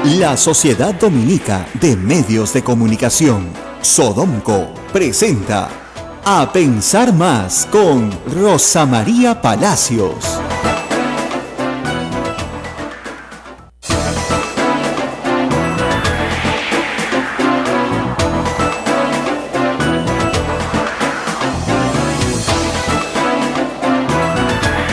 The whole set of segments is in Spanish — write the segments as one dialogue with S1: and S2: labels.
S1: La Sociedad Dominica de Medios de Comunicación, Sodomco, presenta A Pensar Más con Rosa María Palacios.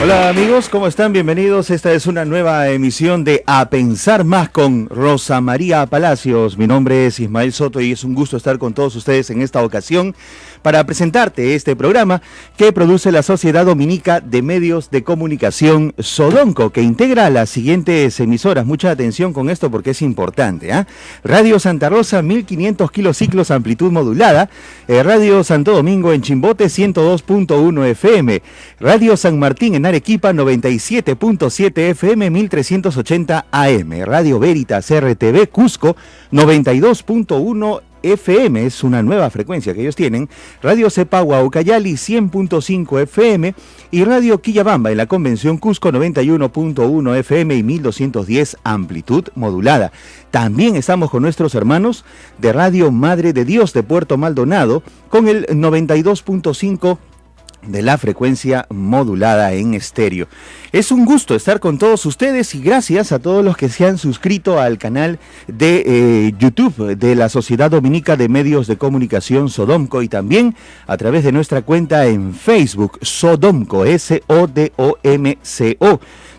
S2: Hola amigos, ¿cómo están? Bienvenidos. Esta es una nueva emisión de A Pensar Más con Rosa María Palacios. Mi nombre es Ismael Soto y es un gusto estar con todos ustedes en esta ocasión para presentarte este programa que produce la Sociedad Dominica de Medios de Comunicación Sodomco, que integra las siguientes emisoras. Mucha atención con esto porque es importante, ¿eh? Radio Santa Rosa, 1500 kilociclos, amplitud modulada. Radio Santo Domingo en Chimbote, 102.1 FM. Radio San Martín en Arequipa, 97.7 FM, 1380 AM. Radio Veritas RTV Cusco, 92.1 FM, es una nueva frecuencia que ellos tienen. Radio Cepagua Ucayali, 100.5 FM. Y Radio Quillabamba en la Convención Cusco, 91.1 FM y 1210 amplitud modulada. También estamos con nuestros hermanos de Radio Madre de Dios de Puerto Maldonado, con el 92.5 de la frecuencia modulada en estéreo. Es un gusto estar con todos ustedes y gracias a todos los que se han suscrito al canal de YouTube de la Sociedad Dominica de Medios de Comunicación Sodomco y también a través de nuestra cuenta en Facebook Sodomco, SODOMCO.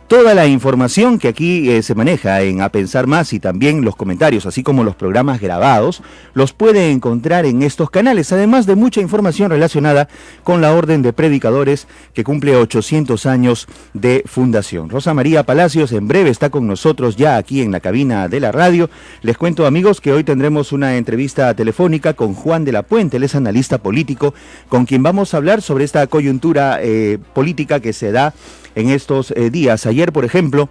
S2: Toda la información que aquí se maneja en A Pensar Más y también los comentarios, así como los programas grabados, los puede encontrar en estos canales, además de mucha información relacionada con la Orden de Predicadores que cumple 800 años de fundación. Rosa María Palacios en breve está con nosotros ya aquí en la cabina de la radio. Les cuento, amigos, que hoy tendremos una entrevista telefónica con Juan de la Puente, él es analista político, con quien vamos a hablar sobre esta coyuntura política que se da en estos días. Ayer, por ejemplo,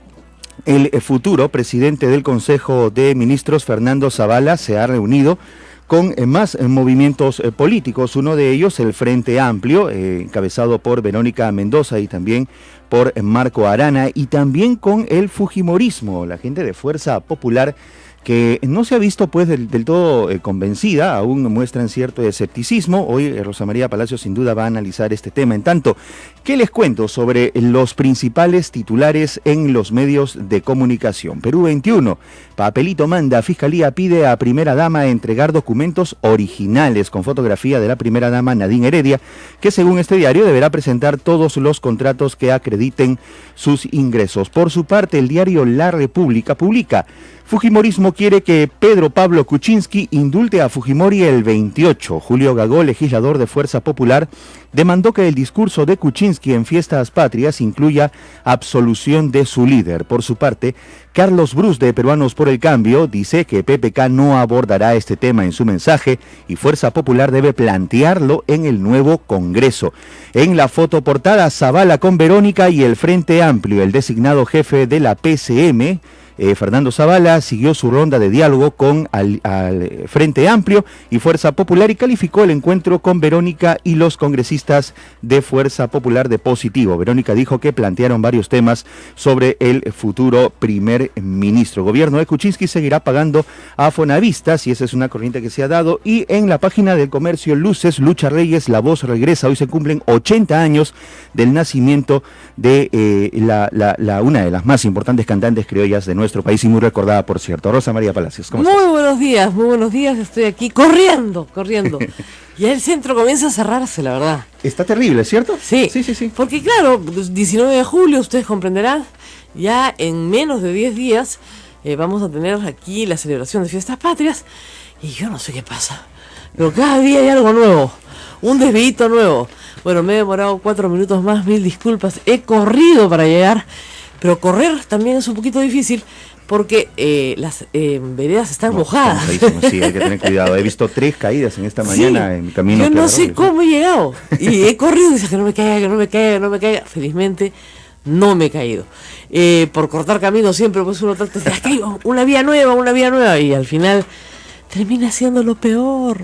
S2: el futuro presidente del Consejo de Ministros, Fernando Zavala, se ha reunido con más movimientos políticos, uno de ellos el Frente Amplio, encabezado por Verónica Mendoza y también por Marco Arana, y también con el Fujimorismo, la gente de Fuerza Popular, que no se ha visto pues del todo convencida, aún muestran cierto escepticismo. Hoy Rosa María Palacios sin duda va a analizar este tema. En tanto, ¿qué les cuento sobre los principales titulares en los medios de comunicación? Perú 21, papelito manda, Fiscalía pide a primera dama entregar documentos originales con fotografía de la primera dama Nadine Heredia, que según este diario deberá presentar todos los contratos que acrediten sus ingresos. Por su parte, el diario La República publica: Fujimorismo quiere que Pedro Pablo Kuczynski indulte a Fujimori el 28. Julio Gagó, legislador de Fuerza Popular, demandó que el discurso de Kuczynski en Fiestas Patrias incluya absolución de su líder. Por su parte, Carlos Brus de Peruanos por el Cambio dice que PPK no abordará este tema en su mensaje y Fuerza Popular debe plantearlo en el nuevo Congreso. En la fotoportada, Zavala con Verónica y el Frente Amplio, el designado jefe de la PCM, Fernando Zavala, siguió su ronda de diálogo con al Frente Amplio y Fuerza Popular y calificó el encuentro con Verónica y los congresistas de Fuerza Popular de positivo. Verónica dijo que plantearon varios temas sobre el futuro primer ministro. Gobierno de Kuczynski seguirá pagando a Fonavistas y esa es una corriente que se ha dado. Y en la página del Comercio Luces, Lucha Reyes, La Voz regresa. Hoy se cumplen 80 años del nacimiento de una de las más importantes cantantes criollas de nuestro país y muy recordada, por cierto. Rosa María Palacios, ¿cómo estás?
S3: Muy buenos días, estoy aquí corriendo. Ya el centro comienza a cerrarse, la verdad.
S2: Está terrible, ¿cierto?
S3: Sí. Porque claro, 19 de julio, ustedes comprenderán, ya en menos de 10 días vamos a tener aquí la celebración de Fiestas Patrias y yo no sé qué pasa, pero cada día hay algo nuevo, un desvío nuevo. Bueno, me he demorado 4 minutos más, 1000 disculpas, he corrido para llegar, pero correr también es un poquito difícil porque las veredas están mojadas.
S2: Sí, hay que tener cuidado. He visto 3 caídas en esta mañana en mi camino.
S3: Yo no sé cómo he llegado y he corrido y dice que no me caiga. Felizmente no me he caído. Por cortar camino siempre pues uno trata de una vía nueva y al final termina siendo lo peor.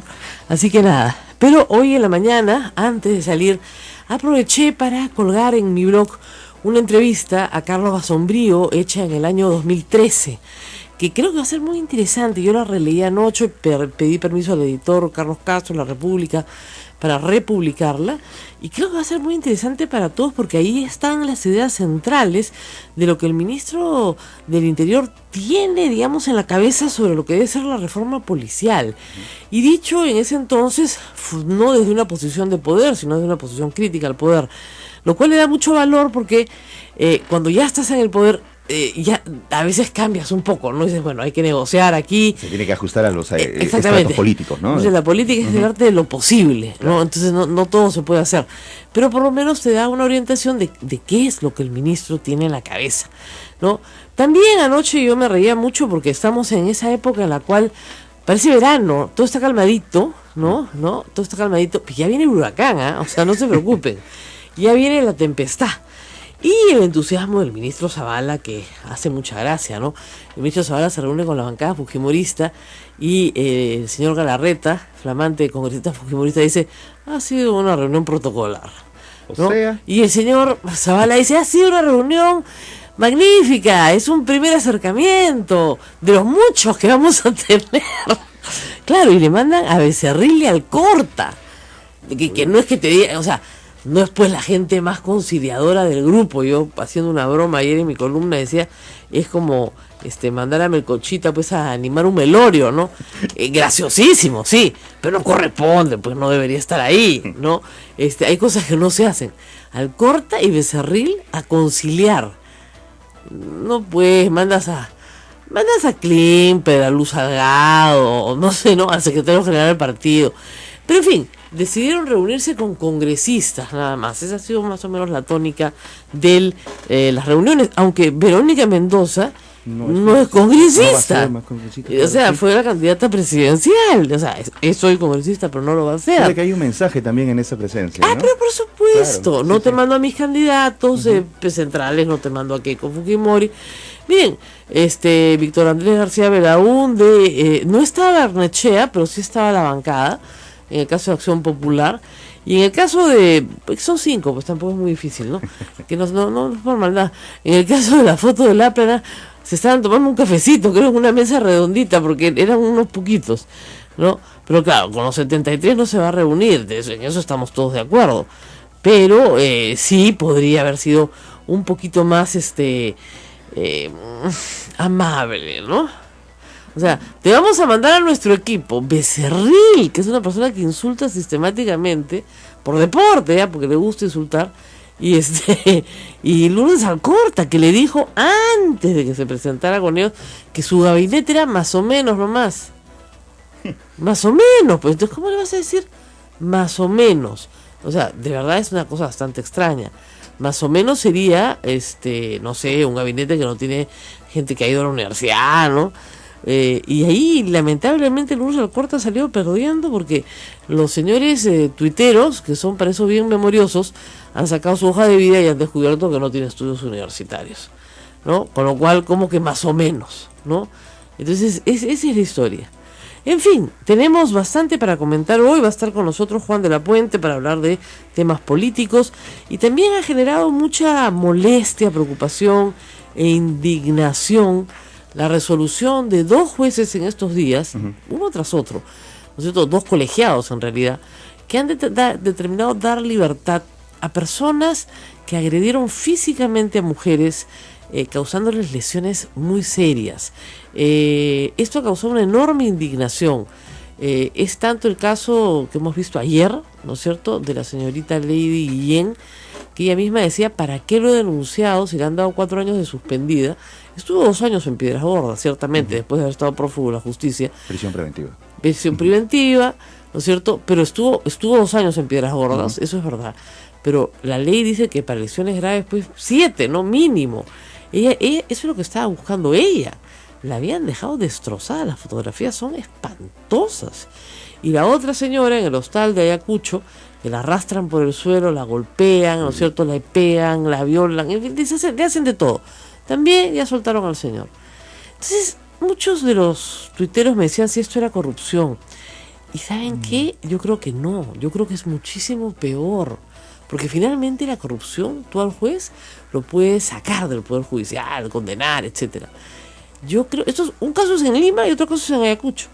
S3: Así que nada. Pero hoy en la mañana, antes de salir, aproveché para colgar en mi blog una entrevista a Carlos Basombrío hecha en el año 2013, que creo que va a ser muy interesante. Yo la releí anoche, pedí permiso al editor Carlos Castro, La República, para republicarla, y creo que va a ser muy interesante para todos, porque ahí están las ideas centrales de lo que el ministro del Interior tiene, digamos, en la cabeza sobre lo que debe ser la reforma policial. Y dicho en ese entonces, no desde una posición de poder, sino desde una posición crítica al poder, lo cual le da mucho valor, porque cuando ya estás en el poder, ya a veces cambias un poco, ¿no? Dices, bueno, hay que negociar aquí.
S2: Se tiene que ajustar a los
S3: estratos
S2: políticos, ¿no?
S3: Entonces, la política es el arte de lo posible, ¿no? Claro. Entonces no todo se puede hacer. Pero por lo menos te da una orientación de qué es lo que el ministro tiene en la cabeza, ¿no? También anoche yo me reía mucho porque estamos en esa época en la cual parece verano, todo está calmadito, ¿no? Todo está calmadito, pues ya viene el huracán, ¿eh? O sea, no se preocupen. Ya viene la tempestad. Y el entusiasmo del ministro Zavala, que hace mucha gracia, ¿no? El ministro Zavala se reúne con la bancada fujimorista y el señor Galarreta, flamante congresista fujimorista, dice, ha sido una reunión protocolar, ¿no? O sea... Y el señor Zavala dice, ha sido una reunión magnífica, es un primer acercamiento de los muchos que vamos a tener. Claro, y le mandan a Becerril y al Corta, que no es que te diga, o sea... No es pues la gente más conciliadora del grupo. Yo haciendo una broma ayer en mi columna decía, es como mandar a Melcochita pues a animar un velorio, ¿no? Graciosísimo, sí, pero no corresponde, pues no debería estar ahí, ¿no? Hay cosas que no se hacen. Al Corta y Becerril a conciliar. No pues, mandas a Klimper, a Luz Salgado, no sé, ¿no? Al secretario general del partido. Pero en fin, decidieron reunirse con congresistas nada más. Esa ha sido más o menos la tónica de las reuniones, aunque Verónica Mendoza no es congresista. O sea, fue la candidata presidencial. O sea, es hoy congresista, pero no lo va a hacer.
S2: Creo que hay un mensaje también en esa presencia, ¿no?
S3: Pero por supuesto, claro, no te mando a mis candidatos centrales, no te mando a Keiko Fujimori. Miren, Víctor Andrés García Belaúnde, no estaba Barnechea, pero sí estaba la bancada, en el caso de Acción Popular, y en el caso de, son 5, pues tampoco es muy difícil, ¿no? Que no es por maldad. En el caso de la foto de la plana, se estaban tomando un cafecito, creo, en una mesa redondita, porque eran unos poquitos, ¿no? Pero claro, con los 73 no se va a reunir, en eso estamos todos de acuerdo. Pero sí podría haber sido un poquito más amable, ¿no? O sea, te vamos a mandar a nuestro equipo Becerril, que es una persona que insulta sistemáticamente por deporte, ¿ya? Porque le gusta insultar, y Lourdes Alcorta, que le dijo antes de que se presentara con ellos que su gabinete era más o menos nomás. Más o menos, pues entonces, ¿cómo le vas a decir más o menos? O sea, de verdad es una cosa bastante extraña. Más o menos sería, no sé, un gabinete que no tiene gente que ha ido a la universidad, ¿no? Y ahí, lamentablemente, Lourdes Alcorta salió perdiendo porque los señores tuiteros, que son para eso bien memoriosos, han sacado su hoja de vida y han descubierto que no tiene estudios universitarios, ¿no? Con lo cual, como que más o menos, ¿no? Entonces, esa es la historia. En fin, tenemos bastante para comentar hoy. Va a estar con nosotros Juan de la Puente para hablar de temas políticos, y también ha generado mucha molestia, preocupación e indignación la resolución de 2 jueces en estos días, uno tras otro, ¿no es cierto? 2 colegiados en realidad, que han determinado dar libertad a personas que agredieron físicamente a mujeres, causándoles lesiones muy serias. Esto causó una enorme indignación. Es tanto el caso que hemos visto ayer, ¿no es cierto?, de la señorita Lady Guillén, que ella misma decía, ¿para qué lo he denunciado si le han dado 4 años de suspendida? Estuvo 2 años en Piedras Gordas, ciertamente, después de haber estado prófugo de la justicia.
S2: Prisión preventiva.
S3: Prisión preventiva, ¿no es cierto? Pero estuvo 2 años en Piedras Gordas, eso es verdad. Pero la ley dice que para lesiones graves, pues 7, ¿no? Mínimo. Ella, eso es lo que estaba buscando ella. La habían dejado destrozada, las fotografías son espantosas. Y la otra señora en el hostal de Ayacucho, que la arrastran por el suelo, la golpean, ¿no es cierto?, la pegan, la violan, en fin, le hacen de todo. También ya soltaron al señor. Entonces, muchos de los tuiteros me decían si esto era corrupción. ¿Y saben qué? Yo creo que no, yo creo que es muchísimo peor. Porque finalmente la corrupción, tú al juez lo puedes sacar del Poder Judicial, condenar, etcétera. Yo creo, un caso es en Lima y otro caso es en Ayacucho.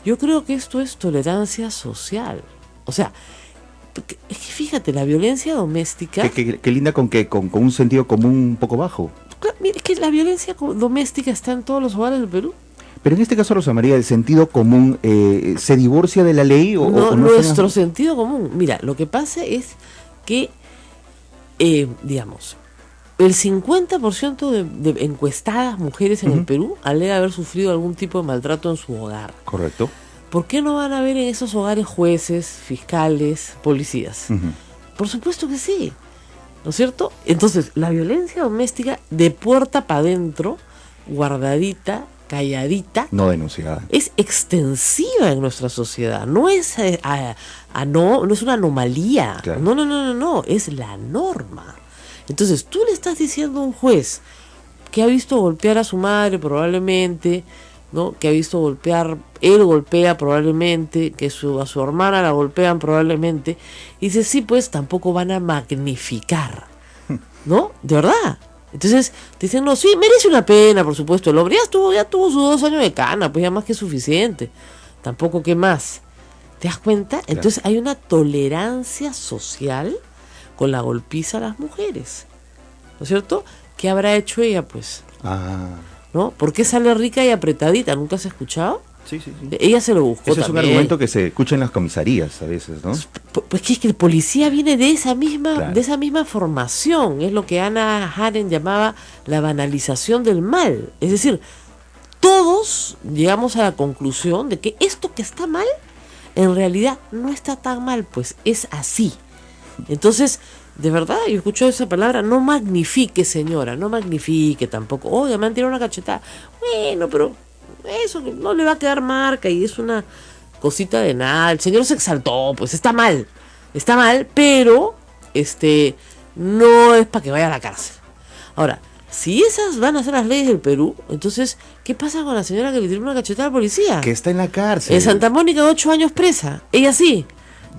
S3: Yo creo que esto es tolerancia social. O sea, es que fíjate, la violencia doméstica...
S2: Qué linda con un sentido común un poco bajo.
S3: Mira, es que la violencia doméstica está en todos los hogares del Perú.
S2: Pero en este caso, Rosa María, ¿el sentido común se divorcia de la ley o
S3: no?
S2: No
S3: Nuestro sentido común. Mira, lo que pasa es que, digamos, el 50% de encuestadas mujeres en el Perú alega haber sufrido algún tipo de maltrato en su hogar.
S2: Correcto.
S3: ¿Por qué no van a haber en esos hogares jueces, fiscales, policías? Por supuesto que sí, ¿no es cierto? Entonces, la violencia doméstica de puerta para adentro, guardadita, calladita,
S2: no denunciada,
S3: es extensiva en nuestra sociedad. No es no es una anomalía. Claro. No, es la norma. Entonces, tú le estás diciendo a un juez que ha visto golpear a su madre probablemente, ¿no? Que ha visto golpear, él golpea probablemente, que a su hermana la golpean probablemente, y dice, sí, pues tampoco van a magnificar, ¿no? De verdad. Entonces, dicen, no, sí, merece una pena, por supuesto, el hombre ya tuvo sus 2 años de cana, pues ya más que suficiente, tampoco que más. ¿Te das cuenta? Claro. Entonces hay una tolerancia social con la golpiza a las mujeres, ¿no es cierto? ¿Qué habrá hecho ella, pues? ¿No? ¿Por qué sale rica y apretadita? ¿Nunca has escuchado?
S2: Sí.
S3: Ella se lo buscó.
S2: Eso es también un argumento que se escucha en las comisarías a veces, ¿no?
S3: Pues que es que el policía viene de esa misma formación. Es lo que Hannah Arendt llamaba la banalización del mal. Es decir, todos llegamos a la conclusión de que esto que está mal, en realidad no está tan mal, pues es así. Entonces, de verdad, yo escucho esa palabra, no magnifique, señora, no magnifique tampoco. Oye, me han tirado una cachetada. Bueno, pero eso no le va a quedar marca y es una cosita de nada. El señor se exaltó, pues está mal, pero no es para que vaya a la cárcel. Ahora, si esas van a ser las leyes del Perú, entonces, ¿qué pasa con la señora que le tiró una cachetada al policía?
S2: Que está en la cárcel.
S3: En Santa Mónica, 8 años presa. Ella sí.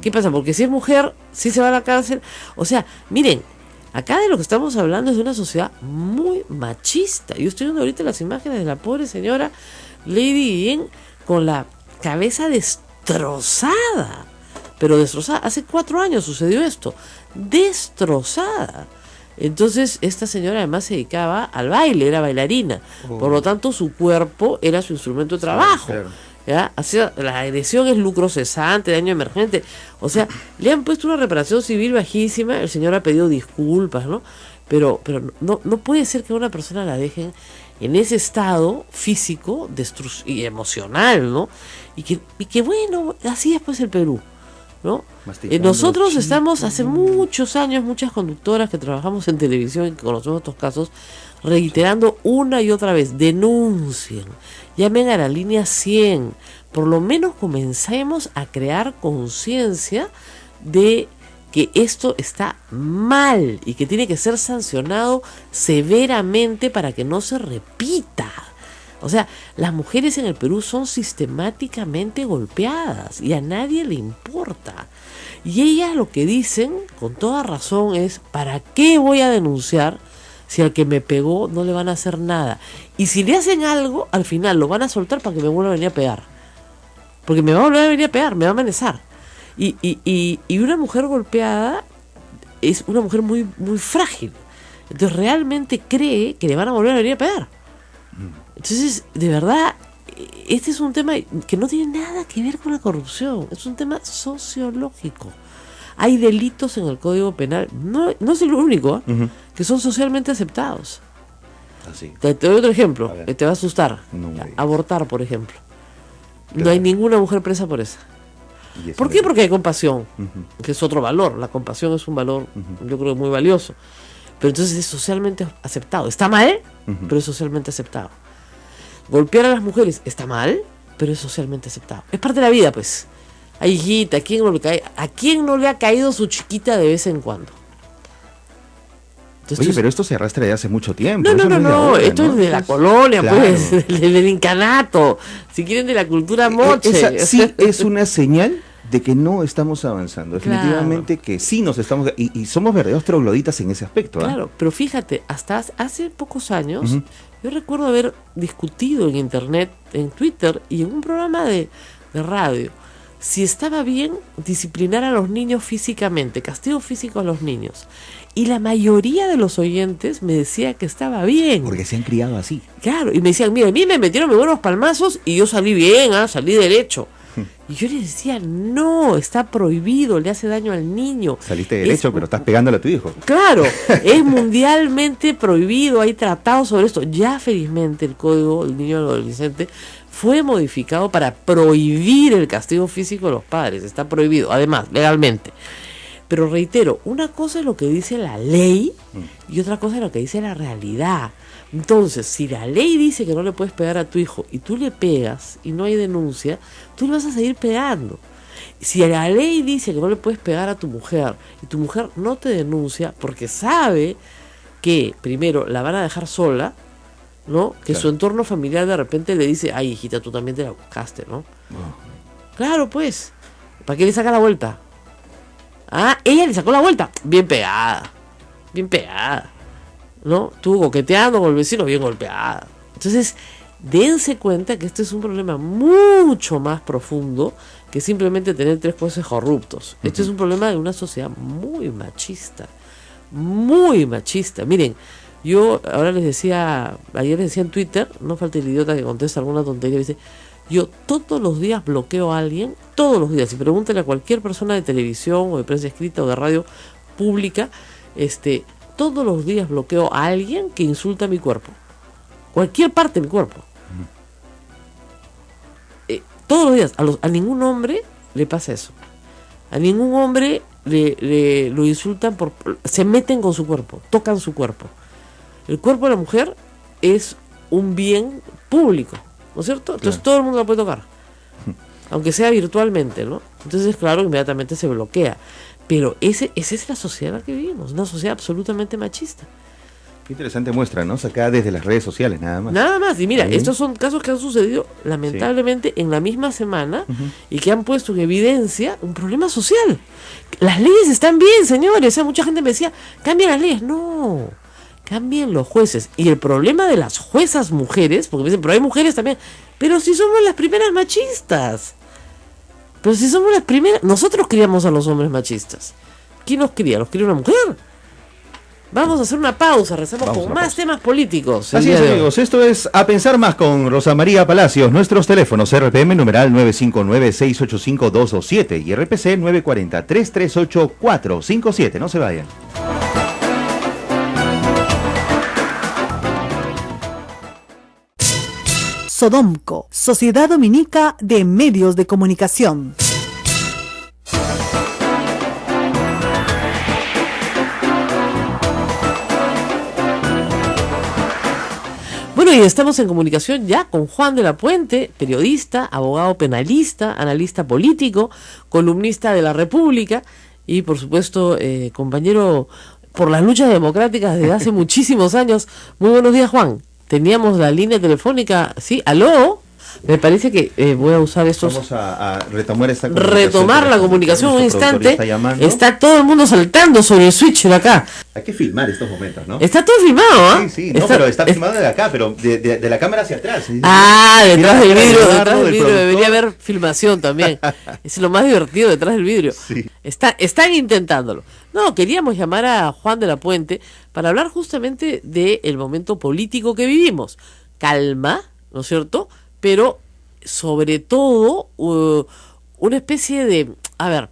S3: ¿Qué pasa? Porque si es mujer, sí se va a la cárcel. O sea, miren, acá de lo que estamos hablando es de una sociedad muy machista. Yo estoy viendo ahorita las imágenes de la pobre señora Lady Guillén con la cabeza destrozada. Pero destrozada. Hace 4 años sucedió esto. Destrozada. Entonces, esta señora además se dedicaba al baile, era bailarina. Por lo tanto, su cuerpo era su instrumento de trabajo. Sí, claro. ¿Ya? Así, la agresión es lucro cesante, daño emergente. O sea, le han puesto una reparación civil bajísima. El señor ha pedido disculpas, ¿no? Pero no puede ser que a una persona la dejen en ese estado físico y emocional, ¿no? Y que bueno, así es pues el Perú, ¿no? Nosotros estamos hace muchos años, muchas conductoras que trabajamos en televisión y que conocemos estos casos, reiterando una y otra vez, denuncien, llamen a la línea 100, por lo menos comencemos a crear conciencia de que esto está mal y que tiene que ser sancionado severamente para que no se repita. O sea, las mujeres en el Perú son sistemáticamente golpeadas y a nadie le importa. Y ellas lo que dicen, con toda razón, es ¿para qué voy a denunciar si al que me pegó no le van a hacer nada? Y si le hacen algo, al final lo van a soltar para que me vuelva a venir a pegar. Porque me va a volver a venir a pegar, me va a amenazar. Y una mujer golpeada es una mujer muy, muy frágil. Entonces realmente cree que le van a volver a venir a pegar. Entonces, de verdad, este es un tema que no tiene nada que ver con la corrupción. Es un tema sociológico. Hay delitos en el Código Penal, no es el único, que son socialmente aceptados.
S2: Así.
S3: Te doy otro ejemplo, que te va a asustar. Abortar, por ejemplo. Claro. No hay ninguna mujer presa por eso. ¿Por qué? Porque hay compasión, que es otro valor. La compasión es un valor, yo creo, muy valioso. Pero entonces es socialmente aceptado. Está mal, pero es socialmente aceptado. Golpear a las mujeres está mal, pero es socialmente aceptado. Es parte de la vida, pues. Ay, hijita, ¿a quién no le ha caído su chiquita de vez en cuando?
S2: Entonces, oye, pero esto se arrastra de hace mucho tiempo.
S3: No, esto es de la colonia, claro. Pues, del incanato. Si quieren, de la cultura moche.
S2: Esa sí es una señal de que no estamos avanzando. Definitivamente que sí nos estamos... Y somos verdaderos trogloditas en ese aspecto.
S3: Claro, pero fíjate, hasta hace pocos años, yo recuerdo haber discutido en internet, en Twitter y en un programa de radio, si estaba bien disciplinar a los niños físicamente, castigo físico a los niños. Y la mayoría de los oyentes me decía que estaba bien.
S2: Porque se han criado así.
S3: Claro, y me decían, mira, a mí me metieron muy buenos palmazos y yo salí bien, salí derecho. Y yo les decía, no, está prohibido, le hace daño al niño.
S2: Saliste derecho, pero estás pegándole a tu hijo.
S3: Claro, es mundialmente prohibido, hay tratados sobre esto. Ya felizmente el Código del Niño y Adolescente fue modificado para prohibir el castigo físico de los padres, está prohibido, además, legalmente. Pero reitero, una cosa es lo que dice la ley y otra cosa es lo que dice la realidad. Entonces, si la ley dice que no le puedes pegar a tu hijo y tú le pegas y no hay denuncia, tú le vas a seguir pegando. Si la ley dice que no le puedes pegar a tu mujer y tu mujer no te denuncia porque sabe que, primero, la van a dejar sola, ¿no? Que
S2: claro,
S3: su entorno familiar de repente le dice, ay, hijita, tú también te la buscaste, ¿no? Claro, pues, ¿para qué le saca la vuelta? Ella le sacó la vuelta, bien pegada, ¿no? Estuvo coqueteando con el vecino, bien golpeada. Entonces, dense cuenta que este es un problema mucho más profundo que simplemente tener 3 jueces corruptos. Este es un problema de una sociedad muy machista. Miren, yo ahora ayer les decía en Twitter, no falta el idiota que contesta alguna tontería, dice, yo todos los días bloqueo a alguien, todos los días, y pregúntale a cualquier persona de televisión o de prensa escrita o de radio pública, todos los días bloqueo a alguien que insulta a mi cuerpo. Cualquier parte de mi cuerpo. Todos los días. A ningún hombre le pasa eso. A ningún hombre lo insultan, se meten con su cuerpo, tocan su cuerpo. El cuerpo de la mujer es un bien público, ¿no es cierto? Entonces todo el mundo lo puede tocar. Aunque sea virtualmente, ¿no? Entonces, claro, inmediatamente se bloquea. Pero esa es la sociedad en la que vivimos, una sociedad absolutamente machista.
S2: Qué interesante muestra, ¿no? Sacada desde las redes sociales, nada más.
S3: Nada más, y mira, estos son casos que han sucedido lamentablemente en la misma semana y que han puesto en evidencia un problema social. Las leyes están bien, señores. O sea, mucha gente me decía, cambien las leyes. No, cambien los jueces. Y el problema de las juezas mujeres, porque me dicen, pero hay mujeres también, pero si somos las primeras machistas. Pero si somos las primeras, nosotros criamos a los hombres machistas. ¿Quién los cría? ¿Los cría una mujer? Vamos a hacer una pausa, rezamos con más temas políticos.
S2: Así es, amigos, esto es A Pensar Más con Rosa María Palacios. Nuestros teléfonos: RPM numeral 959-685-227 y RPC 940-338-457. No se vayan.
S4: Sodomco, Sociedad Dominica de Medios de Comunicación.
S3: Bueno, y estamos en comunicación ya con Juan de la Puente, periodista, abogado penalista, analista político, columnista de La República y, por supuesto, compañero por las luchas democráticas desde hace muchísimos años. Muy buenos días, Juan. Teníamos la línea telefónica, ¿sí? ¿Aló? Me parece que voy a usar estos...
S2: Vamos a retomar esta
S3: retomar la comunicación un instante.
S2: Está
S3: todo el mundo saltando sobre el switch de acá.
S2: Hay que filmar estos momentos, ¿no?
S3: Está todo filmado, ¿ah?
S2: Sí, no, pero está filmado de acá, pero de la cámara hacia atrás.
S3: Detrás del vidrio debería haber filmación también. Es lo más divertido, detrás del vidrio.
S2: Sí.
S3: Están intentándolo. No, queríamos llamar a Juan de la Puente para hablar justamente del momento político que vivimos. Calma, ¿no es cierto? Pero sobre todo una especie de... A ver,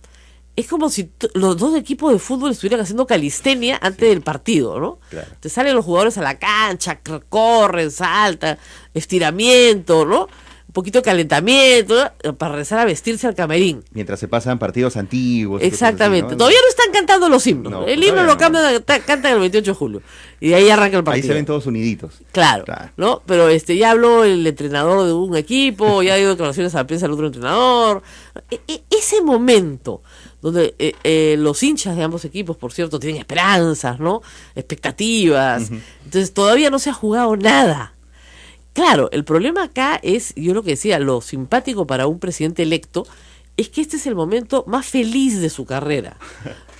S3: es como si los dos equipos de fútbol estuvieran haciendo calistenia antes del partido, ¿no?
S2: Claro.
S3: Te salen los jugadores a la cancha, corren, saltan, estiramiento, ¿no? Un poquito de calentamiento, ¿no? Para regresar a vestirse al camerín.
S2: Mientras se pasan partidos antiguos.
S3: Exactamente.
S2: Así, ¿no?
S3: Todavía no están cantando los himnos.
S2: No,
S3: el himno lo cantan el 28 de julio. Y de ahí arranca el partido.
S2: Ahí se ven todos uniditos.
S3: Claro. ¿No? Pero ya habló el entrenador de un equipo, ya dio declaraciones a la prensa del otro entrenador. Ese momento donde los hinchas de ambos equipos, por cierto, tienen esperanzas, ¿no? Expectativas. Entonces todavía no se ha jugado nada. Claro, el problema acá es, yo lo que decía, lo simpático para un presidente electo es que este es el momento más feliz de su carrera.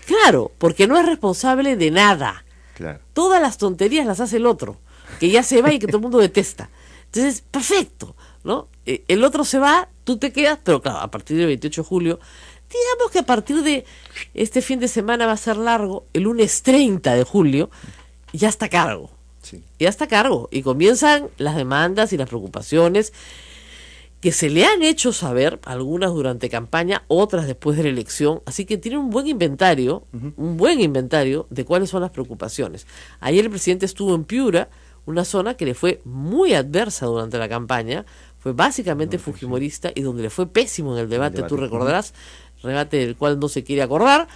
S3: Claro, porque no es responsable de nada.
S2: Claro.
S3: Todas las tonterías las hace el otro, que ya se va y que todo el mundo detesta. Entonces, perfecto, ¿no? El otro se va, tú te quedas, pero claro, a partir del 28 de julio, digamos que a partir de este fin de semana va a ser largo, el lunes 30 de julio, ya está a cargo.
S2: Sí.
S3: Ya está a cargo. Y comienzan las demandas y las preocupaciones que se le han hecho saber, algunas durante campaña, otras después de la elección, así que tiene un buen inventario de cuáles son las preocupaciones. Ayer el presidente estuvo en Piura, una zona que le fue muy adversa durante la campaña, fue básicamente fujimorista y donde le fue pésimo en el debate, tú recordarás, debate del cual no se quiere acordar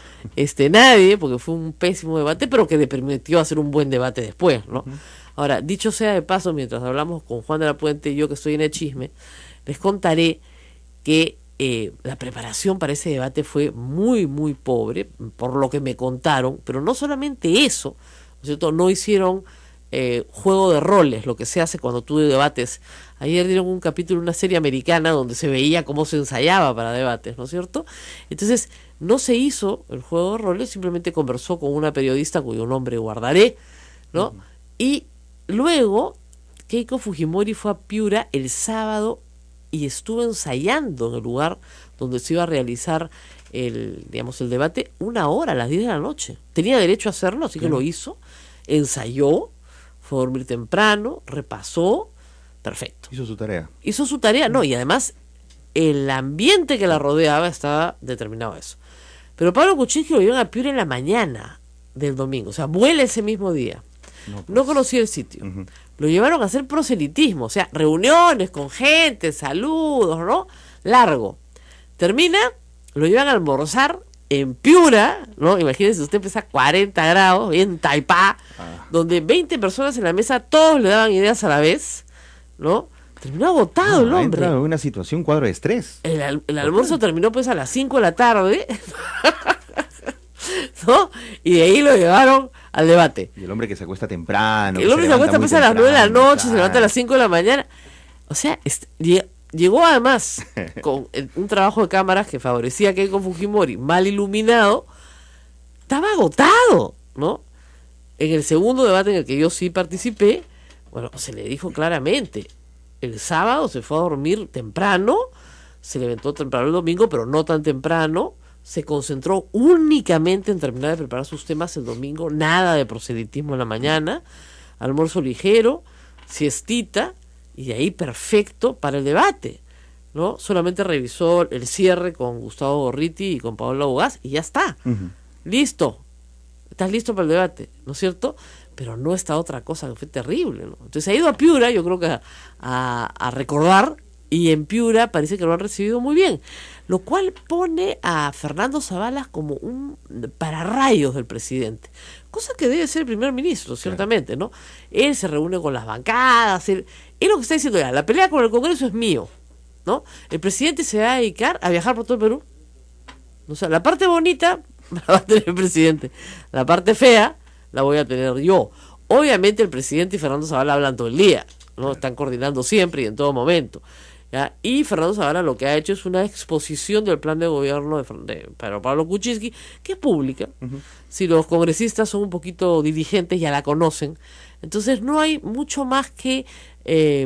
S3: nadie, porque fue un pésimo debate, pero que le permitió hacer un buen debate después, ¿no? Ahora, dicho sea de paso, mientras hablamos con Juan de la Puente y yo que estoy en el chisme, les contaré que la preparación para ese debate fue muy, muy pobre, por lo que me contaron, pero no solamente eso, ¿no es cierto? No hicieron juego de roles, lo que se hace cuando tú debates. Ayer dieron un capítulo de una serie americana donde se veía cómo se ensayaba para debates, ¿no es cierto? Entonces, no se hizo el juego de roles, simplemente conversó con una periodista cuyo nombre guardaré, ¿no? Y luego, Keiko Fujimori fue a Piura el sábado y estuvo ensayando en el lugar donde se iba a realizar el debate 1 hora a las 10 de la noche. Tenía derecho a hacerlo, así que lo hizo, ensayó, fue a dormir temprano, repasó, perfecto.
S2: Hizo su tarea.
S3: Hizo su tarea, no, y además el ambiente que la rodeaba estaba determinado a eso. Pero Pablo Kuczynski lo llevan a Piura en la mañana del domingo, o sea, vuela ese mismo día. No conocía el sitio. Lo llevaron a hacer proselitismo, o sea, reuniones con gente, saludos, ¿no? Largo. Termina, lo llevan a almorzar en Piura, ¿no? Imagínense, usted empieza a 40 grados, bien Taipá, donde 20 personas en la mesa, todos le daban ideas a la vez, ¿no? Terminó agotado el hombre.
S2: Entra en una situación, cuadro de estrés.
S3: El almuerzo terminó pues a las 5 de la tarde, ¿no? Y de ahí lo llevaron al debate.
S2: Y el hombre que se acuesta temprano.
S3: El hombre se acuesta pues a las 9 de la noche, se levanta a las 5 de la mañana. O sea, llegó además con un trabajo de cámaras que favorecía a Keiko Fujimori, mal iluminado, estaba agotado, ¿no? En el segundo debate en el que yo sí participé, bueno, se le dijo claramente, el sábado se fue a dormir temprano, se levantó temprano el domingo, pero no tan temprano, se concentró únicamente en terminar de preparar sus temas el domingo, nada de proselitismo en la mañana, almuerzo ligero, siestita, y de ahí perfecto para el debate, ¿no? Solamente revisó el cierre con Gustavo Gorriti y con Paola Bogás y ya está. Listo. Estás listo para el debate, ¿no es cierto? Pero no está otra cosa que fue terrible, ¿no? Entonces ha ido a Piura, yo creo que a recordar, y en Piura parece que lo han recibido muy bien, lo cual pone a Fernando Zavala como un pararrayos del presidente, cosa que debe ser el primer ministro, ciertamente, ¿no? Él se reúne con las bancadas, él lo que está diciendo ya, la pelea con el Congreso es mío, ¿no? El presidente se va a dedicar a viajar por todo el Perú. O sea, la parte bonita la va a tener el presidente, la parte fea la voy a tener yo. Obviamente el presidente y Fernando Zavala hablan todo el día, ¿no? Están coordinando siempre y en todo momento, ¿ya? Y Fernando Zavala lo que ha hecho es una exposición del plan de gobierno de Pablo Kuczynski, que es pública. Si los congresistas son un poquito diligentes, ya la conocen. Entonces no hay mucho más que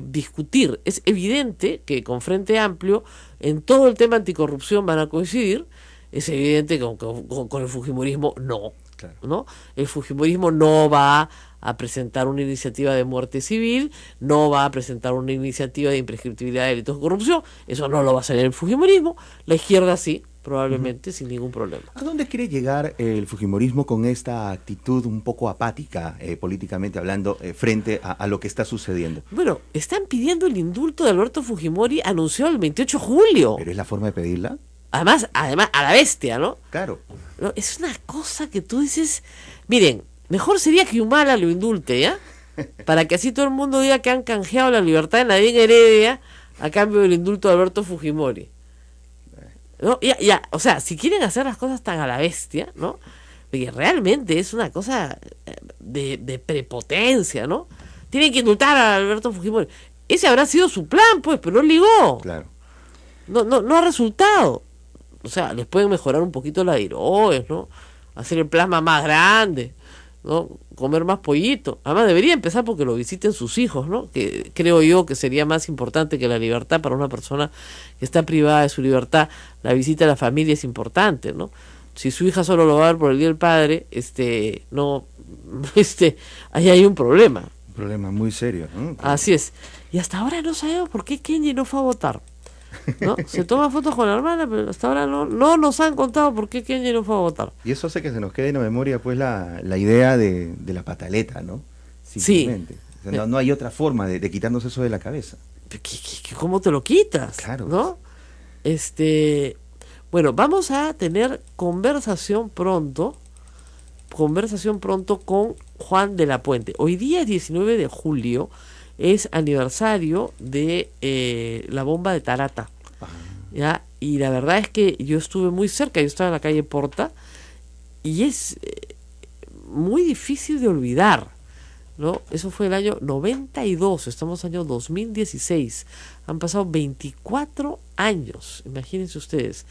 S3: discutir. Es evidente que con Frente Amplio en todo el tema anticorrupción van a coincidir. Es evidente que con el fujimorismo no. Claro. ¿No? El fujimorismo no va a presentar una iniciativa de muerte civil, no va a presentar una iniciativa de imprescriptibilidad de delitos de corrupción, eso no lo va a hacer el fujimorismo, la izquierda sí, probablemente sin ningún problema.
S2: ¿A dónde quiere llegar el fujimorismo con esta actitud un poco apática, políticamente hablando, frente a lo que está sucediendo?
S3: Bueno, están pidiendo el indulto de Alberto Fujimori anunciado el 28 de julio.
S2: ¿Pero es la forma de pedirla?
S3: Además, a la bestia, ¿no?
S2: Claro.
S3: No, es una cosa que tú dices, miren, mejor sería que Humala lo indulte, ¿ya? Para que así todo el mundo diga que han canjeado la libertad de Nadine Heredia a cambio del indulto de Alberto Fujimori. ¿No? Ya, o sea, si quieren hacer las cosas tan a la bestia, ¿no? Porque realmente es una cosa de prepotencia, ¿no? Tienen que indultar a Alberto Fujimori. Ese habrá sido su plan, pues, pero no ligó.
S2: Claro.
S3: No ha resultado. o sea, les pueden mejorar un poquito la tiroides, ¿no? Hacer el plasma más grande, ¿no? Comer más pollito. Además debería empezar porque lo visiten sus hijos, ¿no? Que creo yo que sería más importante que la libertad para una persona que está privada de su libertad. La visita a la familia es importante, ¿no? Si su hija solo lo va a ver por el Día del Padre, no, ahí hay un problema.
S2: Un problema muy serio, ¿no?
S3: Así es. Y hasta ahora no sabemos por qué Kenji no fue a votar, ¿no? Se toma fotos con la hermana, pero hasta ahora no nos han contado por qué Kenji no fue a votar.
S2: Y eso hace que se nos quede en la memoria pues la idea de la pataleta, ¿no? Simplemente.
S3: Sí.
S2: O sea, no hay otra forma de quitarnos eso de la cabeza.
S3: ¿Cómo te lo quitas?
S2: Claro.
S3: ¿No? Bueno, vamos a tener conversación pronto con Juan de la Puente. Hoy día es 19 de julio, es aniversario de la bomba de Tarata. ¿Ya? Y la verdad es que yo estuve muy cerca, yo estaba en la calle Porta, y es muy difícil de olvidar, ¿no? Eso fue el año 92, estamos en el año 2016, han pasado 24 años, imagínense ustedes.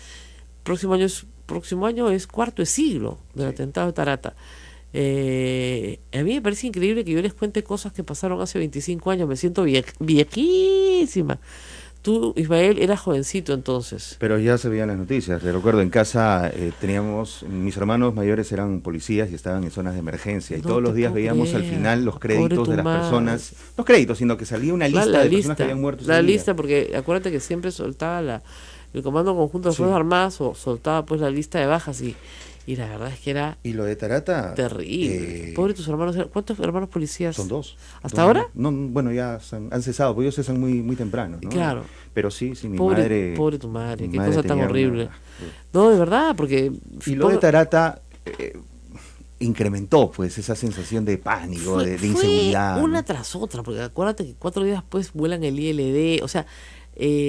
S3: Próximo año es cuarto de siglo del atentado de Tarata. A mí me parece increíble que yo les cuente cosas que pasaron hace 25 años, me siento viejísima. Tú, Ismael, eras jovencito entonces.
S2: Pero ya se veían las noticias. Te recuerdo, en casa mis hermanos mayores eran policías y estaban en zonas de emergencia. Y
S3: No
S2: todos los
S3: te
S2: días
S3: puedo
S2: veíamos
S3: creer.
S2: al final los
S3: Pobre
S2: créditos
S3: tu
S2: de las
S3: madre.
S2: personas. No créditos, sino que salía una lista de personas que habían muerto ese
S3: La
S2: día.
S3: lista, porque acuérdate que siempre soltaba el Comando Conjunto de
S2: Sí.
S3: Fuerzas Armadas soltaba pues la lista de bajas y la verdad es que era
S2: Y lo de Tarata...
S3: terrible. Pobre tus hermanos. ¿Cuántos hermanos policías?
S2: Son dos.
S3: ¿Hasta ahora?
S2: No, bueno, ya han cesado, porque ellos cesan muy, muy temprano, ¿no?
S3: Claro.
S2: Pero sí, mi
S3: Pobre
S2: madre...
S3: tu madre,
S2: mi
S3: qué
S2: madre
S3: cosa tan
S2: tenía
S3: horrible. No, de verdad, porque...
S2: Y lo de Tarata incrementó, pues, esa sensación de pánico, de inseguridad.
S3: Fue una
S2: ¿no?
S3: tras otra, porque acuérdate que 4 días después vuelan el ILD, o sea,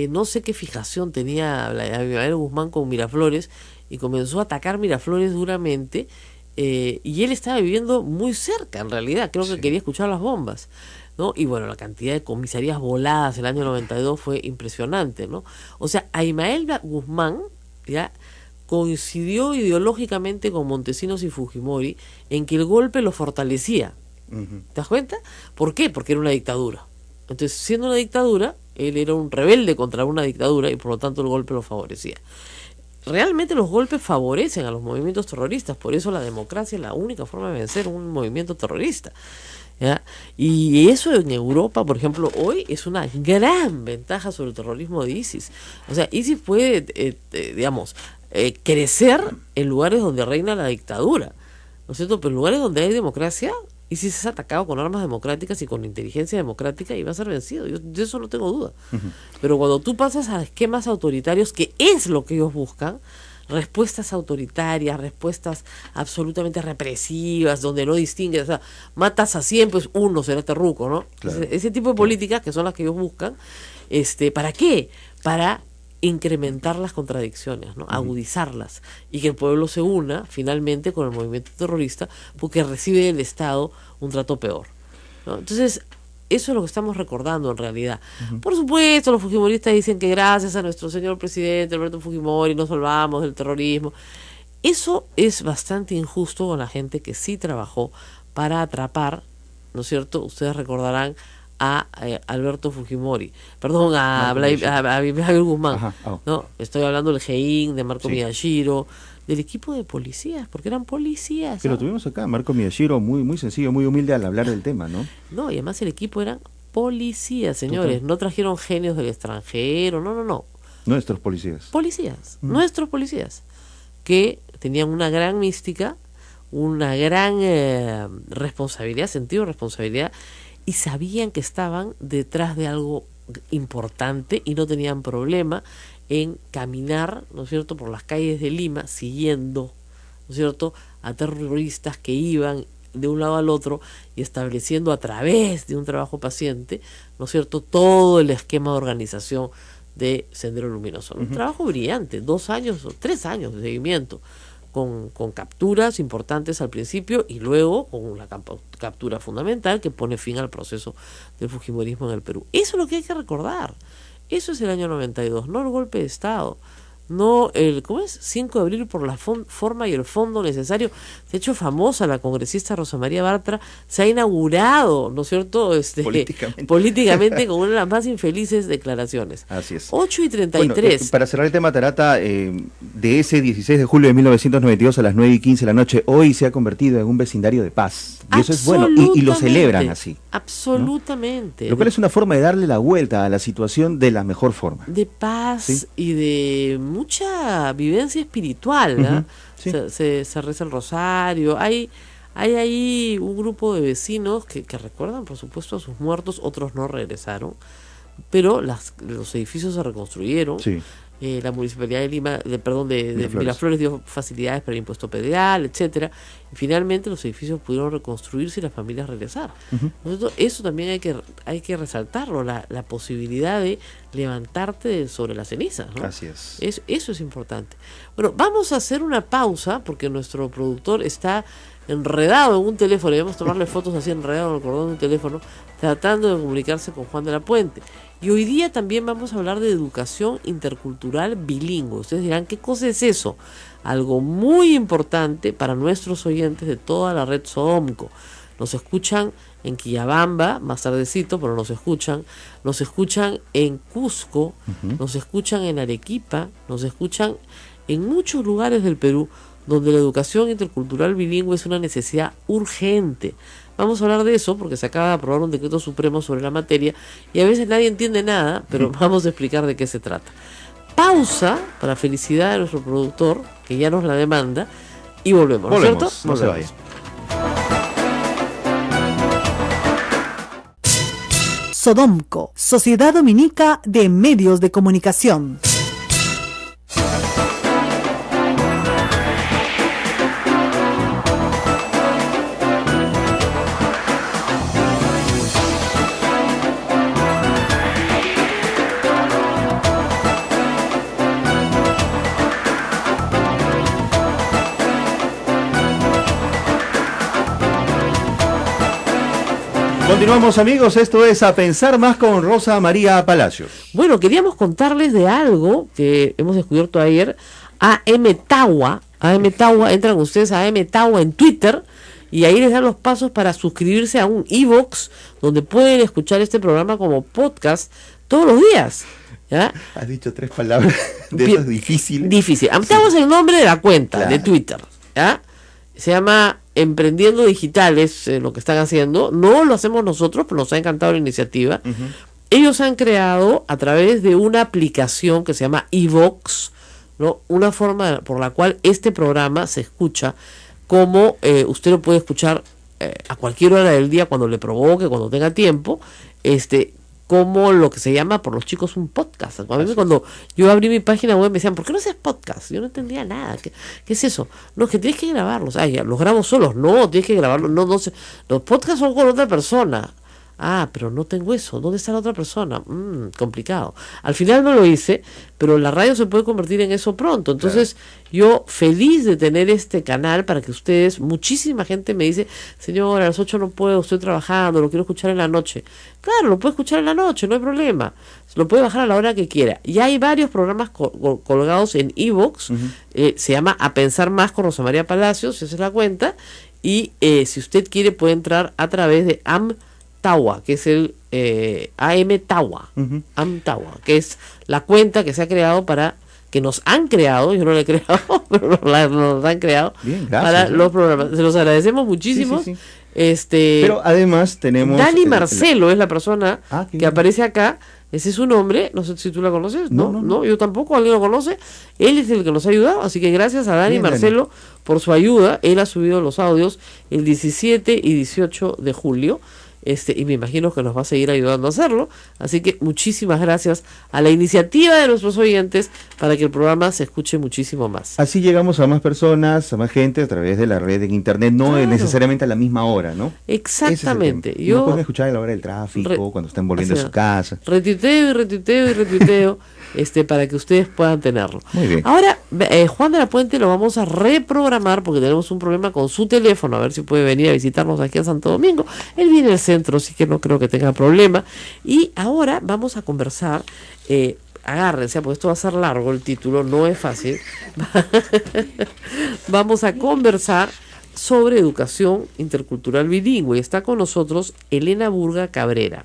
S3: no sé qué fijación tenía Abimael Guzmán con Miraflores, y comenzó a atacar Miraflores duramente, y él estaba viviendo muy cerca, en realidad, creo que
S2: Sí.
S3: quería escuchar las bombas, ¿no? Y bueno, la cantidad de comisarías voladas el año 92 fue impresionante, ¿no? O sea, Abimael Guzmán, ya, coincidió ideológicamente con Montesinos y Fujimori en que el golpe lo fortalecía.
S2: Ujú.
S3: ¿Te das cuenta? ¿Por qué? Porque era una dictadura. Entonces, siendo una dictadura, él era un rebelde contra una dictadura y por lo tanto el golpe lo favorecía. Realmente los golpes favorecen a los movimientos terroristas, por eso la democracia es la única forma de vencer un movimiento terrorista. ¿Ya? Y eso en Europa, por ejemplo, hoy es una gran ventaja sobre el terrorismo de ISIS. O sea, ISIS puede, crecer en lugares donde reina la dictadura, ¿no es cierto? Pero en lugares donde hay democracia, ISIS es atacado con armas democráticas y con inteligencia democrática y va a ser vencido. Yo de eso no tengo duda. Pero cuando tú pasas a esquemas autoritarios, que es lo que ellos buscan, respuestas autoritarias, respuestas absolutamente represivas, donde no distingues, o sea, matas a 100, pues uno será terruco, ¿no?
S2: Claro.
S3: Ese tipo de políticas que son las que ellos buscan, ¿para qué? Para incrementar las contradicciones, ¿no? Agudizarlas, y que el pueblo se una finalmente con el movimiento terrorista porque recibe del Estado un trato peor, ¿no? Entonces, eso es lo que estamos recordando en realidad. Por supuesto, los fujimoristas dicen que gracias a nuestro señor presidente Alberto Fujimori nos salvamos del terrorismo. Eso es bastante injusto con la gente que sí trabajó para atrapar, ¿no es cierto? Ustedes recordarán a Alberto Fujimori, perdón, a Javier Guzmán.
S2: Ajá,
S3: ¿no? Estoy hablando del GEIN, de Marco
S2: Sí.
S3: Miyashiro, del equipo de policías, porque eran policías.
S2: Que lo
S3: ¿no?
S2: tuvimos acá, Marco Miyashiro, muy, muy sencillo, muy humilde al hablar del tema, ¿no?
S3: No, y además el equipo eran policías, señores.
S2: Total.
S3: No trajeron genios del extranjero, no.
S2: Nuestros policías.
S3: Policías, nuestros policías, que tenían una gran mística, una gran responsabilidad, sentido de responsabilidad, y sabían que estaban detrás de algo importante y no tenían problema en caminar, ¿no es cierto?, por las calles de Lima siguiendo, ¿no es cierto?, a terroristas que iban de un lado al otro y estableciendo a través de un trabajo paciente, ¿no es cierto?, todo el esquema de organización de Sendero Luminoso. Un trabajo brillante, 2 años o 3 años de seguimiento, con capturas importantes al principio y luego con la captura fundamental que pone fin al proceso del fujimorismo en el Perú. Eso es lo que hay que recordar. Eso es el año 92, no el golpe de Estado. no el, ¿cómo es? 5 de abril por la forma y el fondo necesario. Se ha hecho famosa la congresista Rosa María Bartra, se ha inaugurado, ¿no es cierto? Políticamente con una de las más infelices declaraciones.
S2: Así es.
S3: 8:33.
S2: Bueno, para cerrar el tema, Tarata, de ese 16 de julio de 1992 a las 9:15 de la noche, hoy se ha convertido en un vecindario de paz. Y eso es bueno, y lo celebran así.
S3: Absolutamente.
S2: ¿No? Lo cual es una forma de darle la vuelta a la situación de la mejor forma.
S3: De paz y de mucha vivencia espiritual, ¿no?
S2: Sí.
S3: Se reza el rosario, hay ahí un grupo de vecinos que recuerdan por supuesto a sus muertos, otros no regresaron, pero los edificios se reconstruyeron.
S2: Sí.
S3: La Municipalidad de Lima, de Miraflores dio facilidades para el impuesto predial, etcétera, y finalmente los edificios pudieron reconstruirse y las familias regresar. Entonces, eso también hay que resaltarlo, la posibilidad de levantarte sobre las cenizas, ¿no?
S2: Así es.
S3: Eso es importante. Bueno, vamos a hacer una pausa porque nuestro productor está enredado en un teléfono, y debemos tomarle fotos así enredado en el cordón de un teléfono, tratando de comunicarse con Juan de la Puente. Y hoy día también vamos a hablar de educación intercultural bilingüe. Ustedes dirán, ¿qué cosa es eso? Algo muy importante para nuestros oyentes de toda la red Sodomco. Nos escuchan en Quillabamba, más tardecito, pero nos escuchan en Cusco, nos escuchan en Arequipa, nos escuchan en muchos lugares del Perú, donde la educación intercultural bilingüe es una necesidad urgente. Vamos a hablar de eso porque se acaba de aprobar un decreto supremo sobre la materia y a veces nadie entiende nada, pero vamos a explicar de qué se trata. Pausa para felicidad de nuestro productor, que ya nos la demanda, y volvemos, ¿no es cierto?
S2: No se vaya.
S4: Sodomco, Sociedad Dominica de Medios de Comunicación.
S2: Continuamos, amigos, esto es A Pensar Más con Rosa María Palacios.
S3: Bueno, queríamos contarles de algo que hemos descubierto ayer. AM Tawa, entran ustedes a AM Tawa en Twitter y ahí les dan los pasos para suscribirse a un iVoox donde pueden escuchar este programa como podcast todos los días, ¿ya?
S2: Has dicho 3 palabras de esas difíciles.
S3: Difícil. AM Tawa es el nombre de la cuenta de Twitter, ¿ya? Se llama Emprendiendo Digitales, lo que están haciendo. No lo hacemos nosotros, pero nos ha encantado la iniciativa. Ellos han creado a través de una aplicación que se llama iVoox, ¿no? Una forma por la cual este programa se escucha como usted lo puede escuchar a cualquier hora del día, cuando le provoque, cuando tenga tiempo, como lo que se llama por los chicos un podcast. A mí cuando yo abrí mi página web me decían, ¿por qué no haces podcast? Yo no entendía nada. ¿Qué es eso? No, es que tienes que grabarlos. Ya, los grabo solos. No, tienes que grabarlos. No sé. Los podcasts son con otra persona. Pero no tengo eso. ¿Dónde está la otra persona? Complicado. Al final no lo hice, pero la radio se puede convertir en eso pronto. Entonces, yo feliz de tener este canal para que ustedes, muchísima gente me dice, señora, a las 8 no puedo, estoy trabajando, lo quiero escuchar en la noche. Claro, lo puede escuchar en la noche, no hay problema. Lo puede bajar a la hora que quiera. Y hay varios programas colgados en iVoox. Se llama A Pensar Más con Rosa María Palacios, esa es la cuenta. Y si usted quiere puede entrar a través de Tawa, que es el AM Tawa, que es la cuenta que se ha creado que nos han creado, yo no la he creado, pero nos han creado.
S2: Bien,
S3: para
S2: gracias,
S3: los programas. Se los agradecemos muchísimo.
S2: Sí. Pero además tenemos...
S3: Dani Marcelo es la persona que
S2: bien.
S3: Aparece acá. Ese es su nombre, no sé si tú la conoces. No, yo tampoco, alguien lo conoce. Él es el que nos ha ayudado, así que gracias a Dani Marcelo por su ayuda. Él ha subido los audios el 17 y 18 de julio. Y me imagino que nos va a seguir ayudando a hacerlo, así que muchísimas gracias a la iniciativa de nuestros oyentes para que el programa se escuche muchísimo más.
S2: Así llegamos a más personas, a más gente a través de la red en internet, no necesariamente a la misma hora, ¿no?
S3: Exactamente.
S2: No pueden escuchar a la hora del tráfico, cuando están volviendo a su casa.
S3: Retuiteo. para que ustedes puedan tenerlo.
S2: Muy bien.
S3: Ahora, Juan de la Puente lo vamos a reprogramar porque tenemos un problema con su teléfono, a ver si puede venir a visitarnos aquí a Santo Domingo. Él viene al centro, así que no creo que tenga problema. Y ahora vamos a conversar, agárrense, porque esto va a ser largo, el título no es fácil. Vamos a conversar sobre educación intercultural bilingüe. Está con nosotros Elena Burga Cabrera.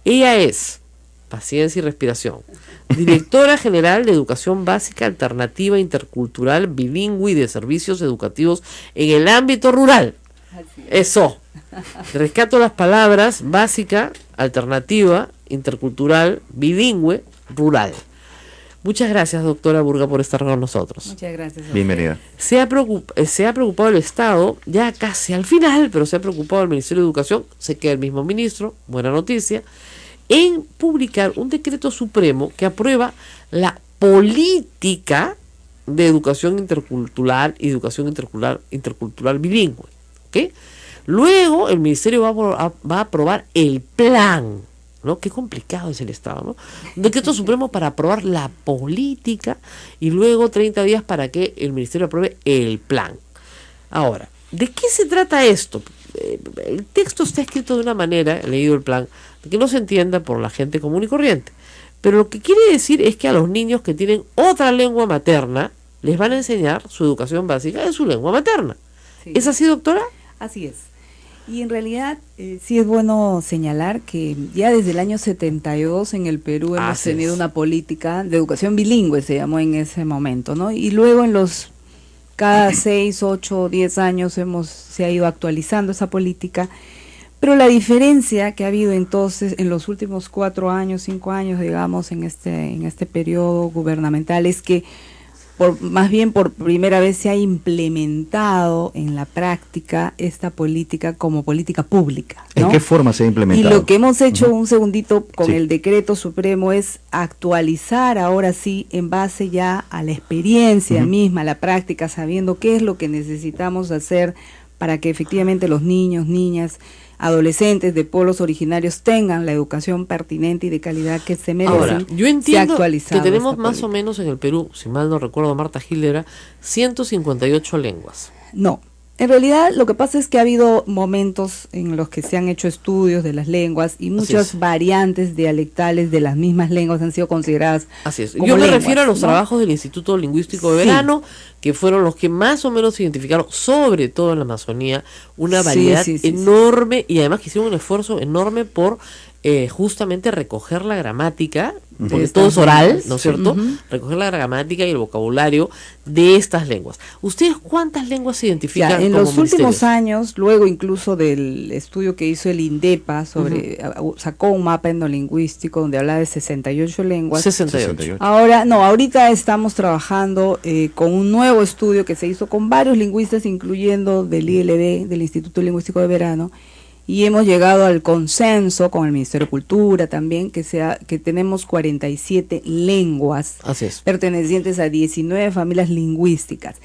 S3: Ella es, paciencia y respiración, directora general de Educación Básica Alternativa Intercultural Bilingüe y de Servicios Educativos en el ámbito rural. Eso. Rescato las palabras básica, alternativa, intercultural, bilingüe, rural. Muchas gracias, doctora Burga, por estar con nosotros.
S5: Muchas gracias.
S2: Bienvenida.
S3: Se ha preocupado el Estado, ya casi al final, pero se ha preocupado el Ministerio de Educación, se queda el mismo ministro, buena noticia, en publicar un decreto supremo que aprueba la política de educación intercultural y educación intercultural bilingüe. ¿Okay? Luego el Ministerio va a aprobar el plan, ¿no? Qué complicado es el Estado, ¿no? Un decreto supremo para aprobar la política y luego 30 días para que el Ministerio apruebe el plan. Ahora, ¿de qué se trata esto? El texto está escrito de una manera, he leído el plan, que no se entienda por la gente común y corriente. Pero lo que quiere decir es que a los niños que tienen otra lengua materna, les van a enseñar su educación básica en su lengua materna.
S5: Sí.
S3: ¿Es así, doctora?
S5: Así es. Y en realidad sí es bueno señalar que ya desde el año 72 en el Perú hemos tenido una política de educación bilingüe, se llamó en ese momento, ¿no? Y luego cada 6, 8, 10 años se ha ido actualizando esa política, pero la diferencia que ha habido entonces en los últimos 4 años, 5 años, digamos, en este periodo gubernamental es que más bien por primera vez se ha implementado en la práctica esta política como política pública, ¿no?
S2: ¿En qué forma se ha implementado?
S5: Y lo que hemos hecho un segundito con el decreto supremo es actualizar ahora sí en base ya a la experiencia misma, a la práctica, sabiendo qué es lo que necesitamos hacer para que efectivamente los niños, niñas, adolescentes de pueblos originarios tengan la educación pertinente y de calidad que se merecen.
S3: Ahora, yo entiendo que tenemos más o menos en el Perú, si mal no recuerdo, Marta Gildera, 158 lenguas.
S5: No, en realidad lo que pasa es que ha habido momentos en los que se han hecho estudios de las lenguas y muchas variantes dialectales de las mismas lenguas han sido consideradas.
S3: Así es.
S5: Como
S3: yo me
S5: lenguas,
S3: refiero a los
S5: ¿no?
S3: trabajos del Instituto Lingüístico de Verano, que fueron los que más o menos identificaron, sobre todo en la Amazonía, una variedad enorme y además que hicieron un esfuerzo enorme por justamente recoger la gramática, porque todo es oral, ¿no es cierto? Recoger la gramática y el vocabulario de estas lenguas. ¿Ustedes cuántas lenguas se identifican
S5: en
S3: como
S5: los últimos
S3: ministerios?
S5: años, luego incluso del estudio que hizo el INDEPA sacó un mapa etnolingüístico donde habla de 68 lenguas.
S3: 68.
S5: Ahorita estamos trabajando con un nuevo estudio que se hizo con varios lingüistas, incluyendo del ILB, del Instituto Lingüístico de Verano, y hemos llegado al consenso con el Ministerio de Cultura también, que tenemos 47 lenguas pertenecientes a 19 familias lingüísticas.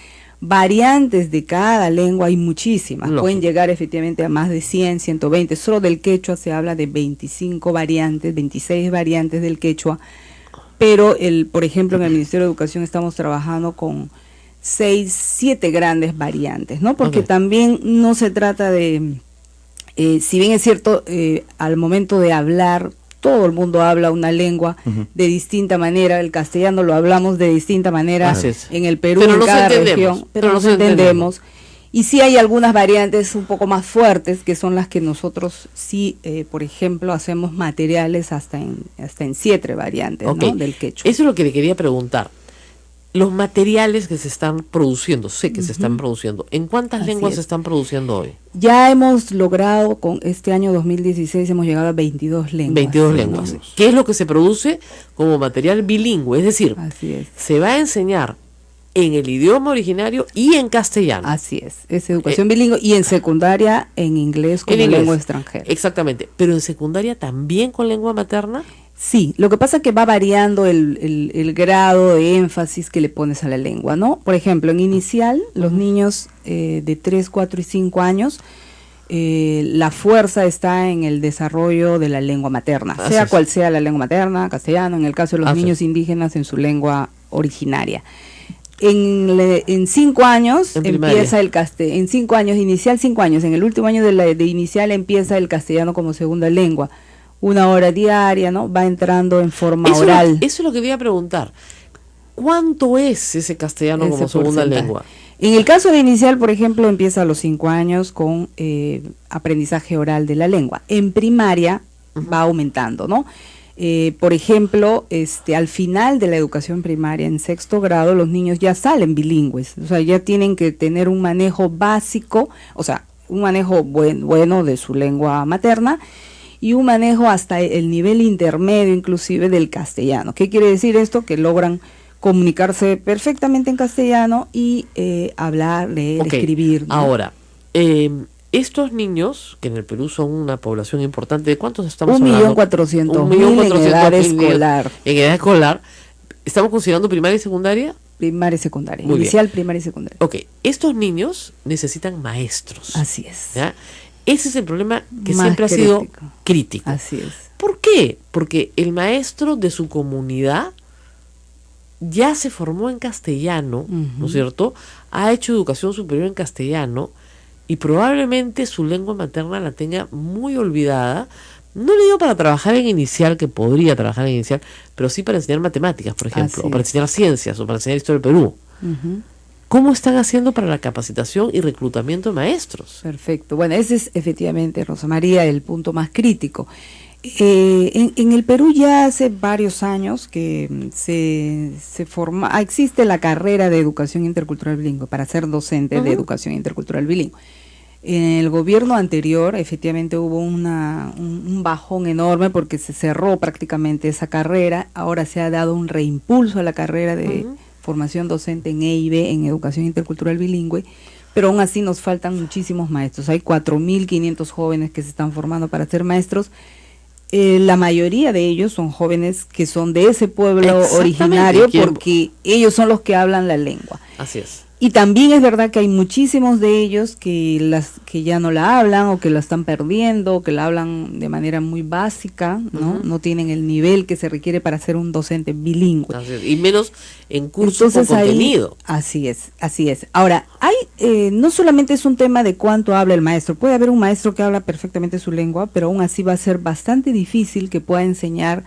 S5: Variantes de cada lengua hay muchísimas, pueden llegar efectivamente a más de 100, 120, solo del quechua se habla de 25 variantes, 26 variantes del quechua, pero por ejemplo en el Ministerio de Educación estamos trabajando con 6, 7 grandes variantes, ¿no? Porque también no se trata de... si bien es cierto, al momento de hablar, todo el mundo habla una lengua de distinta manera, el castellano lo hablamos de distinta manera en el Perú, en cada región, pero nos entendemos. Y sí hay algunas variantes un poco más fuertes, que son las que nosotros sí, por ejemplo, hacemos materiales hasta en 7 variantes, ¿no? Del quechua.
S3: Eso es lo que le quería preguntar. Los materiales que se están produciendo, sé que se están produciendo, ¿en cuántas lenguas se están produciendo hoy?
S5: Ya hemos logrado, con este año 2016, hemos llegado a 22 lenguas.
S3: 22 lenguas. ¿Qué es lo que se produce como material bilingüe? Es decir, se va a enseñar en el idioma originario y en castellano.
S5: Así es educación bilingüe y en secundaria en inglés como lengua extranjera.
S3: Exactamente, pero en secundaria también con lengua materna.
S5: Sí, lo que pasa es que va variando el grado de énfasis que le pones a la lengua, ¿no? Por ejemplo, en inicial, los niños de 3, 4 y 5 años la fuerza está en el desarrollo de la lengua materna,
S3: Así
S5: sea
S3: es.
S5: cual sea la lengua materna, castellano, en el caso de los
S3: Así
S5: niños
S3: es.
S5: indígenas en su lengua originaria. En 5 años
S3: En primaria.
S5: empieza el castellano, en 5 años, inicial 5 años, en el último año de inicial empieza el castellano como segunda lengua. 1 hora diaria, ¿no? Va entrando en forma oral.
S3: Eso es lo que quería preguntar. ¿Cuánto es ese castellano
S5: Ese
S3: como segunda
S5: porcentaje.
S3: lengua?
S5: En el caso de inicial, por ejemplo, empieza a los 5 años con aprendizaje oral de la lengua. En primaria va aumentando, ¿no? Por ejemplo, al final de la educación primaria, en 6º grado, los niños ya salen bilingües, o sea, ya tienen que tener un manejo básico, o sea, un manejo bueno de su lengua materna y un manejo hasta el nivel intermedio inclusive del castellano. ¿Qué quiere decir esto? Que logran comunicarse perfectamente en castellano y hablar, leer,
S3: Ok,
S5: escribir, ¿no?
S3: Ahora, estos niños, que en el Perú son una población importante, ¿de cuántos estamos hablando?
S5: 1.400.000 en edad
S3: 1.400.000
S5: escolar.
S3: En edad escolar, ¿estamos considerando primaria y secundaria?
S5: Primaria y secundaria,
S3: Muy bien.
S5: inicial, primaria y secundaria.
S3: Ok, estos niños necesitan maestros.
S5: Así es.
S3: ¿Ya? Ese es el problema que
S5: Más
S3: siempre ha sido
S5: crítico.
S3: crítico.
S5: Así es.
S3: ¿Por qué? Porque el maestro de su comunidad ya se formó en castellano, ¿no es cierto? Ha hecho educación superior en castellano y probablemente su lengua materna la tenga muy olvidada. No le digo para trabajar en inicial, que podría trabajar en inicial, pero sí para enseñar matemáticas, por ejemplo,
S5: Así
S3: o para
S5: es.
S3: enseñar ciencias, o para enseñar historia del Perú.
S5: Ujú.
S3: ¿Cómo están haciendo para la capacitación y reclutamiento de maestros?
S5: Perfecto. Bueno, ese es efectivamente, Rosa María, el punto más crítico. En el Perú ya hace varios años que se forma, existe la carrera de educación intercultural bilingüe para ser docente de educación intercultural bilingüe. En el gobierno anterior efectivamente hubo un bajón enorme porque se cerró prácticamente esa carrera. Ahora se ha dado un reimpulso a la carrera de formación docente en EIB, en educación intercultural bilingüe, pero aún así nos faltan muchísimos maestros. Hay 4.500 jóvenes que se están formando para ser maestros. La mayoría de ellos son jóvenes que son de ese pueblo
S3: Exactamente,
S5: originario
S3: quieren-
S5: porque ellos son los que hablan la lengua.
S3: Así es.
S5: Y también es verdad que hay muchísimos de ellos que ya no la hablan o que la están perdiendo, o que la hablan de manera muy básica, ¿no? No tienen el nivel que se requiere para ser un docente bilingüe.
S3: Así es. Y menos en cursos
S5: Entonces
S3: con
S5: ahí-
S3: contenido.
S5: así es, así es. Ahora, no solamente es un tema de cuánto habla el maestro, puede haber un maestro que habla perfectamente su lengua, pero aún así va a ser bastante difícil que pueda enseñar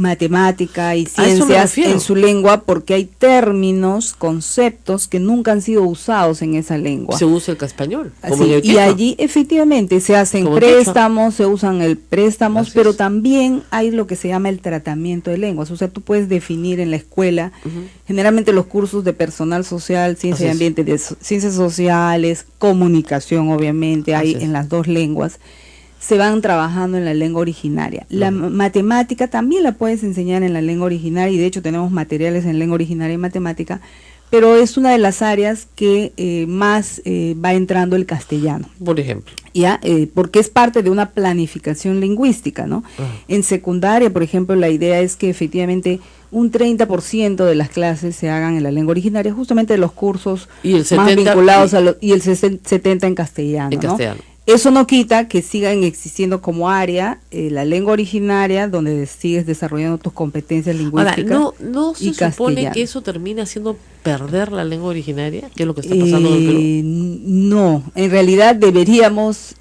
S5: matemática y
S3: A eso me
S5: ciencias
S3: refiero.
S5: en su lengua porque hay términos, conceptos que nunca han sido usados en esa lengua.
S3: Se usa el español.
S5: Así,
S3: Como en el
S5: y
S3: quechua.
S5: allí efectivamente se hacen
S3: Como el quechua.
S5: préstamos, se usan el préstamos,
S3: Así
S5: pero
S3: es.
S5: también hay lo que se llama el tratamiento de lenguas. O sea, tú puedes definir en la escuela, generalmente los cursos de personal social, ciencia
S3: Así
S5: y
S3: es.
S5: ambiente, ciencias sociales, comunicación, obviamente,
S3: Así
S5: hay
S3: es.
S5: en las dos lenguas. Se van trabajando en la lengua originaria. La matemática también la puedes enseñar en la lengua originaria y de hecho tenemos materiales en lengua originaria y matemática, pero es una de las áreas que más va entrando el castellano.
S3: Por ejemplo.
S5: ¿Ya? Porque es parte de una planificación lingüística, ¿no? En secundaria, por ejemplo, la idea es que efectivamente un 30% de las clases se hagan en la lengua originaria, justamente de los cursos
S3: Y el
S5: más
S3: 70
S5: vinculados a y el 70 en castellano,
S3: En
S5: ¿no?
S3: castellano.
S5: Eso no quita que sigan existiendo como área la lengua originaria, donde sigues desarrollando tus competencias
S3: Ahora,
S5: lingüísticas.
S3: ¿no se
S5: y
S3: supone
S5: castellano.
S3: que eso termina haciendo perder la lengua originaria? ¿Qué es lo que está pasando en el Perú?
S5: No, en realidad deberíamos,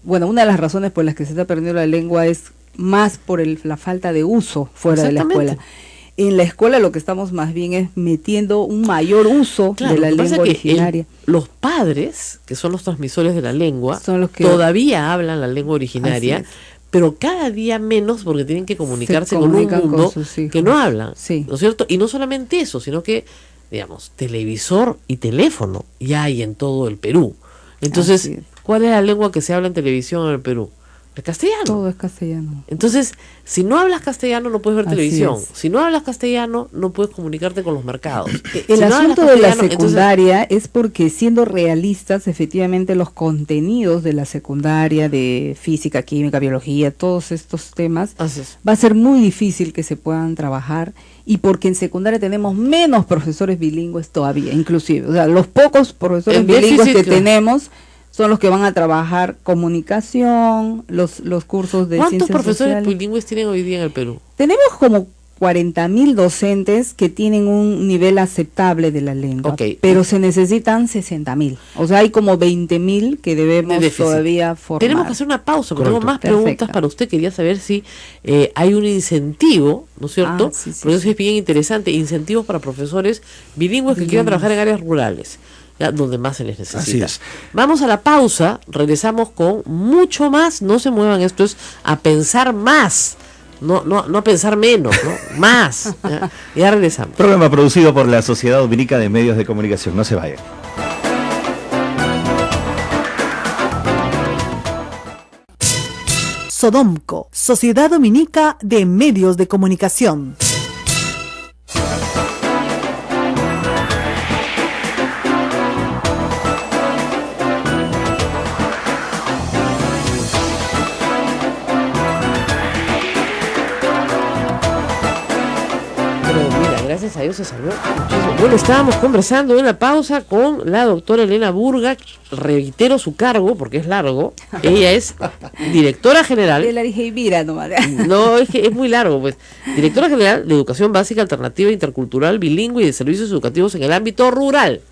S5: bueno, una de las razones por las que se está perdiendo la lengua es más por la falta de uso fuera de la
S3: Exactamente.
S5: escuela. En la escuela lo que estamos más bien es metiendo un mayor uso
S3: Claro,
S5: de la
S3: lo que pasa
S5: lengua
S3: es que
S5: originaria.
S3: los padres, que son los transmisores de la lengua,
S5: Son los que-
S3: todavía hablan la lengua originaria,
S5: Así es.
S3: pero cada día menos porque tienen que comunicarse con un
S5: comunican con
S3: mundo
S5: sus hijos.
S3: que no hablan,
S5: Sí.
S3: ¿no es cierto? Y no solamente eso, sino que, digamos, televisor y teléfono ya hay en todo el Perú. Entonces,
S5: Así es.
S3: ¿cuál es la lengua que se habla en televisión en el Perú? El castellano.
S5: Todo es castellano.
S3: Entonces, si no hablas castellano no puedes ver
S5: Así
S3: televisión.
S5: es.
S3: Si no hablas castellano no puedes comunicarte con los mercados.
S5: El
S3: Si no hablas
S5: asunto de la
S3: castellano, entonces-
S5: secundaria es porque, siendo realistas, efectivamente los contenidos de la secundaria, de física, química, biología, todos estos temas,
S3: Así es.
S5: va a ser muy difícil que se puedan trabajar, y porque en secundaria tenemos menos profesores bilingües todavía, inclusive. O sea, los pocos profesores
S3: El
S5: bilingües
S3: déficit,
S5: que
S3: claro.
S5: tenemos son los que van a trabajar comunicación, los cursos de
S3: ¿Cuántos
S5: ciencias
S3: profesores
S5: sociales.
S3: bilingües tienen hoy día en el Perú?
S5: Tenemos como 40.000 docentes que tienen un nivel aceptable de la lengua,
S3: Ok.
S5: pero se necesitan 60.000. O sea, hay como 20.000 que debemos
S3: De déficit.
S5: todavía formar.
S3: Tenemos que hacer una pausa, porque tengo
S2: Correcto.
S3: más
S5: Perfecto.
S3: preguntas para usted. Quería saber si hay un incentivo, ¿no es cierto?
S5: Ah, sí, sí,
S3: Porque eso
S5: sí.
S3: es bien interesante, incentivos para profesores bilingües que quieran trabajar en áreas rurales, ya, donde más se les necesita.
S2: Así es.
S3: Vamos a la pausa, regresamos con mucho más, no se muevan, esto es a pensar más, no a pensar menos, ¿no? Más. Ya regresamos.
S2: Programa producido por la Sociedad Dominica de Medios de Comunicación. No se vayan.
S4: Sodomco, Sociedad Dominica de Medios de Comunicación.
S3: Pero mira, gracias a Dios se salvó muchísimo. Bueno, estábamos conversando en la pausa con la doctora Elena Burga. Reitero su cargo porque es largo. Ella es directora
S5: Yo
S3: general.
S5: la dije, mira nomás.
S3: No, es que es muy largo, pues. Directora general de Educación Básica Alternativa Intercultural Bilingüe y de Servicios Educativos en el ámbito rural.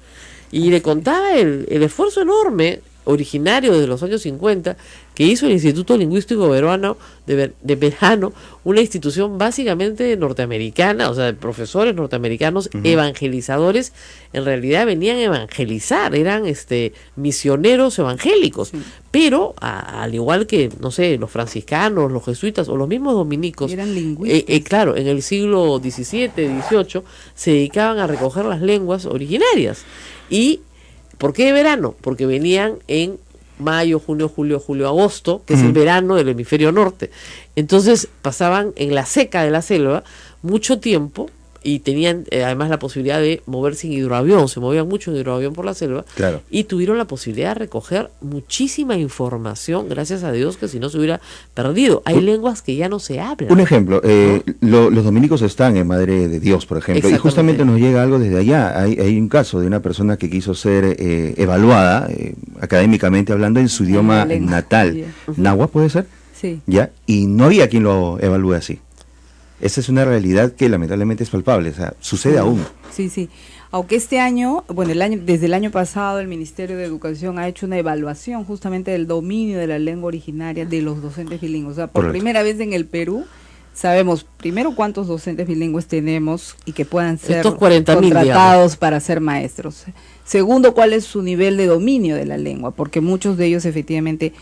S3: Y le contaba el esfuerzo enorme, originario desde los años 50, que hizo el Instituto Lingüístico Verano de Verano, una institución básicamente norteamericana, o sea, de profesores norteamericanos, evangelizadores, en realidad venían a evangelizar, eran misioneros evangélicos, pero al igual que, no sé, los franciscanos, los jesuitas o los mismos dominicos,
S5: Eran lingüistas.
S3: claro, en el siglo XVII, XVIII, se dedicaban a recoger las lenguas originarias. ¿Y por qué de verano? Porque venían en mayo, junio, julio, agosto, que es el verano del hemisferio norte. Entonces pasaban en la seca de la selva mucho tiempo y tenían además la posibilidad de moverse en hidroavión, se movían mucho en hidroavión por la selva,
S2: Claro.
S3: y tuvieron la posibilidad de recoger muchísima información, gracias a Dios, que si no se hubiera perdido. Hay lenguas que ya no se hablan.
S2: Un ejemplo, los dominicos están en Madre de Dios, por ejemplo, y
S3: Exactamente.
S2: justamente nos llega algo desde allá. Hay un caso de una persona que quiso ser evaluada, académicamente hablando, en su idioma
S5: la lengua.
S2: natal.
S5: Ya.
S2: ¿Nahua puede ser?
S5: Sí.
S2: ¿Ya? Y no había quien lo evalúe así. Esa es una realidad que lamentablemente es palpable, o sea, sucede aún.
S5: Sí, sí. Aunque este año, bueno, desde el año pasado el Ministerio de Educación ha hecho una evaluación justamente del dominio de la lengua originaria de los docentes bilingües. O sea, por
S2: Correcto.
S5: primera vez en el Perú sabemos primero cuántos docentes bilingües tenemos y que puedan ser
S3: Estos 40.000,
S5: contratados para ser maestros. Segundo, cuál es su nivel de dominio de la lengua, porque muchos de ellos efectivamente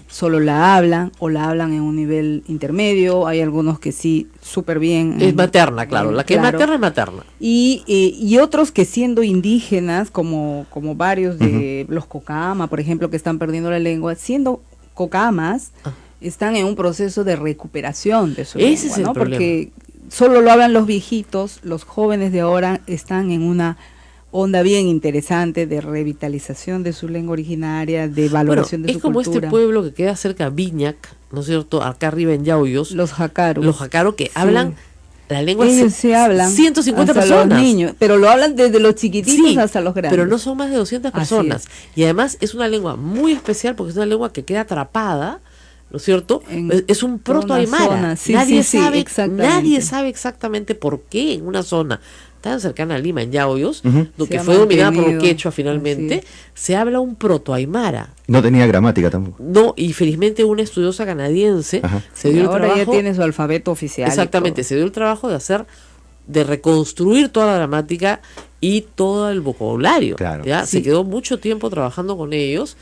S5: solo la hablan o la hablan en un nivel intermedio. Hay algunos que sí, súper bien.
S3: Es materna, claro. La que es
S5: Claro.
S3: materna es materna.
S5: Y otros que siendo indígenas, como varios de los Cocama, por ejemplo, que están perdiendo la lengua, siendo Cocamas, están en un proceso de recuperación de su
S3: Ese
S5: lengua,
S3: es el
S5: ¿no?
S3: problema.
S5: Porque solo lo hablan los viejitos, los jóvenes de ahora están en una onda bien interesante de revitalización de su lengua originaria, de valoración de
S3: es
S5: su
S3: como
S5: cultura.
S3: este pueblo que queda cerca de Viñac, ¿no es cierto? Acá arriba en Yauyos,
S5: Los jacaros.
S3: los jacaros que
S5: Sí.
S3: hablan la lengua.
S5: Ellos se hablan
S3: 150
S5: hasta
S3: personas.
S5: los niños, pero lo hablan desde los chiquititos
S3: Sí,
S5: hasta los grandes.
S3: pero no son más de 200
S5: Así
S3: personas. Y además es una lengua muy especial porque es una lengua que queda atrapada, ¿no es cierto? Es un
S5: por una
S3: proto-aymara.
S5: zona. Sí,
S3: nadie,
S5: sí,
S3: sabe,
S5: exactamente.
S3: nadie sabe exactamente por qué en una zona tan cercana a Lima, en Yauyos,
S2: Ujú.
S3: que
S5: Se
S3: fue
S5: ha
S3: dominada por los
S5: mantenido.
S3: quechua finalmente,
S5: Así
S3: se habla un proto-aymara.
S2: No tenía gramática tampoco.
S3: No, y felizmente una estudiosa canadiense
S2: Ajá.
S3: se dio el
S5: ahora
S3: trabajo.
S5: ya tiene su alfabeto oficial. y
S3: Exactamente,
S5: todo.
S3: se dio el trabajo de reconstruir toda la gramática y todo el vocabulario.
S2: Claro.
S3: ¿ya?
S5: Sí.
S3: Se quedó mucho tiempo trabajando con ellos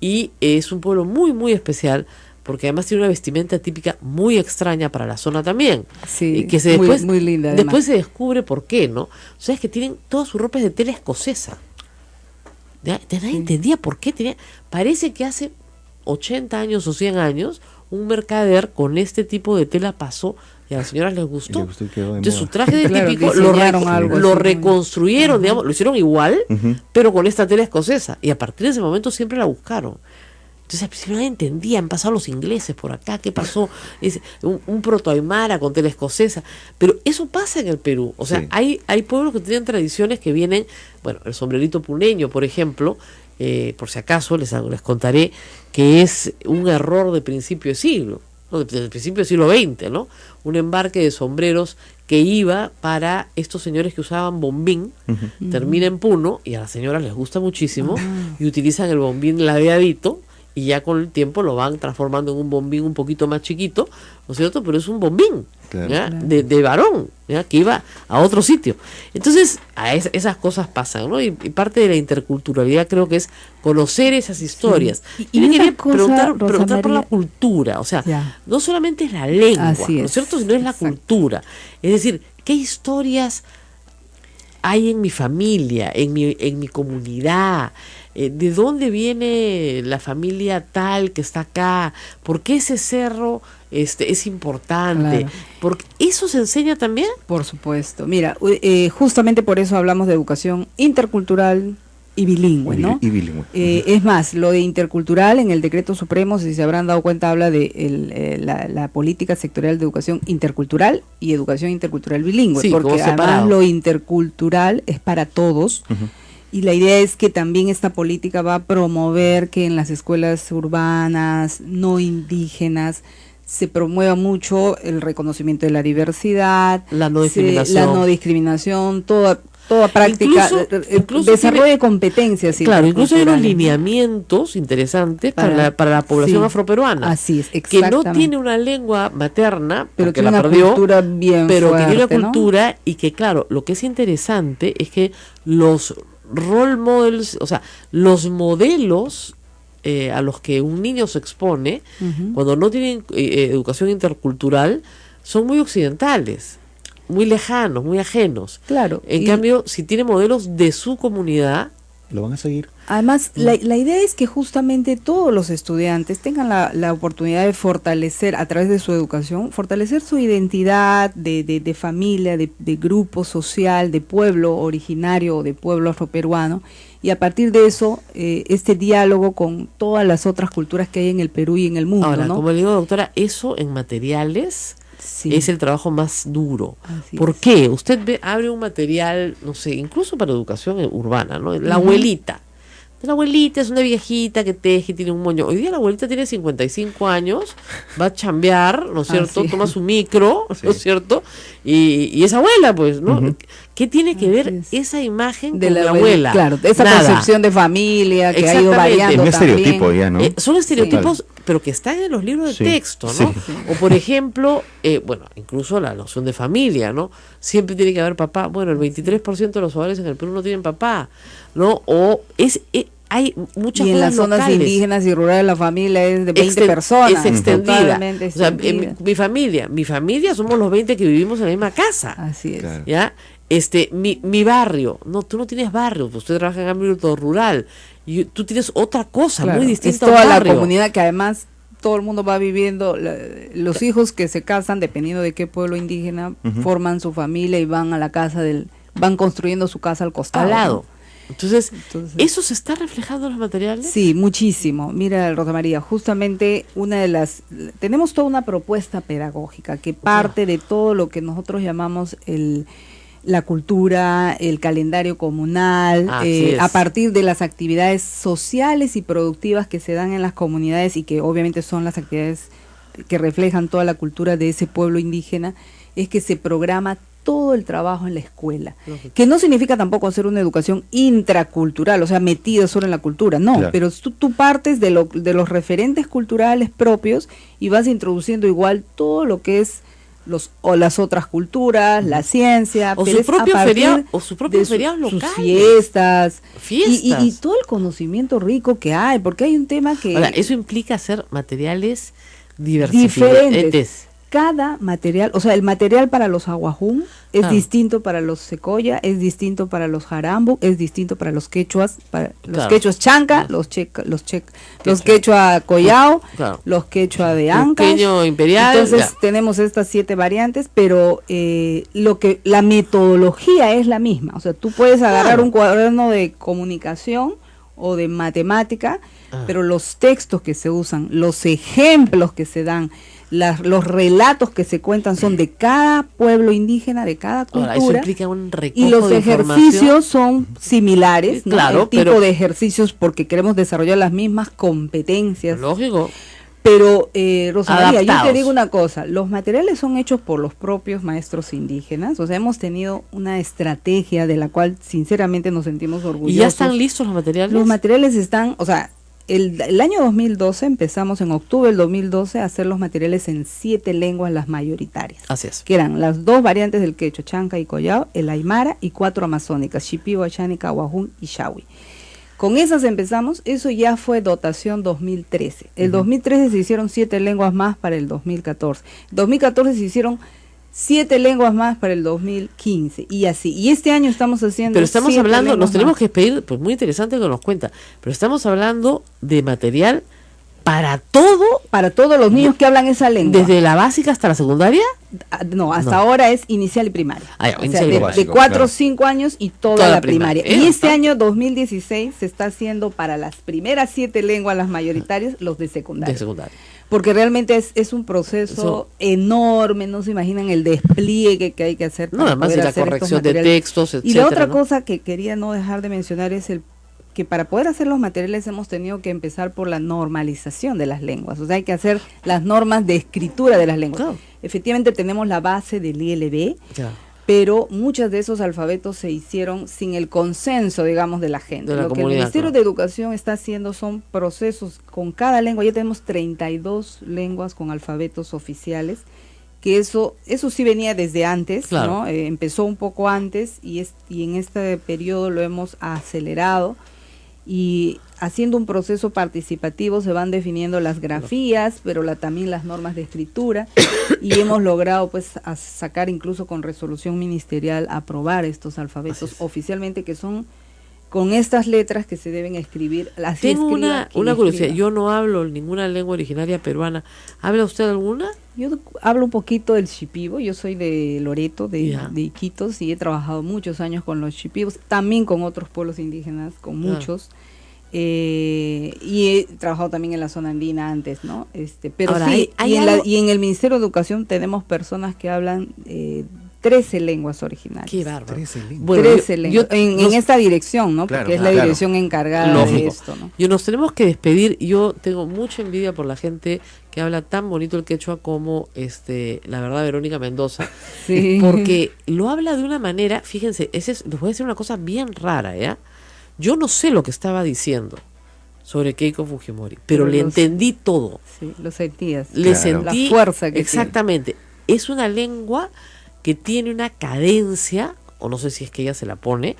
S3: y es un pueblo muy, muy especial porque además tiene una vestimenta típica muy extraña para la zona también.
S5: Sí,
S3: Y que
S5: muy linda, además.
S3: después se descubre por qué, ¿no? O sea, es que tienen toda su ropa es de tela escocesa. ¿Ya? Nadie entendía por qué tenía. Parece que hace 80 años o 100 años un mercader con este tipo de tela pasó y a las señoras les gustó.
S2: Le gustó y quedó de
S3: Entonces su
S2: moda.
S3: traje de
S5: Claro,
S3: típico
S5: diseñaron algo
S3: lo
S5: así,
S3: reconstruyeron, digamos, lo hicieron igual,
S2: Ujú.
S3: pero con esta tela escocesa. Y a partir de ese momento siempre la buscaron. Entonces al principio nadie entendía, han pasado los ingleses por acá, ¿qué pasó? Es un proto-aymara con tela escocesa. Pero eso pasa en el Perú. O sea,
S2: Sí.
S3: hay pueblos que tienen tradiciones que vienen, bueno, el sombrerito puneño, por ejemplo, por si acaso les contaré que es un error de principio de siglo, ¿no? Del principio del siglo XX, ¿no? Un embarque de sombreros que iba para estos señores que usaban bombín, termina en Puno, y a las señoras les gusta muchísimo, y utilizan el bombín ladeadito, y ya con el tiempo lo van transformando en un bombín un poquito más chiquito, ¿no es cierto? Pero es un bombín,
S2: Claro.
S3: ¿ya? De varón, ¿ya? Que iba a otro sitio. Entonces, esas cosas pasan, ¿no? Y parte de la interculturalidad creo que es conocer esas historias.
S5: Sí.
S3: Y me
S5: una
S3: quería
S5: cosa,
S3: preguntar por la
S5: María,
S3: cultura, o sea,
S5: ya.
S3: no solamente es la lengua,
S5: Así
S3: ¿no es
S5: es,
S3: cierto? Sino es la
S5: exacto.
S3: cultura. Es decir, ¿qué historias hay en mi familia, en mi comunidad? ¿De dónde viene la familia tal que está acá? ¿Por qué ese cerro es importante?
S5: Claro.
S3: Porque eso se enseña también.
S5: Por supuesto. Mira, justamente por eso hablamos de educación intercultural y bilingüe, ¿no?
S2: Y bilingüe.
S5: Es más, lo de intercultural en el decreto supremo, si se habrán dado cuenta, habla de la política sectorial de educación intercultural y educación intercultural bilingüe,
S3: Sí, como
S5: porque
S3: separado.
S5: además lo intercultural es para todos. Y la idea es que también esta política va a promover que en las escuelas urbanas, no indígenas, se promueva mucho el reconocimiento de la diversidad,
S3: La no
S5: la
S3: discriminación.
S5: no discriminación, toda práctica,
S3: Incluso
S5: desarrollo
S3: tiene-
S5: de competencias.
S3: Claro, incluso hay unos
S5: interculturales.
S3: lineamientos interesantes para la población
S5: sí,
S3: afroperuana.
S5: así es,
S3: que
S5: exactamente.
S3: no tiene una lengua materna,
S5: pero
S3: porque
S5: tiene
S3: la
S5: una
S3: perdió,
S5: cultura bien
S3: pero que tiene
S5: fuerte,
S3: una
S5: ¿no?
S3: cultura y que, claro, lo que es interesante es que los role models, o sea, los modelos a los que un niño se expone,
S5: Ujú.
S3: cuando no tienen educación intercultural, son muy occidentales, muy lejanos, muy ajenos.
S5: Claro.
S3: En
S5: y
S3: cambio, si tiene modelos de su comunidad,
S2: ¿Lo van a seguir?
S5: además, la idea es que justamente todos los estudiantes tengan la oportunidad de fortalecer, a través de su educación, fortalecer su identidad de familia, de grupo social, de pueblo originario o de pueblo afroperuano, y a partir de eso, este diálogo con todas las otras culturas que hay en el Perú y en el mundo,
S3: ahora,
S5: ¿no?
S3: como le digo, doctora, eso en materiales
S5: Sí.
S3: es el trabajo más duro.
S5: Así
S3: ¿Por
S5: es.
S3: qué? Usted abre un material, no sé, incluso para educación urbana, ¿no? La
S5: Ujú.
S3: abuelita. La abuelita es una viejita que teje, tiene un moño. Hoy día la abuelita tiene 55 años, va a chambear, ¿no es cierto?
S5: Así.
S3: Toma su micro, ¿no
S2: Sí.
S3: es cierto? Y es abuela, pues, ¿no?
S2: Ujú.
S3: ¿Qué tiene que
S5: Así
S3: ver
S5: es.
S3: esa imagen
S5: De
S3: con
S5: la
S3: la abuela?
S5: Claro, esa
S3: Nada.
S5: concepción de familia que ha ido
S3: Exactamente.
S5: variando
S2: Un
S5: también.
S2: estereotipo ya, ¿no?
S3: Son estereotipos, pero que están en los libros de
S2: Sí,
S3: texto, ¿no?
S2: sí.
S3: O por ejemplo, bueno, incluso la noción de familia, ¿no? Siempre tiene que haber papá. Bueno, el 23% de los hogares en el Perú no tienen papá, ¿no? O hay muchas
S5: Y en
S3: cosas
S5: las zonas
S3: locales.
S5: indígenas y rurales la familia es de 20 personas.
S3: Es extendida.
S5: Totalmente
S3: O sea,
S5: extendida.
S3: mi familia somos los 20 que vivimos en la misma casa.
S5: Así es.
S2: Claro.
S3: ¿Ya? Mi barrio, no, tú no tienes barrio, pues usted trabaja en ámbito rural y tú tienes otra cosa
S5: Claro,
S3: muy
S5: es
S3: distinta a
S5: toda
S3: un
S5: la
S3: barrio.
S5: comunidad que además todo el mundo va viviendo, los hijos que se casan, dependiendo de qué pueblo indígena,
S2: Ujú.
S5: forman su familia y van a la casa van construyendo su casa al costado.
S3: Al lado.
S5: ¿no?
S3: Entonces,
S5: Entonces-
S3: ¿eso se está reflejando en los materiales?
S5: Sí, muchísimo. Mira, Rosa María, justamente tenemos toda una propuesta pedagógica que parte de todo lo que nosotros llamamos la cultura, el calendario comunal,
S3: Así es.
S5: a partir de las actividades sociales y productivas que se dan en las comunidades y que obviamente son las actividades que reflejan toda la cultura de ese pueblo indígena, es que se programa todo el trabajo en la escuela,
S3: Lógico.
S5: que no significa tampoco hacer una educación intracultural, o sea, metida solo en la cultura, no,
S2: Claro.
S5: pero tú partes de los referentes culturales propios y vas introduciendo igual todo lo que es las otras culturas, la ciencia,
S3: O
S5: pero
S3: su
S5: es a
S3: propio
S5: partir
S3: feriado, o su propio
S5: de
S3: feriados
S5: sus
S3: locales.
S5: fiestas,
S3: Fiestas.
S5: Y todo el conocimiento rico que hay, porque hay un tema que
S3: Ahora, eso implica hacer materiales
S5: diferentes.
S3: diferentes.
S5: Cada material, o sea, el material para los aguajún es
S3: Claro.
S5: distinto para los secoya, es distinto para los jarambu, es distinto para los quechuas,
S3: Claro.
S5: quechuas chanca, los quechua collao,
S3: Claro.
S5: los quechua de Ancas.
S3: Luqueño imperial,
S5: Entonces
S3: ya.
S5: tenemos estas 7 variantes, pero la metodología es la misma. O sea, tú puedes agarrar
S3: Claro.
S5: un cuaderno de comunicación o de matemática,
S3: Ah.
S5: pero los textos que se usan, los ejemplos que se dan, los relatos que se cuentan son de cada pueblo indígena, de cada
S3: Ahora, eso
S5: cultura,
S3: implica un recojo
S5: y los
S3: de
S5: ejercicios son similares, ¿no?
S3: Claro,
S5: el tipo
S3: pero-
S5: de ejercicios, porque queremos desarrollar las mismas competencias.
S3: Lógico.
S5: Pero, Rosa María, yo
S3: Adaptados.
S5: te digo una cosa, los materiales son hechos por los propios maestros indígenas, o sea, hemos tenido una estrategia de la cual sinceramente nos sentimos orgullosos.
S3: ¿Y ya están listos los materiales?
S5: Los materiales están, o sea, el año 2012 empezamos en octubre del 2012 a hacer los materiales en 7 lenguas, las mayoritarias,
S3: Así es.
S5: que eran las 2 variantes del quechua, chanca y collao, el aymara, y 4 amazónicas, shipibo, achánica, wajún y shawi. Con esas empezamos, eso ya fue dotación 2013. El 2013 se hicieron 7 lenguas más para el 2014. En 2014 se hicieron 7 lenguas más para el 2015 y así. Y este año estamos haciendo
S3: Pero estamos
S5: 7
S3: hablando,
S5: lenguas
S3: nos tenemos
S5: más.
S3: que despedir, pues muy interesante que nos cuenta, pero estamos hablando de material para todo,
S5: Para todos los niños que hablan esa lengua.
S3: desde la básica hasta la secundaria.
S5: No, hasta
S3: No.
S5: ahora es inicial y primaria.
S3: Ah, ya,
S5: O sea,
S3: inicial y
S5: de,
S2: básico,
S5: 4
S2: claro.
S5: o 5 años y toda,
S3: Toda
S5: la
S3: la primaria.
S5: primaria. Y este
S3: Bastante.
S5: año 2016 se está haciendo para las primeras 7 lenguas, las mayoritarias, los de secundaria.
S3: De secundaria.
S5: Porque realmente es un proceso
S3: Eso-
S5: enorme, no se imaginan el despliegue que hay que hacer.
S3: No, además de
S5: poder
S3: la
S5: hacer estos
S3: corrección de
S5: materiales.
S3: textos,
S5: Y
S3: etcétera,
S5: la otra
S3: ¿no?
S5: cosa que quería no dejar de mencionar es el que para poder hacer los materiales hemos tenido que empezar por la normalización de las lenguas. O sea, hay que hacer las normas de escritura de las lenguas.
S3: Claro.
S5: Efectivamente tenemos la base del ILB,
S3: Ya.
S5: pero muchos de esos alfabetos se hicieron sin el consenso, digamos, de la gente.
S3: De la
S5: Lo que el
S3: comunidad,
S5: Ministerio
S3: claro.
S5: de Educación está haciendo son procesos con cada lengua. Ya tenemos 32 lenguas con alfabetos oficiales, que eso sí venía desde antes,
S3: Claro.
S5: ¿no? Empezó un poco antes y en este periodo lo hemos acelerado, y haciendo un proceso participativo se van definiendo las grafías, pero también las normas de escritura, y hemos logrado pues sacar incluso con resolución ministerial aprobar estos alfabetos oficialmente, que son con estas letras que se deben escribir. Así
S3: Tengo
S5: escriba quien
S3: una curiosidad,
S5: escriba.
S3: yo no hablo ninguna lengua originaria peruana. ¿Habla usted alguna?
S5: Yo hablo un poquito del shipibo, yo soy de Loreto, de
S3: Ya.
S5: Iquitos, y he trabajado muchos años con los shipibos, también con otros pueblos indígenas, con
S3: Claro.
S5: muchos, y he trabajado también en la zona andina antes, ¿no? Pero
S3: Ahora,
S5: sí,
S3: hay
S5: y
S3: algo-
S5: en el Ministerio de Educación tenemos personas que hablan 13 lenguas originales.
S3: Qué bárbaro.
S2: 13 lenguas.
S3: Bueno,
S5: 13
S3: yo-
S5: lenguas,
S3: yo-
S5: en
S3: nos-
S5: esta dirección, ¿no?
S2: Claro,
S5: Porque es la
S2: claro.
S5: dirección encargada
S3: Lógico.
S5: de esto, ¿no?
S3: Yo nos tenemos que despedir. Yo tengo mucha envidia por la gente que habla tan bonito el quechua como la verdad Verónica Mendoza,
S5: Sí.
S3: porque lo habla de una manera, fíjense, les voy a decir una cosa bien rara, ¿ya? Yo no sé lo que estaba diciendo sobre Keiko Fujimori, pero le
S5: Pero
S3: entendí todo.
S5: Sí, lo sentías.
S3: Le
S2: Claro.
S3: sentí
S5: La fuerza que
S3: exactamente. Es una lengua que tiene una cadencia, o no sé si es que ella se la pone,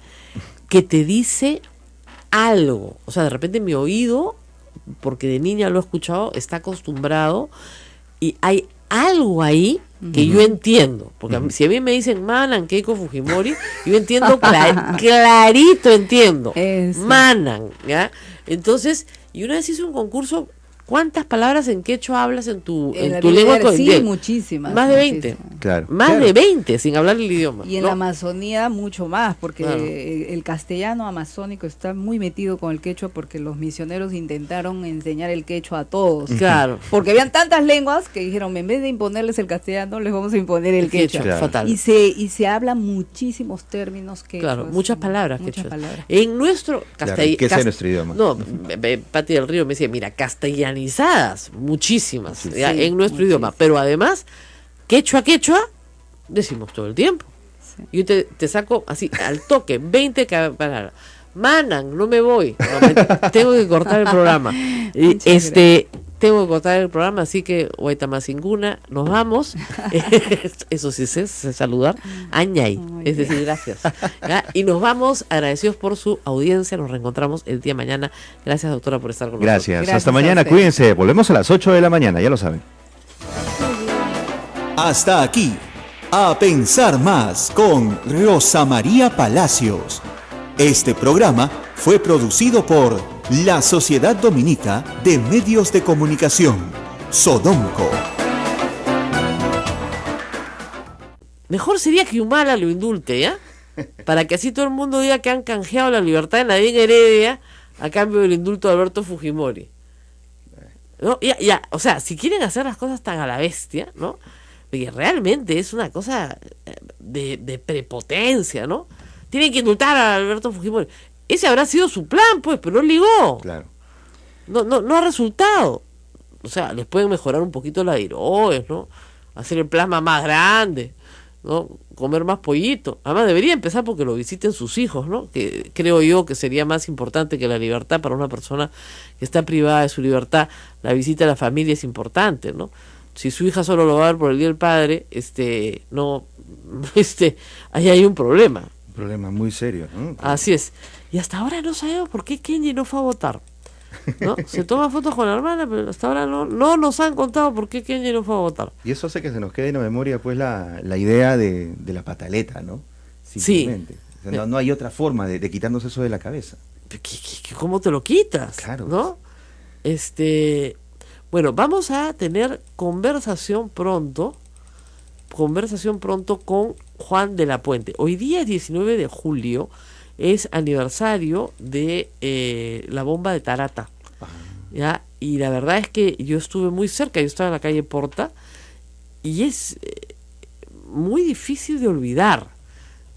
S3: que te dice algo. O sea, de repente mi oído, porque de niña lo he escuchado, está acostumbrado y hay algo ahí que yo entiendo. Porque si a mí me dicen Manan, Keiko Fujimori, yo entiendo clarito, entiendo.
S5: Eso.
S3: Manan, ¿ya? Entonces, y una vez hice un concurso. ¿Cuántas palabras en quechua hablas en tu
S5: la
S3: lengua?
S5: biblioteca, sí,
S3: de-
S5: muchísimas.
S3: Más de 20.
S5: muchísimas.
S2: Claro.
S3: Más
S2: claro.
S3: de 20, sin hablar el idioma.
S5: Y en
S3: ¿no?
S5: la Amazonía mucho más, porque
S3: Claro.
S5: el castellano amazónico está muy metido con el quechua, porque los misioneros intentaron enseñar el quechua a todos.
S3: Claro.
S5: Porque habían tantas lenguas que dijeron, en vez de imponerles el castellano, les vamos a imponer el quechua.
S2: Claro.
S3: fatal.
S5: Y se hablan muchísimos términos quechuas.
S3: Claro, muchas palabras
S5: Muchas
S3: quechuas.
S5: palabras.
S3: En nuestro
S2: La riqueza de nuestro idioma.
S3: No, Pati del Río me decía, mira, castellanizadas, muchísimas,
S2: Sí,
S3: ya,
S5: sí,
S3: en nuestro
S5: muchísimas.
S3: idioma, pero además, quechua, decimos todo el tiempo.
S5: Sí.
S3: Yo te saco así, al toque, 20 palabras. Manan, no me voy. No, tengo que cortar el programa. Y,
S5: Muchas
S3: tengo que cortar el programa, así que Huaytamasinguna, nos vamos. Eso sí sé saludar. Añay,
S5: Muy
S3: es
S5: bien.
S3: decir, gracias. ¿Ya? Y nos vamos agradecidos por su audiencia. Nos reencontramos el día de mañana. Gracias, doctora, por estar con
S2: Gracias.
S5: Gracias
S2: Hasta
S5: a
S2: mañana.
S5: ustedes.
S2: Cuídense. Volvemos a las 8 de la mañana, ya lo saben.
S1: Hasta aquí, A Pensar Más con Rosa María Palacios. Este programa fue producido por la Sociedad Dominica de Medios de Comunicación, Sodomco.
S3: Mejor sería que Humala lo indulte, ¿ya? Para que así todo el mundo diga que han canjeado la libertad de Nadine Heredia a cambio del indulto de Alberto Fujimori. ¿no? Ya, o sea, si quieren hacer las cosas tan a la bestia, ¿no? Porque realmente es una cosa de prepotencia, ¿no? Tienen que indultar a Alberto Fujimori. Ese habrá sido su plan, pues, pero no ligó.
S2: Claro.
S3: No ha resultado. O sea, les pueden mejorar un poquito la tiroides, ¿no? Hacer el plasma más grande, ¿no? Comer más pollito. Además, debería empezar porque lo visiten sus hijos, ¿no? Que creo yo que sería más importante que la libertad para una persona que está privada de su libertad. La visita a la familia es importante, ¿no? Si su hija solo lo va a ver por el Día del Padre, no, ahí hay un problema.
S2: Un problema muy serio, ¿no?
S3: Así es. Y hasta ahora no sabemos por qué Kenji no fue a votar, ¿no? Se toma fotos con la hermana, pero hasta ahora no nos han contado por qué Kenji no fue a votar.
S2: Y eso hace que se nos quede en la memoria pues la idea de la pataleta, ¿no? Simplemente.
S3: Sí.
S2: O sea, no hay otra forma de quitarnos eso de la cabeza.
S3: ¿Cómo te lo quitas?
S2: Claro.
S3: ¿No? Bueno, vamos a tener conversación pronto con Juan de la Puente. Hoy día es 19 de julio, es aniversario de la bomba de Tarata. ¿Ya? Y la verdad es que yo estuve muy cerca, yo estaba en la calle Porta, y es muy difícil de olvidar,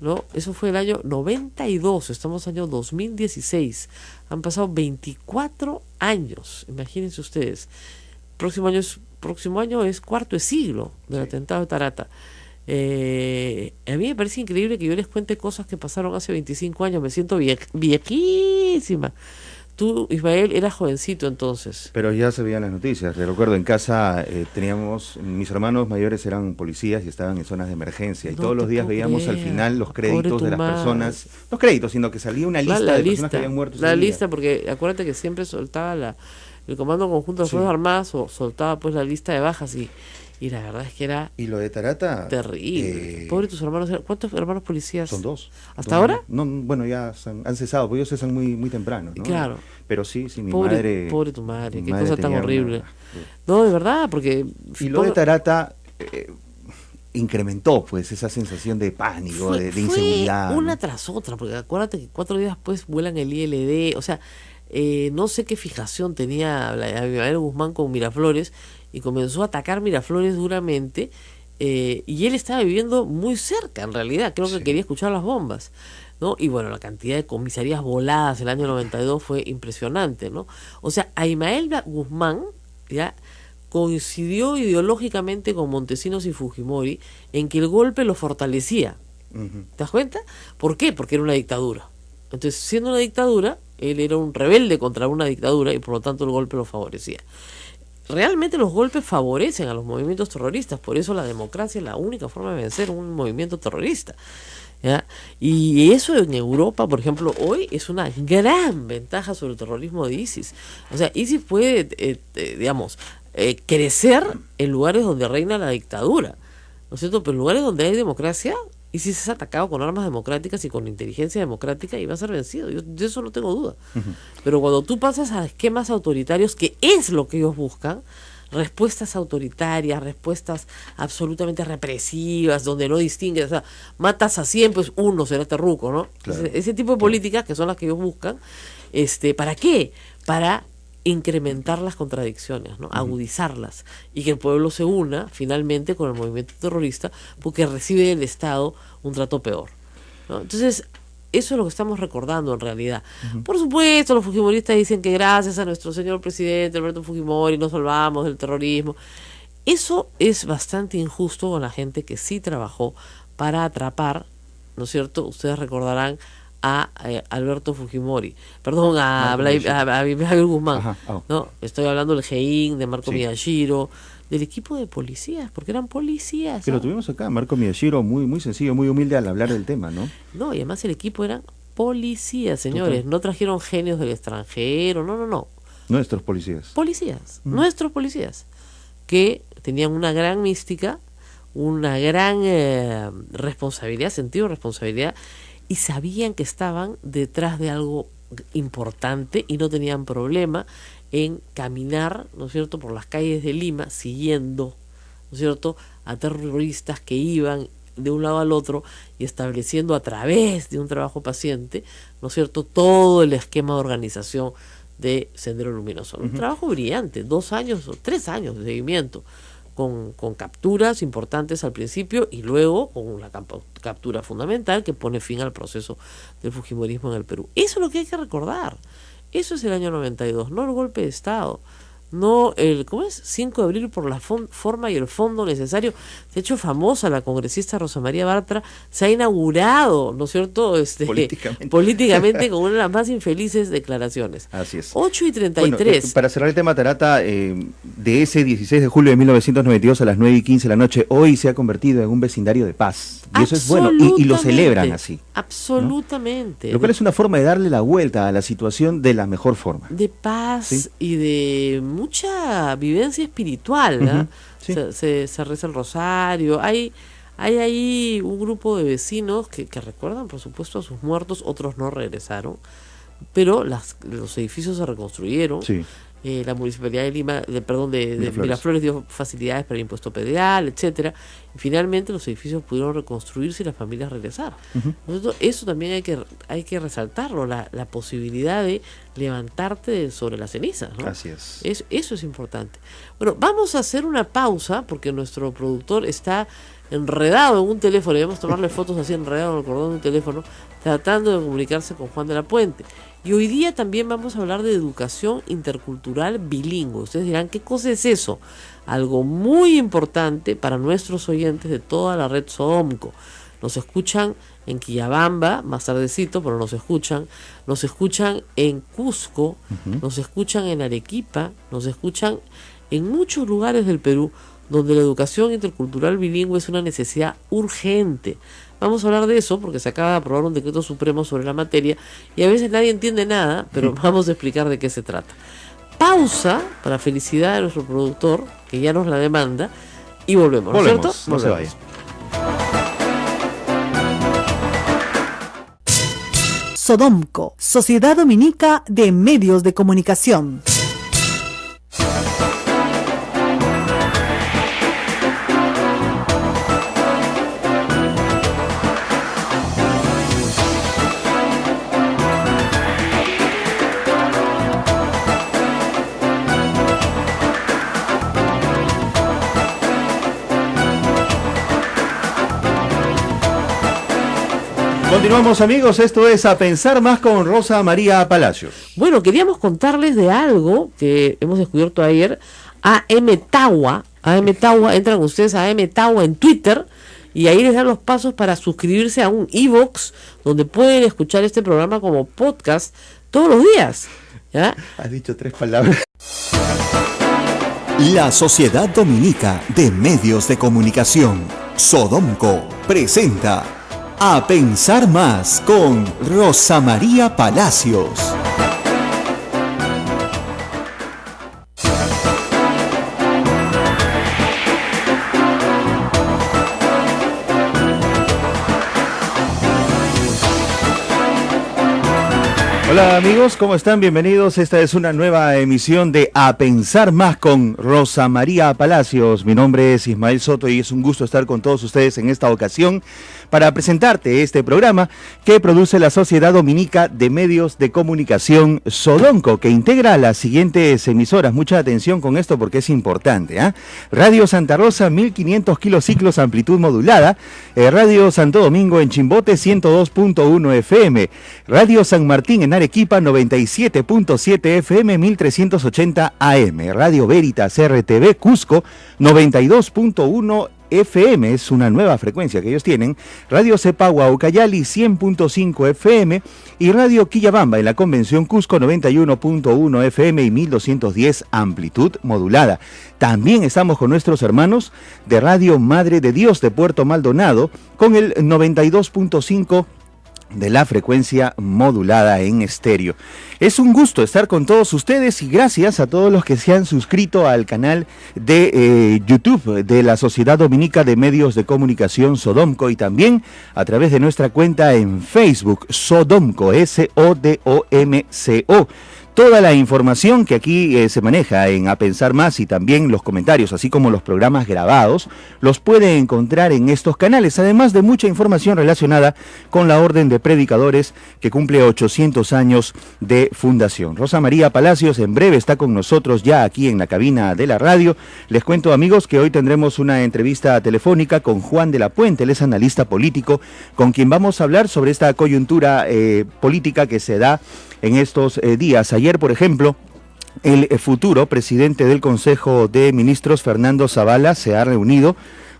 S3: ¿no? Eso fue el año 92, estamos en el año 2016, han pasado 24 años, imagínense ustedes. Próximo año es cuarto de siglo del atentado de Tarata. A mí me parece increíble que yo les cuente cosas que pasaron hace 25 años, me siento viejísima. Tú, Ismael, eras jovencito entonces.
S2: Pero ya se veían las noticias. Te recuerdo, en casa mis hermanos mayores eran policías y estaban en zonas de emergencia. Y
S3: No
S2: todos los
S3: te
S2: días
S3: puedo
S2: veíamos
S3: creer.
S2: al final los
S3: Pobre
S2: créditos
S3: tu
S2: de las
S3: madre.
S2: personas. No créditos, sino que salía una lista de personas que habían muerto.
S3: La
S2: ese día.
S3: lista, porque acuérdate que siempre soltaba el Comando Conjunto de
S2: Sí.
S3: Fuerzas Armadas soltaba pues la lista de bajas y la verdad es que era
S2: Y lo de Tarata...
S3: terrible. Pobre tus hermanos. ¿Cuántos hermanos policías?
S2: Son dos.
S3: ¿Hasta ahora?
S2: No, bueno, ya han cesado, porque ellos cesan muy, muy temprano, ¿no?
S3: Claro.
S2: Pero sí, mi madre...
S3: Pobre tu madre,
S2: mi
S3: qué
S2: madre
S3: cosa tan
S2: tenía
S3: horrible. No, de verdad, porque...
S2: Y lo de Tarata incrementó, pues, esa sensación de pánico, de inseguridad.
S3: Fue una
S2: ¿no?
S3: tras otra, porque acuérdate que 4 días después vuelan el ILD, o sea, no sé qué fijación tenía Abimael Guzmán con Miraflores, y comenzó a atacar Miraflores duramente, y él estaba viviendo muy cerca, en realidad, creo que
S2: Sí.
S3: quería escuchar las bombas, ¿no? Y bueno, la cantidad de comisarías voladas el año 92 fue impresionante, ¿no? O sea, Abimael Guzmán, ya coincidió ideológicamente con Montesinos y Fujimori en que el golpe lo fortalecía.
S2: Ujú.
S3: ¿Te das cuenta? ¿Por qué? Porque era una dictadura. Entonces, siendo una dictadura, él era un rebelde contra una dictadura y por lo tanto el golpe lo favorecía. Realmente los golpes favorecen a los movimientos terroristas, por eso la democracia es la única forma de vencer un movimiento terrorista. ¿Ya? Y eso en Europa, por ejemplo, hoy es una gran ventaja sobre el terrorismo de ISIS. O sea, ISIS puede, crecer en lugares donde reina la dictadura, ¿no es cierto? Pero en lugares donde hay democracia, ISIS es atacado con armas democráticas y con inteligencia democrática y va a ser vencido. Yo de eso no tengo duda. Pero cuando tú pasas a esquemas autoritarios, que es lo que ellos buscan, respuestas autoritarias, respuestas absolutamente represivas, donde no distingues, o sea, matas a 100, pues uno será terruco, ¿no?
S2: Claro.
S3: Ese tipo de políticas que son las que ellos buscan, ¿para qué? Para incrementar las contradicciones, ¿no? Agudizarlas, y que el pueblo se una finalmente con el movimiento terrorista porque recibe del Estado un trato peor, ¿no? Entonces, eso es lo que estamos recordando en realidad. Por supuesto, los fujimoristas dicen que gracias a nuestro señor presidente Alberto Fujimori nos salvamos del terrorismo. Eso es bastante injusto con la gente que sí trabajó para atrapar, ¿no es cierto? Ustedes recordarán a Alberto Fujimori, perdón, a Abimael Guzmán.
S2: Ajá,
S3: ¿no? Estoy hablando del GEIN, de Marco
S2: Sí.
S3: Miyashiro, del equipo de policías, porque eran policías.
S2: Que lo
S3: ¿no?
S2: tuvimos acá, Marco Miyashiro, muy, muy sencillo, muy humilde al hablar del tema, ¿no?
S3: No, y además el equipo eran policías, señores.
S2: Total.
S3: No trajeron genios del extranjero, no.
S2: Nuestros policías.
S3: Policías, nuestros policías, que tenían una gran mística, una gran responsabilidad, sentido de responsabilidad, y sabían que estaban detrás de algo importante y no tenían problema en caminar, ¿no es cierto?, por las calles de Lima siguiendo, ¿no es cierto?, a terroristas que iban de un lado al otro y estableciendo a través de un trabajo paciente, ¿no es cierto?, todo el esquema de organización de Sendero Luminoso. Un trabajo brillante, 2 años o 3 años de seguimiento, con capturas importantes al principio y luego con la captura fundamental que pone fin al proceso del fujimorismo en el Perú. Eso es lo que hay que recordar. Eso es el año 92, no el golpe de Estado. No el, ¿cómo es? 5 de abril por la forma y el fondo necesario. Se ha hecho famosa la congresista Rosa María Bartra, se ha inaugurado, ¿no es cierto? Políticamente con una de las más infelices declaraciones.
S2: Así es.
S3: 8:33.
S2: Bueno, para cerrar el tema, Tarata, de ese 16 de julio de 1992 a las 9:15 de la noche, hoy se ha convertido en un vecindario de paz. Y eso es bueno, y lo celebran así.
S3: Absolutamente.
S2: ¿No? Lo cual es una forma de darle la vuelta a la situación de la mejor forma.
S3: De paz, ¿sí? Y de mucha vivencia espiritual, ¿no? Sí. Se reza el rosario, hay ahí un grupo de vecinos que recuerdan por supuesto a sus muertos, otros no regresaron, pero los edificios se reconstruyeron. Sí. La Municipalidad de Lima, de Miraflores dio facilidades para el impuesto predial, etcétera, y finalmente los edificios pudieron reconstruirse y las familias regresar. Entonces, eso también hay que resaltarlo, la posibilidad de levantarte sobre las cenizas, ¿no?
S2: Así es.
S3: Eso es importante. Bueno, vamos a hacer una pausa porque nuestro productor está enredado en un teléfono, debemos tomarle fotos así enredado en el cordón de un teléfono, tratando de comunicarse con Juan de la Puente. Y hoy día también vamos a hablar de educación intercultural bilingüe. Ustedes dirán, ¿qué cosa es eso? Algo muy importante para nuestros oyentes de toda la red Sodomco. Nos escuchan en Quillabamba, más tardecito, pero nos escuchan en Cusco, nos escuchan en Arequipa, nos escuchan en muchos lugares del Perú, donde la educación intercultural bilingüe es una necesidad urgente. Vamos a hablar de eso porque se acaba de aprobar un decreto supremo sobre la materia y a veces nadie entiende nada, pero vamos a explicar de qué se trata. Pausa para felicidad de nuestro productor, que ya nos la demanda, y volvemos, ¿no es cierto?
S2: No se vaya.
S4: Sodomco, Sociedad Dominica de Medios de Comunicación.
S2: Continuamos, amigos, esto es A Pensar Más con Rosa María Palacios.
S3: Bueno, queríamos contarles de algo que hemos descubierto ayer. AM Tawa, entran ustedes a AM Tawa en Twitter y ahí les dan los pasos para suscribirse a un iVoox donde pueden escuchar este programa como podcast todos los días. ¿Ya?
S2: Has dicho 3 palabras.
S1: La Sociedad Dominica de Medios de Comunicación, Sodomco, presenta A Pensar Más con Rosa María Palacios.
S2: Hola amigos, ¿cómo están? Bienvenidos. Esta es una nueva emisión de A Pensar Más con Rosa María Palacios. Mi nombre es Ismael Soto y es un gusto estar con todos ustedes en esta ocasión para presentarte este programa que produce la Sociedad Dominica de Medios de Comunicación Sodomco, que integra las siguientes emisoras. Mucha atención con esto porque es importante, ¿eh? Radio Santa Rosa, 1500 kilociclos, amplitud modulada. Radio Santo Domingo en Chimbote, 102.1 FM. Radio San Martín en Arequipa, 97.7 FM, 1380 AM. Radio Veritas RTV Cusco, 92.1 FM, es una nueva frecuencia que ellos tienen. Radio Cepagua Ucayali, 100.5 FM. Y Radio Quillabamba en la Convención Cusco, 91.1 FM y 1210 amplitud modulada. También estamos con nuestros hermanos de Radio Madre de Dios de Puerto Maldonado, con el 92.5 de la frecuencia modulada en estéreo. Es un gusto estar con todos ustedes y gracias a todos los que se han suscrito al canal de YouTube de la Sociedad Dominica de Medios de Comunicación Sodomco y también a través de nuestra cuenta en Facebook Sodomco, SODOMCO. Toda la información que aquí se maneja en A Pensar Más y también los comentarios, así como los programas grabados, los puede encontrar en estos canales, además de mucha información relacionada con la Orden de Predicadores que cumple 800 años de fundación. Rosa María Palacios en breve está con nosotros ya aquí en la cabina de la radio. Les cuento, amigos, que hoy tendremos una entrevista telefónica con Juan de la Puente, él es analista político, con quien vamos a hablar sobre esta coyuntura política que se da en estos días. Ayer, por ejemplo, el futuro presidente del Consejo de Ministros, Fernando Zavala, se ha reunido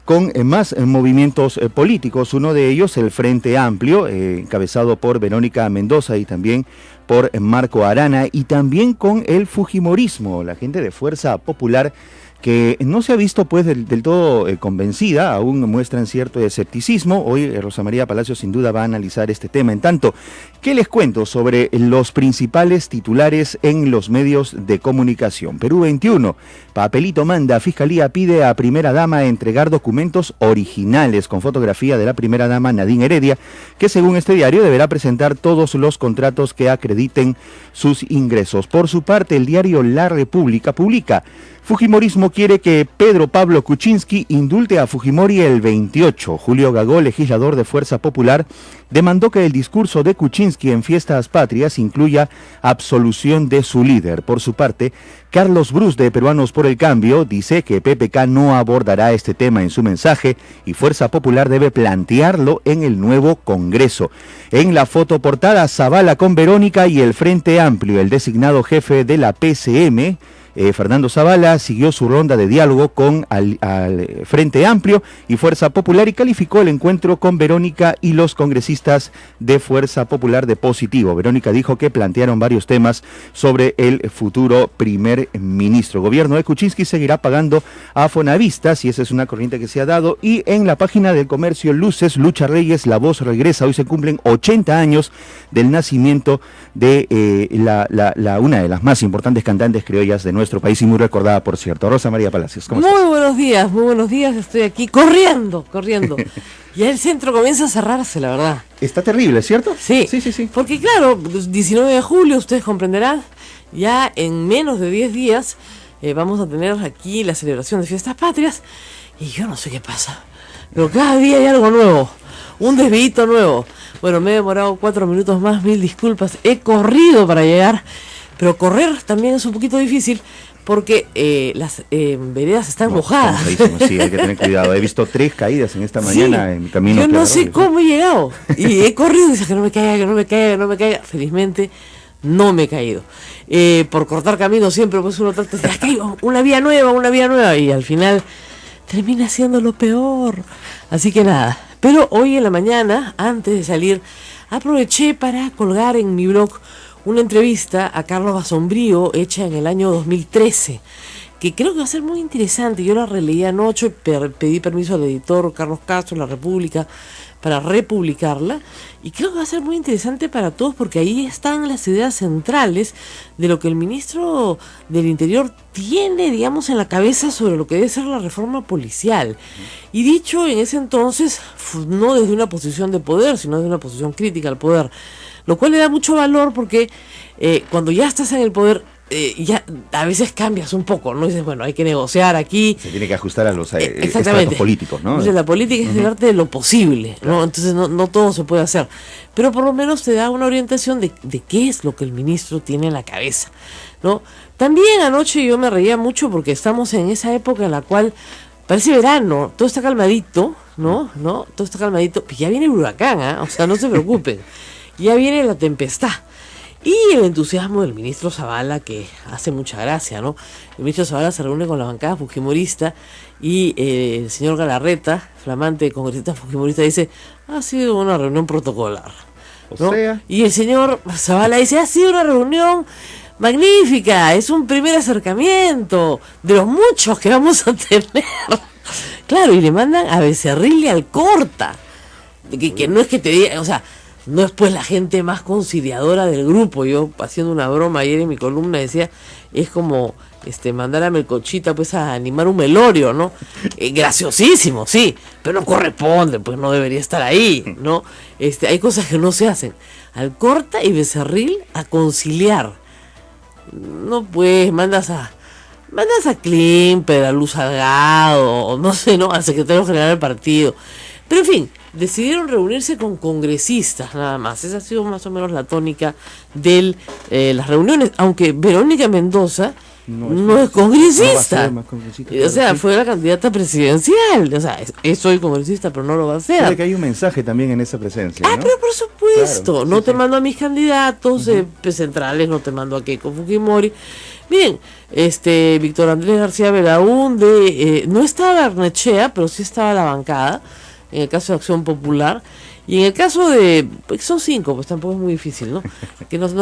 S2: con más movimientos políticos, uno de ellos el Frente Amplio, encabezado por Verónica Mendoza y también por Marco Arana, y también con el Fujimorismo, la gente de Fuerza Popular, que no se ha visto pues del todo convencida, aún muestran cierto escepticismo. Hoy Rosa María Palacios sin duda va a analizar este tema. En tanto, ¿qué les cuento sobre los principales titulares en los medios de comunicación? Perú 21, papelito manda, Fiscalía pide a primera dama entregar documentos originales con fotografía de la primera dama Nadine Heredia, que según este diario deberá presentar todos los contratos que acrediten sus ingresos. Por su parte, el diario La República publica: Fujimorismo quiere que Pedro Pablo Kuczynski indulte a Fujimori el 28. Julio Gagó, legislador de Fuerza Popular, demandó que el discurso de Kuczynski en Fiestas Patrias incluya absolución de su líder. Por su parte, Carlos Brus de Peruanos por el Cambio dice que PPK no abordará este tema en su mensaje y Fuerza Popular debe plantearlo en el nuevo Congreso. En la fotoportada, Zavala con Verónica y el Frente Amplio, el designado jefe de la PCM, Fernando Zavala, siguió su ronda de diálogo con al Frente Amplio y Fuerza Popular y calificó el encuentro con Verónica y los congresistas de Fuerza Popular de positivo. Verónica dijo que plantearon varios temas sobre el futuro primer ministro. El gobierno de Kuczynski seguirá pagando a Fonavistas y esa es una corriente que se ha dado. Y en la página del Comercio Luces, Lucha Reyes, La Voz regresa. Hoy se cumplen 80 años del nacimiento de una de las más importantes cantantes criollas de nuestro país y muy recordada, por cierto. Rosa María Palacios, ¿cómo estás?
S3: Muy buenos días, estoy aquí corriendo. Ya el centro comienza a cerrarse, la verdad.
S2: Está terrible, ¿cierto?
S3: Sí. Porque claro, 19 de julio, ustedes comprenderán, ya en menos de 10 días vamos a tener aquí la celebración de Fiestas Patrias y yo no sé qué pasa, pero cada día hay algo nuevo, un desvío nuevo. Bueno, me he demorado 4 minutos más, 1000 disculpas, he corrido para llegar, pero correr también es un poquito difícil porque las veredas están mojadas.
S2: Sí, hay que tener cuidado. He visto 3 caídas en esta mañana en mi camino.
S3: Yo no sé cómo he llegado y he corrido y dice que no me caiga. Felizmente no me he caído. Por cortar camino siempre pues uno trata de decir, una vía nueva y al final termina siendo lo peor. Así que nada. Pero hoy en la mañana, antes de salir, aproveché para colgar en mi blog una entrevista a Carlos Basombrío hecha en el año 2013, que creo que va a ser muy interesante. Yo la releí anoche, pedí permiso al editor Carlos Castro, La República, para republicarla, y creo que va a ser muy interesante para todos porque ahí están las ideas centrales de lo que el ministro del Interior tiene, digamos, en la cabeza sobre lo que debe ser la reforma policial. Y dicho en ese entonces, no desde una posición de poder, sino desde una posición crítica al poder, lo cual le da mucho valor porque cuando ya estás en el poder, ya a veces cambias un poco, ¿no? Dices, bueno, hay que negociar aquí.
S2: Se tiene que ajustar a los estratos políticos, ¿no?
S3: Entonces, la política es el arte de lo posible, ¿no? Entonces no todo se puede hacer. Pero por lo menos te da una orientación de qué es lo que el ministro tiene en la cabeza, ¿no? También anoche yo me reía mucho porque estamos en esa época en la cual parece verano, todo está calmadito, ¿no? Todo está calmadito. Pues ya viene el huracán, ¿eh? O sea, no se preocupen. Ya viene la tempestad. Y el entusiasmo del ministro Zavala, que hace mucha gracia, ¿no? El ministro Zavala se reúne con la bancada fujimorista y el señor Galarreta, flamante congresista fujimorista, dice, ha sido una reunión protocolar, ¿no? O sea... Y el señor Zavala dice, ha sido una reunión magnífica, es un primer acercamiento de los muchos que vamos a tener. Claro, y le mandan a Becerril y Alcorta, que no es que te diga, o sea, no es pues la gente más conciliadora del grupo. Yo haciendo una broma ayer en mi columna decía, es como mandar a Melcochita pues a animar un velorio, ¿no? Graciosísimo, sí, pero no corresponde, pues no debería estar ahí, ¿no? Hay cosas que no se hacen. Alcorta y Becerril a conciliar. No, pues, mandas a Klimper, a Luz Salgado, no sé, ¿no? Al secretario general del partido. Pero en fin, decidieron reunirse con congresistas nada más. Esa ha sido más o menos la tónica de las reuniones, aunque Verónica Mendoza no es congresista.
S2: No congresista,
S3: o sea, fue la candidata presidencial. O sea, soy congresista, pero no lo va a hacer.
S2: Puede que hay un mensaje también en esa presencia, ¿no?
S3: Pero por supuesto,
S2: Claro,
S3: no
S2: sí,
S3: te
S2: sí.
S3: mando a mis candidatos centrales, no te mando a Keiko Fujimori. Miren, Víctor Andrés García Belaúnde, no estaba Arnechea, pero sí estaba la bancada, en el caso de Acción Popular. Y en el caso de, pues son 5, pues tampoco es muy difícil, ¿no? Que no es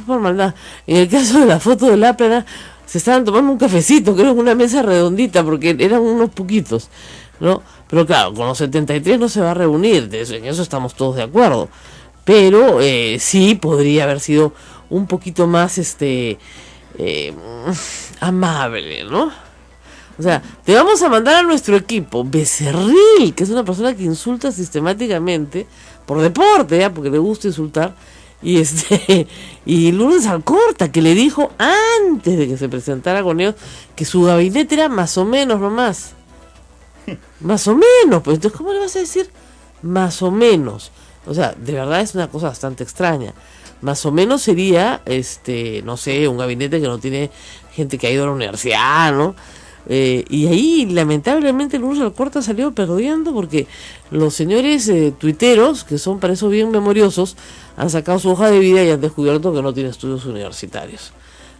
S3: por maldad. En el caso de la foto de la plana, se estaban tomando un cafecito, creo, en una mesa redondita, porque eran unos poquitos, ¿no? Pero claro, con los 73 no se va a reunir, en eso estamos todos de acuerdo. Pero sí podría haber sido un poquito más amable, ¿no? O sea, te vamos a mandar a nuestro equipo Becerril, que es una persona que insulta sistemáticamente por deporte, ¿ya? Porque le gusta insultar, y Lourdes Alcorta, que le dijo antes de que se presentara con ellos que su gabinete era más o menos nomás. Más o menos, pues entonces ¿cómo le vas a decir más o menos? O sea, de verdad es una cosa bastante extraña. Más o menos sería, no sé, un gabinete que no tiene gente que ha ido a la universidad, ¿no? Y ahí, lamentablemente, Lourdes Alcorta salió perdiendo porque los señores tuiteros, que son para eso bien memoriosos, han sacado su hoja de vida y han descubierto que no tiene estudios universitarios,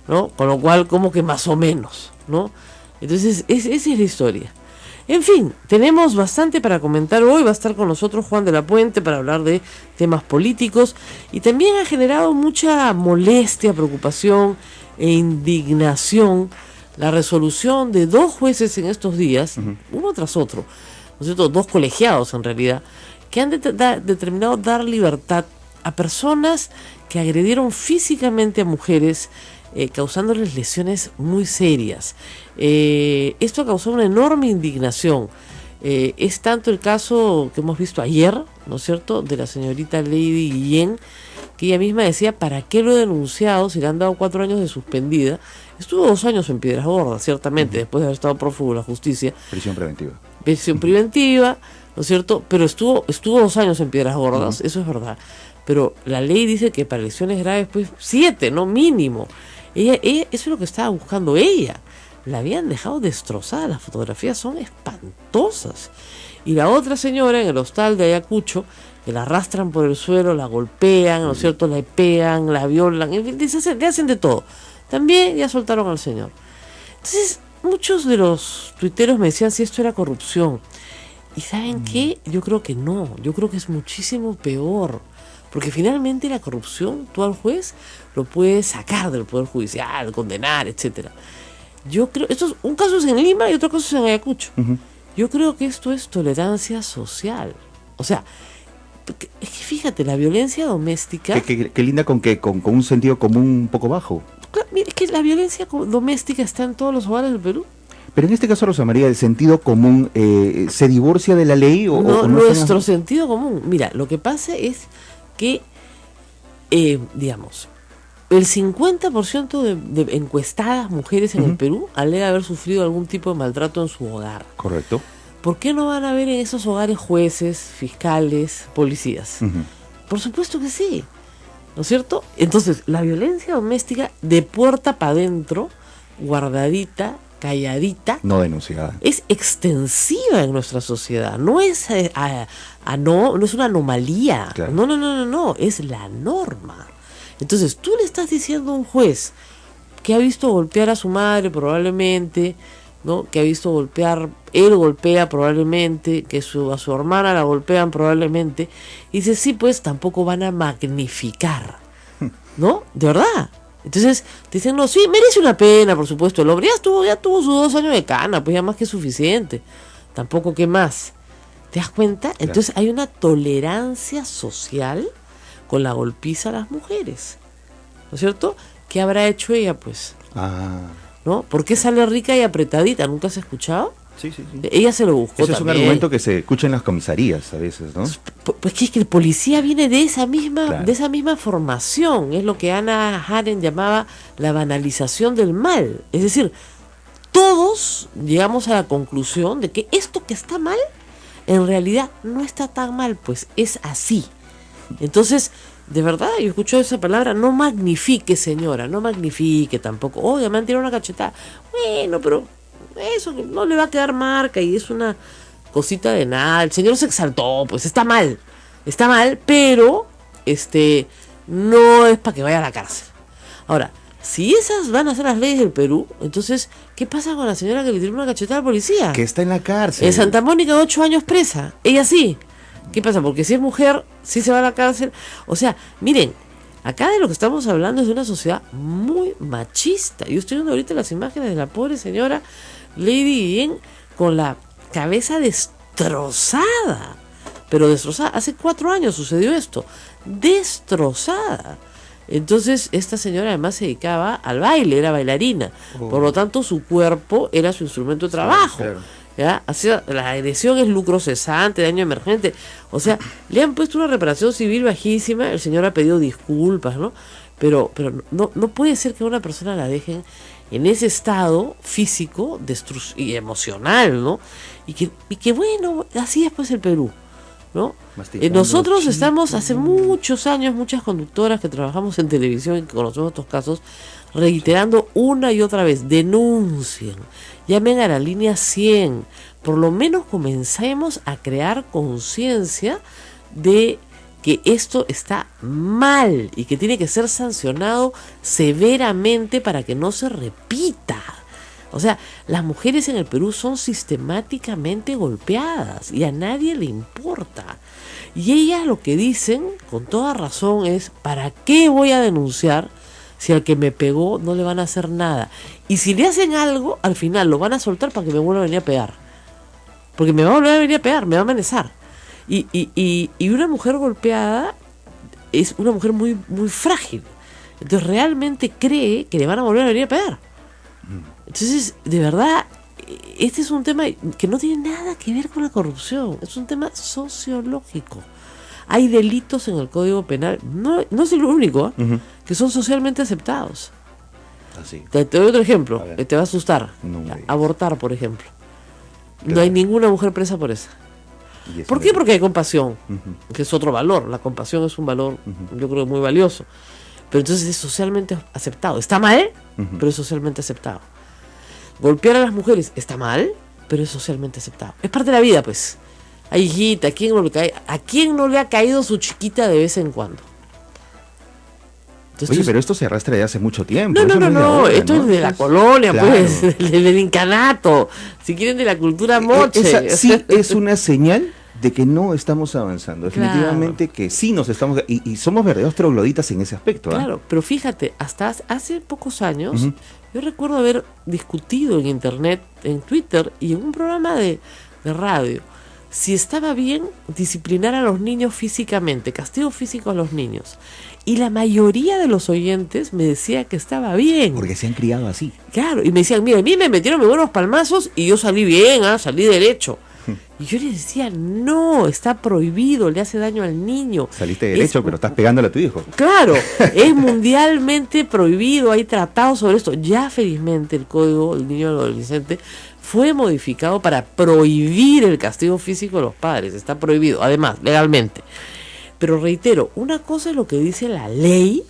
S3: ¿no? Con lo cual, como que más o menos, ¿no? Entonces, esa es la historia. En fin, tenemos bastante para comentar hoy. Va a estar con nosotros Juan de la Puente para hablar de temas políticos, y también ha generado mucha molestia, preocupación e indignación la resolución de 2 jueces en estos días, uno tras otro, ¿no es cierto? 2 colegiados en realidad, que han determinado dar libertad a personas que agredieron físicamente a mujeres, causándoles lesiones muy serias. Esto causó una enorme indignación. Es tanto el caso que hemos visto ayer, ¿no es cierto?, de la señorita Lady Guillén, que ella misma decía, ¿para qué lo he denunciado si le han dado 4 años de suspendida? Estuvo 2 años en Piedras Gordas, ciertamente, después de haber estado prófugo de la justicia.
S2: Prisión preventiva.
S3: Prisión preventiva, ¿no es cierto? Pero estuvo 2 años en Piedras Gordas, eso es verdad. Pero la ley dice que para lesiones graves, pues 7, ¿no? Mínimo. Ella, eso es lo que estaba buscando ella. La habían dejado destrozada, las fotografías son espantosas. Y la otra señora en el hostal de Ayacucho, que la arrastran por el suelo, la golpean, ¿no es cierto?, la pegan, la violan, en fin, le hacen de todo. También ya soltaron al señor. Entonces, muchos de los tuiteros me decían si esto era corrupción. ¿Y saben qué? Yo creo que no, yo creo que es muchísimo peor. Porque finalmente la corrupción, tú al juez lo puedes sacar del Poder Judicial, condenar, etcétera. Yo creo, un caso es en Lima y otro caso es en Ayacucho. Yo creo que esto es tolerancia social. O sea, es que fíjate, la violencia doméstica...
S2: Qué linda con un sentido común un poco bajo.
S3: Mira, es que la violencia doméstica está en todos los hogares del Perú.
S2: Pero en este caso, Rosa María, ¿el sentido común se divorcia de la ley o
S3: no?
S2: No
S3: Nuestro sentido común. Mira, lo que pasa es que, digamos, el 50% de encuestadas mujeres en el Perú alega haber sufrido algún tipo de maltrato en su hogar.
S2: Correcto.
S3: ¿Por qué no van a haber en esos hogares jueces, fiscales, policías? Por supuesto que sí, ¿no es cierto? Entonces, la violencia doméstica de puerta para adentro, guardadita, calladita,
S2: no denunciada,
S3: es extensiva en nuestra sociedad. No es no es una anomalía.
S2: Claro.
S3: No, es la norma. Entonces, tú le estás diciendo a un juez que ha visto golpear a su madre probablemente, ¿no?, que ha visto golpear, él golpea probablemente, que a su hermana la golpean probablemente, y dice, sí, pues tampoco van a magnificar, ¿no? De verdad. Entonces te dicen, no, sí, merece una pena, por supuesto, el hombre ya tuvo sus 2 años de cana, pues ya más que suficiente, tampoco que más. ¿Te das cuenta? Claro. Entonces hay una tolerancia social con la golpiza a las mujeres, ¿no es cierto? ¿Qué habrá hecho ella, pues?
S2: Ah...
S3: ¿No? ¿Por qué sale rica y apretadita? ¿Nunca has escuchado?
S2: Sí, sí, sí.
S3: Ella se lo buscó.
S2: Ese es un
S3: también.
S2: argumento que se escucha en las comisarías a veces, ¿no?
S3: Pues que es que el policía viene de esa misma,
S2: Claro.
S3: de esa misma formación, es lo que Hannah Arendt llamaba la banalización del mal. Es decir, todos llegamos a la conclusión de que esto que está mal, en realidad no está tan mal, pues es así. Entonces, de verdad, yo escucho esa palabra, no magnifique, señora, no magnifique tampoco. Oye, me han tirado una cachetada. Bueno, pero eso no le va a quedar marca y es una cosita de nada. El señor se exaltó, pues está mal, pero no es para que vaya a la cárcel. Ahora, si esas van a ser las leyes del Perú, entonces, ¿qué pasa con la señora que le tiró una cachetada al policía?
S2: Que está en la cárcel.
S3: En Santa Mónica, 8 años presa. Ella sí. ¿Qué pasa? Porque si es mujer, sí se va a la cárcel. O sea, miren, acá de lo que estamos hablando es de una sociedad muy machista. Yo estoy viendo ahorita las imágenes de la pobre señora Lady Guillén con la cabeza destrozada. Pero destrozada. Hace 4 años sucedió esto. Destrozada. Entonces, esta señora además se dedicaba al baile, era bailarina. Por lo tanto, su cuerpo era su instrumento de trabajo.
S2: Claro.
S3: ¿Ya? La agresión es lucro cesante, daño emergente. O sea, le han puesto una reparación civil bajísima. El señor ha pedido disculpas, ¿no? Pero no puede ser que a una persona la dejen en ese estado físico y emocional, ¿no? Y que bueno, así es pues el Perú, ¿no? Nosotros estamos hace muchos años, muchas conductoras que trabajamos en televisión y que conocemos estos casos, reiterando una y otra vez: denuncien, llamen a la línea 100, por lo menos comencemos a crear conciencia de que esto está mal y que tiene que ser sancionado severamente para que no se repita. O sea, las mujeres en el Perú son sistemáticamente golpeadas y a nadie le importa. Y ellas lo que dicen, con toda razón, es: ¿para qué voy a denunciar si al que me pegó no le van a hacer nada? Y si le hacen algo, al final lo van a soltar para que me vuelva a venir a pegar. Porque me va a volver a venir a pegar, me va a amenazar. Y una mujer golpeada es una mujer muy, muy frágil. Entonces realmente cree que le van a volver a venir a pegar. Entonces, de verdad, este es un tema que no tiene nada que ver con la corrupción. Es un tema sociológico. Hay delitos en el Código Penal, no es el único, que son socialmente aceptados.
S2: Así.
S3: Te doy otro ejemplo,
S2: A
S3: te va a asustar.
S2: No me digas.
S3: Abortar, por ejemplo.
S2: Claro.
S3: No hay ninguna mujer presa por eso.
S2: Y eso
S3: ¿Por
S2: me-
S3: qué? Porque hay compasión,
S2: Ujú.
S3: que es otro valor. La compasión es un valor, yo creo, muy valioso. Pero entonces es socialmente aceptado. Está mal, pero es socialmente aceptado. Golpear a las mujeres está mal, pero es socialmente aceptado. Es parte de la vida, pues. Ay, hijita, ¿a quién no le ha caído su chiquita de vez en cuando? Entonces,
S2: Oye, pero esto se arrastra de hace mucho tiempo.
S3: no,
S2: eso es de ahora,
S3: esto
S2: ¿no?
S3: es de la colonia,
S2: Claro.
S3: pues, del incanato, si quieren de la cultura moche.
S2: Esa sí es una señal de que no estamos avanzando. Definitivamente que sí nos estamos... Y somos verdaderos trogloditas en ese aspecto. ¿Ah?
S3: Claro, pero fíjate, hasta hace pocos años,
S2: Ujú.
S3: yo recuerdo haber discutido en internet, en Twitter y en un programa de radio, si estaba bien disciplinar a los niños físicamente, castigo físico a los niños. Y la mayoría de los oyentes me decía que estaba bien.
S2: Porque se han criado así.
S3: Claro, y me decían: mira, a mí me metieron muy buenos palmazos y yo salí bien, salí derecho. Y yo les decía: no, está prohibido, le hace daño al niño.
S2: Saliste derecho, pero estás pegándole a tu hijo.
S3: Claro, es mundialmente prohibido, hay tratados sobre esto. Ya felizmente el Código del Niño y del Adolescente fue modificado para prohibir el castigo físico de los padres. Está prohibido, además, legalmente. Pero reitero, una cosa es lo que dice la ley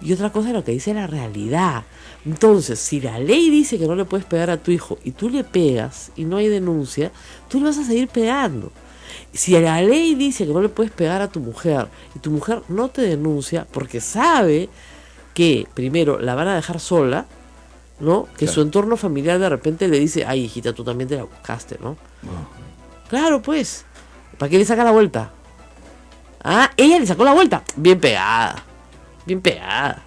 S3: y otra cosa es lo que dice la realidad. Entonces, si la ley dice que no le puedes pegar a tu hijo y tú le pegas y no hay denuncia, tú le vas a seguir pegando. Si la ley dice que no le puedes pegar a tu mujer y tu mujer no te denuncia porque sabe que, primero, la van a dejar sola, ¿no? Que
S2: Claro.
S3: su entorno familiar de repente le dice: ay, hijita, tú también te la buscaste, ¿no? Claro, pues. ¿Para qué le saca la vuelta? Ah, ella le sacó la vuelta. Bien pegada. Bien pegada.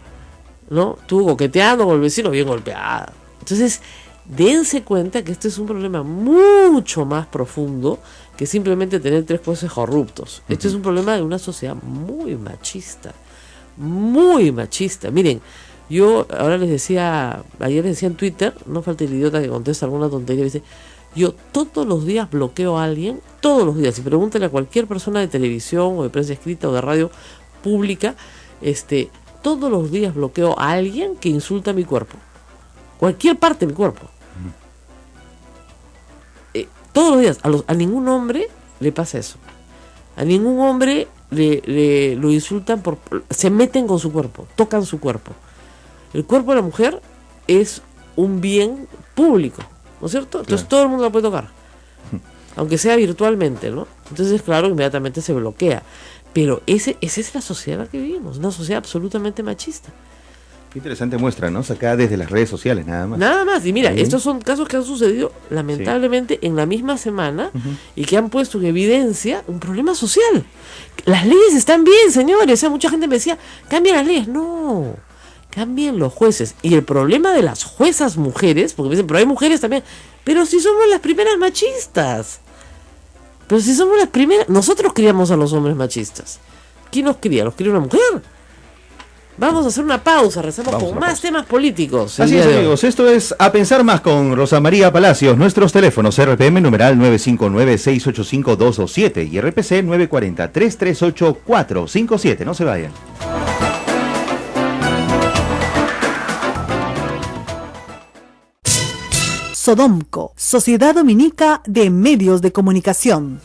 S3: ¿No? Estuvo coqueteando con el vecino, bien golpeada. Entonces, dense cuenta que este es un problema mucho más profundo que simplemente tener 3 jueces corruptos. Este es un problema de una sociedad muy machista. Muy machista. Miren, yo ahora ayer les decía en Twitter, no falta el idiota que contesta alguna tontería y dice: Yo todos los días bloqueo a alguien, todos los días, y pregúntale a cualquier persona de televisión o de prensa escrita o de radio pública, todos los días bloqueo a alguien que insulta mi cuerpo, cualquier parte de mi cuerpo. Todos los días, a ningún hombre le pasa eso. A ningún hombre lo insultan, se meten con su cuerpo, tocan su cuerpo. El cuerpo de la mujer es un bien público, ¿no es cierto? Entonces
S2: Claro.
S3: todo el mundo la puede tocar, aunque sea virtualmente, ¿no? Entonces, claro, inmediatamente se bloquea. Pero esa es la sociedad en la que vivimos, una sociedad absolutamente machista.
S2: Qué interesante muestra, ¿no? Sacada desde las redes sociales, nada más.
S3: Nada más. Y mira,
S2: Sí.
S3: estos son casos que han sucedido lamentablemente en la misma semana y que han puesto en evidencia un problema social. Las leyes están bien, señores. O sea, mucha gente me decía, cambien las leyes. No, cambien los jueces. Y el problema de las juezas mujeres, porque me dicen, pero hay mujeres también. Pero si somos las primeras machistas. Pero si somos las primeras. Nosotros criamos a los hombres machistas. ¿Quién los cría? ¿Los cría una mujer? Vamos a hacer una pausa, rezamos
S2: Vamos a
S3: con
S2: una
S3: más
S2: pausa.
S3: temas políticos. el
S2: Así
S3: día
S2: es,
S3: de hoy.
S2: amigos, esto es A Pensar Más con Rosa María Palacios. Nuestros teléfonos: RPM numeral 959-685-227 y RPC 940-338-457. No se vayan.
S4: Sodomco, Sociedad Dominica de Medios de Comunicación.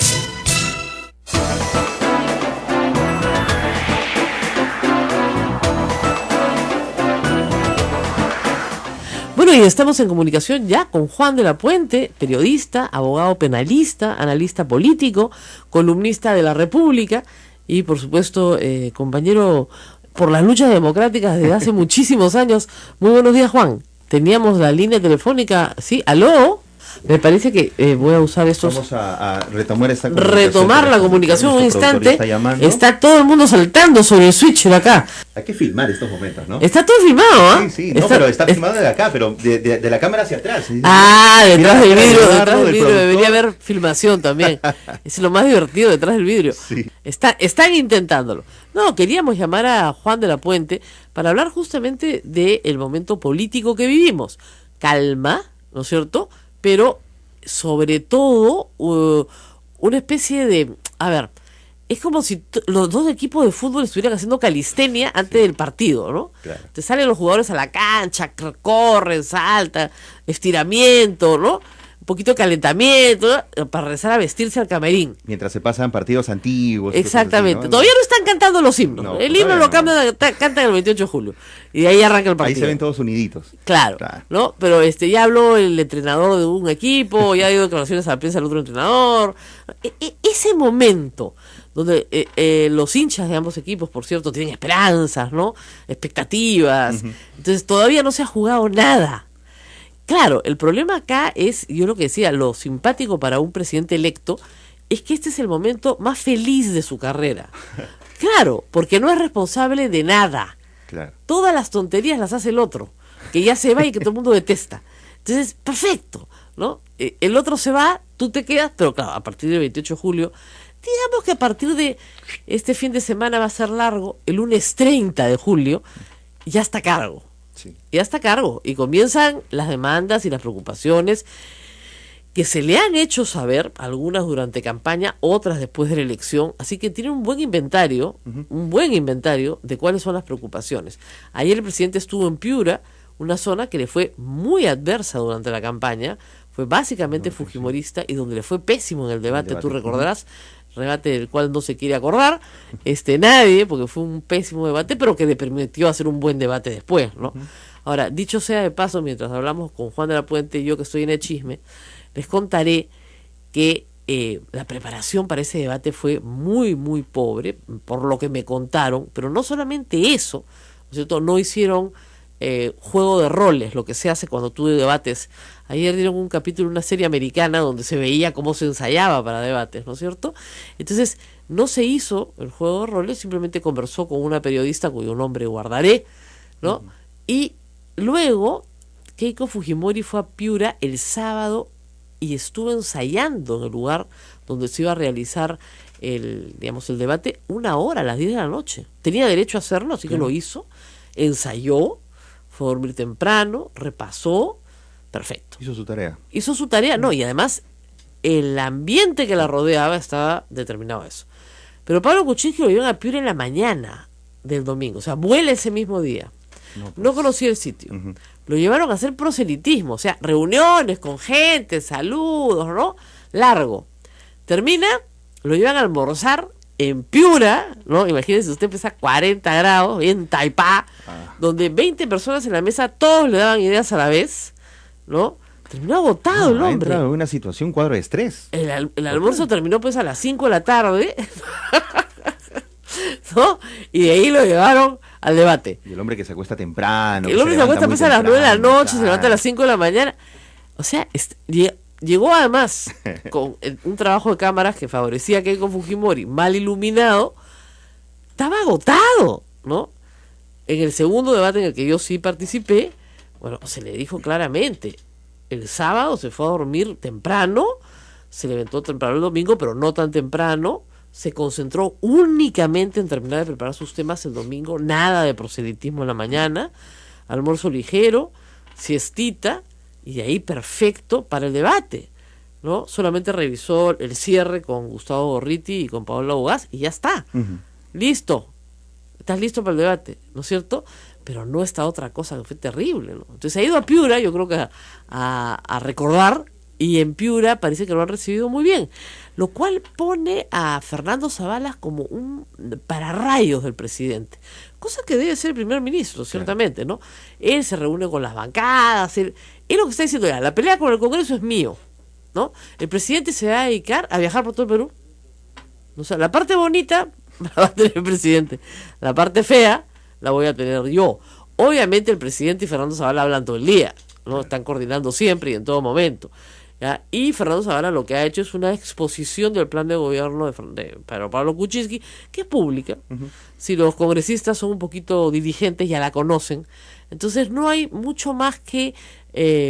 S3: Bueno, y estamos en comunicación ya con Juan de la Puente, periodista, abogado penalista, analista político, columnista de La República y, por supuesto, compañero por las luchas democráticas desde hace muchísimos años. Muy buenos días, Juan. Teníamos la línea telefónica, ¿sí? ¿Aló? Me parece que voy a usar estos...
S2: Vamos a retomar esta
S3: Retomar la comunicación un
S2: Nuestro productor
S3: instante.
S2: está llamando.
S3: Está todo el mundo saltando sobre el switch de acá.
S2: Hay que filmar estos momentos, ¿no?
S3: Está todo filmado, ¿ah?
S2: Sí, sí, no, pero está filmado de acá, pero de la cámara hacia atrás.
S3: Ah, detrás del
S2: Mira,
S3: vidrio,
S2: Leonardo,
S3: detrás del
S2: del
S3: vidrio debería
S2: productor.
S3: haber filmación también. Es lo más divertido, detrás del vidrio.
S2: Sí.
S3: Están intentándolo. No, queríamos llamar a Juan de la Puente para hablar justamente del momento político que vivimos. Calma, ¿no es cierto? Pero sobre todo una especie de... A ver, es como si los dos equipos de fútbol estuvieran haciendo calistenia antes del partido, ¿no?
S2: Claro.
S3: Te salen los jugadores a la cancha, corren, saltan, estiramiento, ¿no? Un poquito de calentamiento, ¿no? Para regresar a vestirse al camerín.
S2: Mientras se pasan partidos antiguos.
S3: Exactamente.
S2: cosas así, ¿no?
S3: Todavía no están cantando los himnos.
S2: No,
S3: el himno
S2: todavía
S3: lo cantan el 28 de julio. Y de ahí arranca el partido.
S2: Ahí se ven todos uniditos.
S3: Claro,
S2: Claro.
S3: ¿no? Pero ya habló el entrenador de un equipo, ya dio declaraciones a la prensa del otro entrenador. Ese momento donde los hinchas de ambos equipos, por cierto, tienen esperanzas, ¿no? Expectativas. Entonces todavía no se ha jugado nada. Claro, el problema acá es, yo lo que decía, lo simpático para un presidente electo es que este es el momento más feliz de su carrera. Claro, porque no es responsable de nada.
S2: Claro.
S3: Todas las tonterías las hace el otro, que ya se va y que todo el mundo detesta. Entonces, perfecto, ¿no? El otro se va, tú te quedas, pero claro, a partir del 28 de julio, digamos que a partir de este fin de semana va a ser largo, el lunes 30 de julio, ya está a cargo.
S2: Sí.
S3: Ya está a cargo y comienzan las demandas y las preocupaciones que se le han hecho saber, algunas durante campaña, otras después de la elección, así que tiene un buen inventario de cuáles son las preocupaciones. Ayer el presidente estuvo en Piura, una zona que le fue muy adversa durante la campaña, fue básicamente fujimorista y donde le fue pésimo en el debate, tú recordarás, debate del cual no se quiere acordar nadie, porque fue un pésimo debate, pero que le permitió hacer un buen debate después, ¿no? Ahora, dicho sea de paso, mientras hablamos con Juan de la Puente y yo que estoy en el chisme, les contaré que la preparación para ese debate fue muy, muy pobre, por lo que me contaron, pero no solamente eso, ¿no es cierto? No hicieron juego de roles, lo que se hace cuando tú debates. Ayer dieron un capítulo de una serie americana donde se veía cómo se ensayaba para debates, ¿no es cierto? Entonces, no se hizo el juego de roles, simplemente conversó con una periodista cuyo nombre guardaré, ¿no? Y luego, Keiko Fujimori fue a Piura el sábado y estuvo ensayando en el lugar donde se iba a realizar el debate 1 hora a las 10 de la noche. Tenía derecho a hacerlo, así que lo hizo, ensayó, fue a dormir temprano, repasó, perfecto.
S2: Hizo su tarea.
S3: Hizo su tarea, no, y además el ambiente que la rodeaba estaba determinado a eso. Pero Pablo Kuczynski lo llevan a Piura en la mañana del domingo, o sea, vuela ese mismo día. No conocía el sitio. Lo llevaron a hacer proselitismo, o sea, reuniones con gente, saludos, ¿no? Largo. Termina, lo llevan a almorzar en Piura, ¿no? Imagínense, usted empieza a 40 grados, bien Taipá, donde 20 personas en la mesa, todos le daban ideas a la vez, ¿no? Terminó agotado el hombre.
S2: Entra en una situación, cuadro de estrés.
S3: El almuerzo terminó pues a las 5 de la tarde, ¿no? Y de ahí lo llevaron al debate.
S2: Y el hombre que se acuesta temprano.
S3: El hombre se acuesta pues a las 9 de la noche, se levanta a las 5 de la mañana. O sea, llegó además con un trabajo de cámaras que favorecía a Keiko Fujimori, mal iluminado, estaba agotado, ¿no? En el segundo debate en el que yo sí participé, bueno, se le dijo claramente, el sábado se fue a dormir temprano, se levantó temprano el domingo, pero no tan temprano, se concentró únicamente en terminar de preparar sus temas el domingo, nada de proselitismo en la mañana, almuerzo ligero, siestita, y de ahí perfecto para el debate, ¿no? Solamente revisó el cierre con Gustavo Gorriti y con Paola Ugaz y ya está. Listo. Estás listo para el debate, ¿no es cierto? Pero no está otra cosa que fue terrible, ¿no? Entonces ha ido a Piura, yo creo que a recordar, y en Piura parece que lo han recibido muy bien, lo cual pone a Fernando Zavala como un pararrayos del presidente, cosa que debe ser el primer ministro, ciertamente, ¿no? Él se reúne con las bancadas, él lo que está diciendo ya, la pelea con el Congreso es mío, ¿no? El presidente se va a dedicar a viajar por todo el Perú. O sea, la parte bonita la va a tener el presidente, la parte fea la voy a tener yo. Obviamente el presidente y Fernando Zavala hablan todo el día, ¿no? Están coordinando siempre y en todo momento, ¿ya? Y Fernando Zavala lo que ha hecho es una exposición del plan de gobierno de Pablo Kuczynski, que es pública. Si los congresistas son un poquito diligentes, ya la conocen. Entonces no hay mucho más que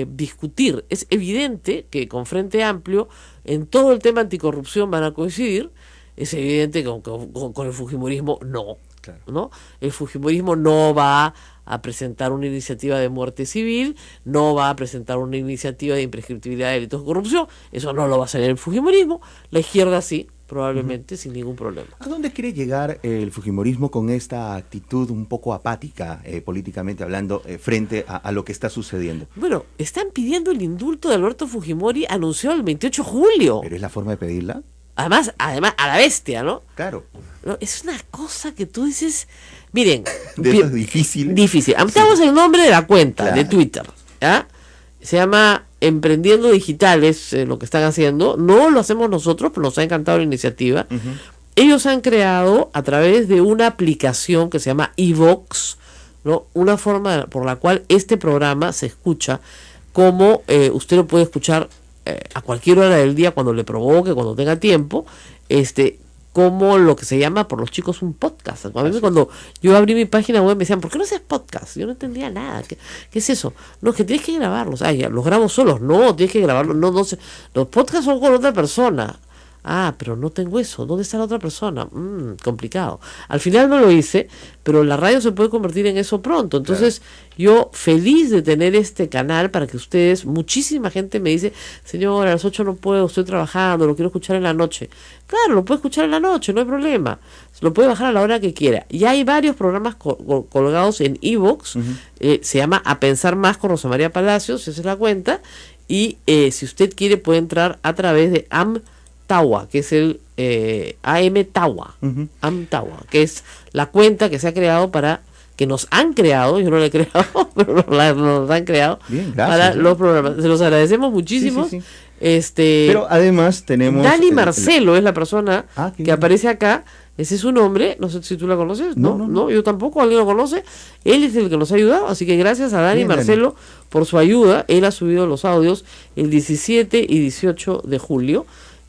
S3: discutir. Es evidente que con Frente Amplio en todo el tema anticorrupción van a coincidir. Es evidente que con el fujimorismo no. Claro. ¿No? El fujimorismo no va a presentar una iniciativa de muerte civil, no va a presentar una iniciativa de imprescriptibilidad de delitos de corrupción, eso no lo va a hacer el fujimorismo, la izquierda sí, probablemente sin ningún problema.
S2: ¿A dónde quiere llegar el fujimorismo con esta actitud un poco apática, políticamente hablando, frente a lo que está sucediendo?
S3: Bueno, están pidiendo el indulto de Alberto Fujimori anunciado el 28 de julio.
S2: ¿Pero es la forma de pedirla?
S3: Además, a la bestia, ¿no?
S2: Claro.
S3: No, es una cosa que tú dices, miren.
S2: De eso es difícil.
S3: Difícil. Damos el nombre de la cuenta,
S2: claro,
S3: de Twitter, ¿ya? Se llama Emprendiendo Digitales, lo que están haciendo. No lo hacemos nosotros, pero nos ha encantado la iniciativa. Ellos han creado, a través de una aplicación que se llama iVox, ¿no? Una forma por la cual este programa se escucha, como usted lo puede escuchar a cualquier hora del día, cuando le provoque, cuando tenga tiempo, como lo que se llama por los chicos un podcast. A mí cuando yo abrí mi página web me decían, ¿por qué no haces podcast? Yo no entendía nada. ¿Qué es eso? No, es que tienes que grabarlos. Ya, los grabo solos. No, tienes que grabarlos. No sé. Los podcasts son con otra persona. Ah, pero no tengo eso. ¿Dónde está la otra persona? Complicado. Al final no lo hice, pero la radio se puede convertir en eso pronto. Entonces, yo feliz de tener este canal para que ustedes, muchísima gente me dice, señora, a las 8 no puedo, estoy trabajando, lo quiero escuchar en la noche. Claro, lo puede escuchar en la noche, no hay problema. Lo puede bajar a la hora que quiera. Y hay varios programas colgados en iVox. Se llama A Pensar Más con Rosa María Palacios, esa es la cuenta. Y si usted quiere puede entrar a través de Tawa, que es el AM Tawa, Tawa, que es la cuenta que se ha creado que nos han creado, yo no la he creado, pero nos han creado.
S2: Bien,
S3: para
S2: gracias,
S3: los programas. Se los agradecemos muchísimo.
S2: Sí. Pero además tenemos...
S3: Dani Marcelo es la persona que
S2: bien
S3: aparece acá. Ese es su nombre, no sé si tú la conoces. No, yo tampoco, alguien lo conoce. Él es el que nos ha ayudado, así que gracias a Dani Marcelo por su ayuda. Él ha subido los audios el 17 y 18 de julio.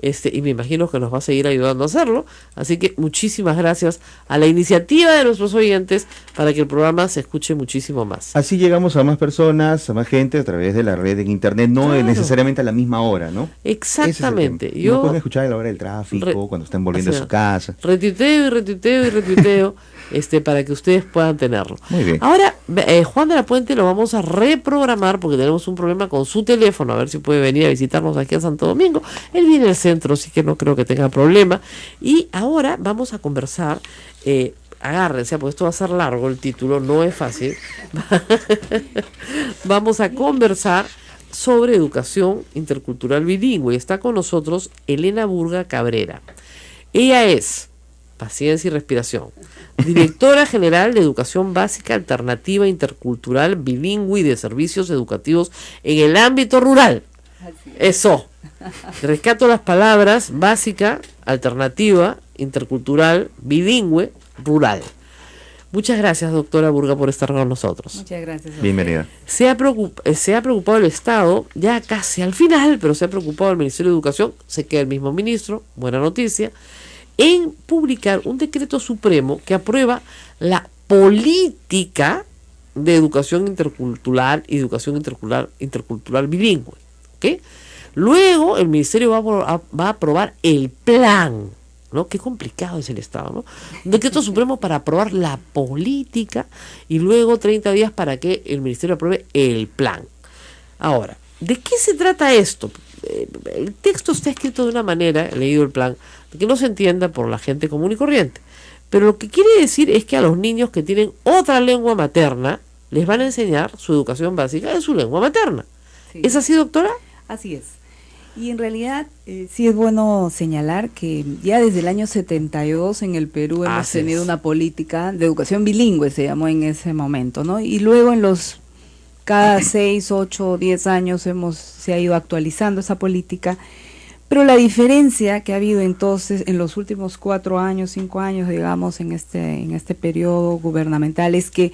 S3: Y me imagino que nos va a seguir ayudando a hacerlo. Así que muchísimas gracias a la iniciativa de nuestros oyentes para que el programa se escuche muchísimo más.
S2: Así llegamos a más personas, a más gente a través de la red en internet, no necesariamente a la misma hora, ¿no?
S3: Exactamente.
S2: No pueden escuchar a la hora del tráfico, cuando estén volviendo a su casa.
S3: Retuiteo. para que ustedes puedan tenerlo.
S2: Muy bien.
S3: Ahora, Juan de la Puente lo vamos a reprogramar porque tenemos un problema con su teléfono, a ver si puede venir a visitarnos aquí a Santo Domingo. Él viene al centro, así que no creo que tenga problema. Y ahora vamos a conversar, agárrense, porque esto va a ser largo el título, no es fácil. Vamos a conversar sobre educación intercultural bilingüe. Está con nosotros Elena Burga Cabrera. Ella es, paciencia y respiración, directora general de Educación Básica Alternativa Intercultural Bilingüe y de Servicios Educativos en el ámbito rural. Eso. Rescato las palabras básica, alternativa, intercultural, bilingüe, rural. Muchas gracias, doctora Burga, por estar con nosotros.
S5: Muchas gracias.
S2: Bienvenida.
S3: Se ha preocupado el Estado, ya casi al final, pero se ha preocupado el Ministerio de Educación, se queda el mismo ministro, buena noticia, en publicar un decreto supremo que aprueba la política de educación intercultural y educación intercultural bilingüe. ¿Okay? Luego el Ministerio va a aprobar el plan, ¿no? Qué complicado es el Estado, ¿no? Un decreto supremo para aprobar la política y luego 30 días para que el Ministerio apruebe el plan. Ahora, ¿de qué se trata esto? El texto está escrito de una manera, he leído el plan, que no se entienda por la gente común y corriente. Pero lo que quiere decir es que a los niños que tienen otra lengua materna, les van a enseñar su educación básica en su lengua materna.
S5: Sí.
S3: ¿Es así, doctora?
S5: Así es. Y en realidad sí es bueno señalar que ya desde el año 72 en el Perú hemos tenido una política de educación bilingüe, se llamó en ese momento, ¿no? Y luego cada 6, 8, 10 años se ha ido actualizando esa política, pero la diferencia que ha habido entonces en los últimos 4 años, 5 años, digamos, en este periodo gubernamental es que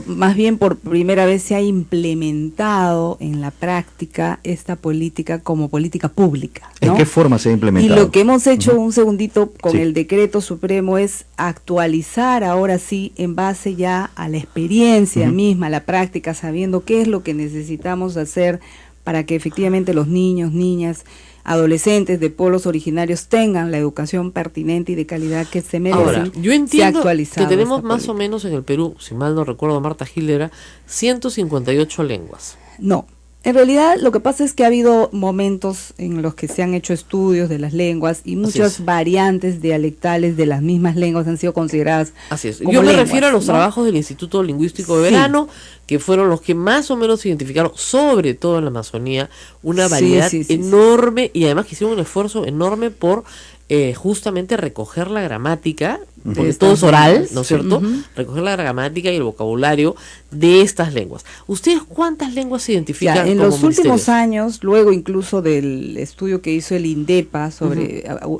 S5: más bien por primera vez se ha implementado en la práctica esta política como política pública, ¿no?
S2: ¿En qué forma se ha implementado?
S5: Y lo que hemos hecho un segundito con
S2: Sí.
S5: el decreto supremo es actualizar ahora sí en base ya a la experiencia misma, a la práctica, sabiendo qué es lo que necesitamos hacer para que efectivamente los niños, niñas, adolescentes de pueblos originarios tengan la educación pertinente y de calidad que se merecen.
S3: Ahora, yo
S5: Se ha
S3: entiendo que
S5: actualizado
S3: tenemos
S5: esta
S3: más
S5: política.
S3: o menos en el Perú, si mal no recuerdo, Marta Gil era 158 lenguas.
S5: No, en realidad lo que pasa es que ha habido momentos en los que se han hecho estudios de las lenguas y muchas
S3: es.
S5: variantes dialectales de las mismas lenguas han sido consideradas
S3: Así es.
S5: como
S3: Yo me
S5: lenguas,
S3: refiero a los
S5: ¿no?
S3: trabajos del Instituto Lingüístico de
S5: Sí.
S3: Verano, que fueron los que más o menos identificaron, sobre todo en la Amazonía, una
S5: Sí,
S3: variedad
S5: sí, sí,
S3: enorme y además que hicieron un esfuerzo enorme por justamente recoger la gramática, porque
S5: estas
S3: todo es oral,
S5: lenguas.
S3: ¿no es cierto?
S5: Ujú.
S3: Recoger la gramática y el vocabulario de estas lenguas. ¿Ustedes cuántas lenguas se identifican
S5: Ya, en
S3: como
S5: los últimos
S3: ministerios?
S5: años, luego incluso del estudio que hizo el INDEPA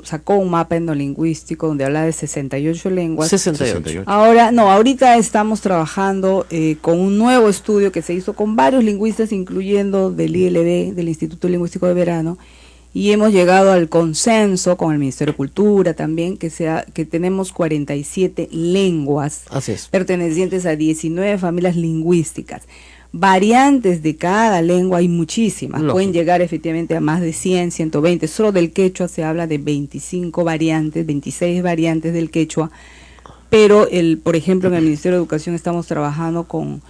S5: sacó un mapa etnolingüístico donde habla de 68 lenguas.
S2: 68.
S5: Ahorita estamos trabajando con un nuevo estudio que se hizo con varios lingüistas, incluyendo del ILB, del Instituto Lingüístico de Verano, y hemos llegado al consenso con el Ministerio de Cultura también, que tenemos 47 lenguas
S3: Así es.
S5: pertenecientes a 19 familias lingüísticas. Variantes de cada lengua hay muchísimas,
S3: Lógico.
S5: pueden llegar efectivamente a más de 100, 120. Solo del quechua se habla de 25 variantes, 26 variantes del quechua, pero por ejemplo en el Ministerio de Educación estamos trabajando con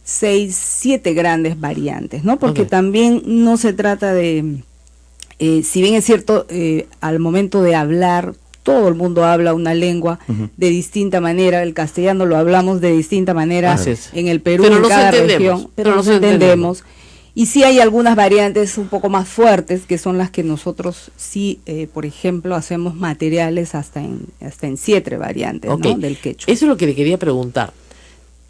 S5: 6, 7 grandes variantes, ¿no? Porque
S3: Ok.
S5: también no se trata de, si bien es cierto, al momento de hablar, todo el mundo habla una lengua de distinta manera, el castellano lo hablamos de distinta manera
S3: Así es.
S5: en el Perú,
S3: Pero
S5: en
S3: nos
S5: cada
S3: entendemos,
S5: región, pero
S3: pero
S5: nos
S3: nos
S5: entendemos. Y sí hay algunas variantes un poco más fuertes, que son las que nosotros sí, por ejemplo, hacemos materiales hasta en 7 variantes,
S3: Ok.
S5: ¿no? Del quechua.
S3: Eso es lo que le quería preguntar.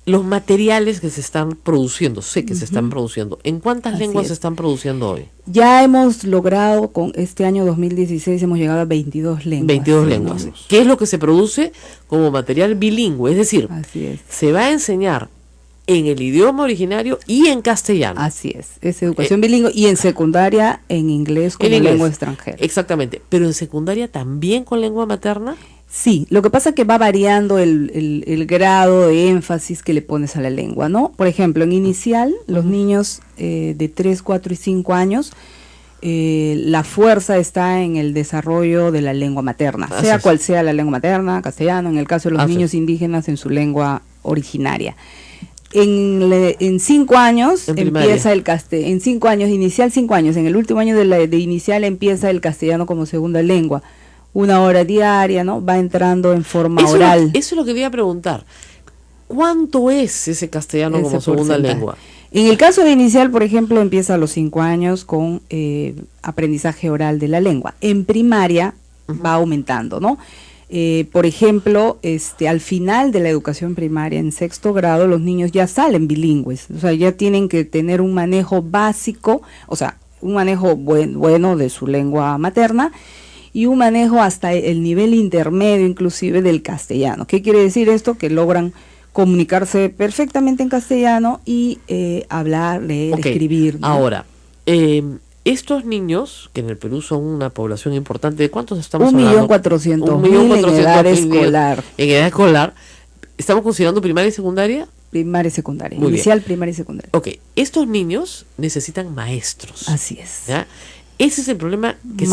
S3: Los materiales que se están produciendo, sé que se están produciendo, ¿en cuántas
S5: Así
S3: lenguas
S5: es.
S3: se están produciendo hoy?
S5: Ya hemos logrado, con este año 2016, hemos llegado a 22 lenguas.
S3: 22
S5: ¿no?
S3: lenguas. ¿Qué es lo que se produce como material bilingüe? Es decir,
S5: Así es.
S3: se va a enseñar en el idioma originario y en castellano.
S5: Así es educación bilingüe y en secundaria en inglés como
S3: En inglés.
S5: lengua extranjera.
S3: Exactamente. Pero en secundaria también con lengua materna.
S5: Sí, lo que pasa es que va variando el grado de énfasis que le pones a la lengua, ¿no? Por ejemplo, en inicial, los niños de 3, 4 y 5 años la fuerza está en el desarrollo de la lengua materna,
S3: Así
S5: sea
S3: es.
S5: cual sea la lengua materna, castellano, en el caso de los
S3: Así
S5: niños
S3: es.
S5: indígenas en su lengua originaria. En 5 años
S3: En primaria.
S5: empieza el castellano, en 5 años, inicial 5 años, en el último año de inicial empieza el castellano como segunda lengua. 1 hora diaria, ¿no? Va entrando en forma oral.
S3: Eso es lo que quería preguntar. ¿Cuánto es ese castellano
S5: Ese
S3: como segunda
S5: porcentaje.
S3: lengua?
S5: En el caso de inicial, por ejemplo, empieza a los 5 años con aprendizaje oral de la lengua. En primaria va aumentando, ¿no? Por ejemplo, al final de la educación primaria, en 6º grado, los niños ya salen bilingües, o sea, ya tienen que tener un manejo básico, o sea, un manejo bueno de su lengua materna y un manejo hasta el nivel intermedio inclusive del castellano. ¿Qué quiere decir esto? Que logran comunicarse perfectamente en castellano y hablar, leer,
S3: Ok,
S5: escribir, ¿no?
S3: Ahora, estos niños, que en el Perú son una población importante, ¿de cuántos estamos
S5: 1.400.000
S3: hablando?
S5: en edad
S3: 1.400.000
S5: escolar.
S3: En edad escolar. ¿Estamos considerando primaria y secundaria?
S5: Primaria y secundaria,
S3: Muy bien.
S5: inicial, primaria y secundaria.
S3: Ok, estos niños necesitan maestros.
S5: Así es.
S3: ¿Ya? Ese es el problema que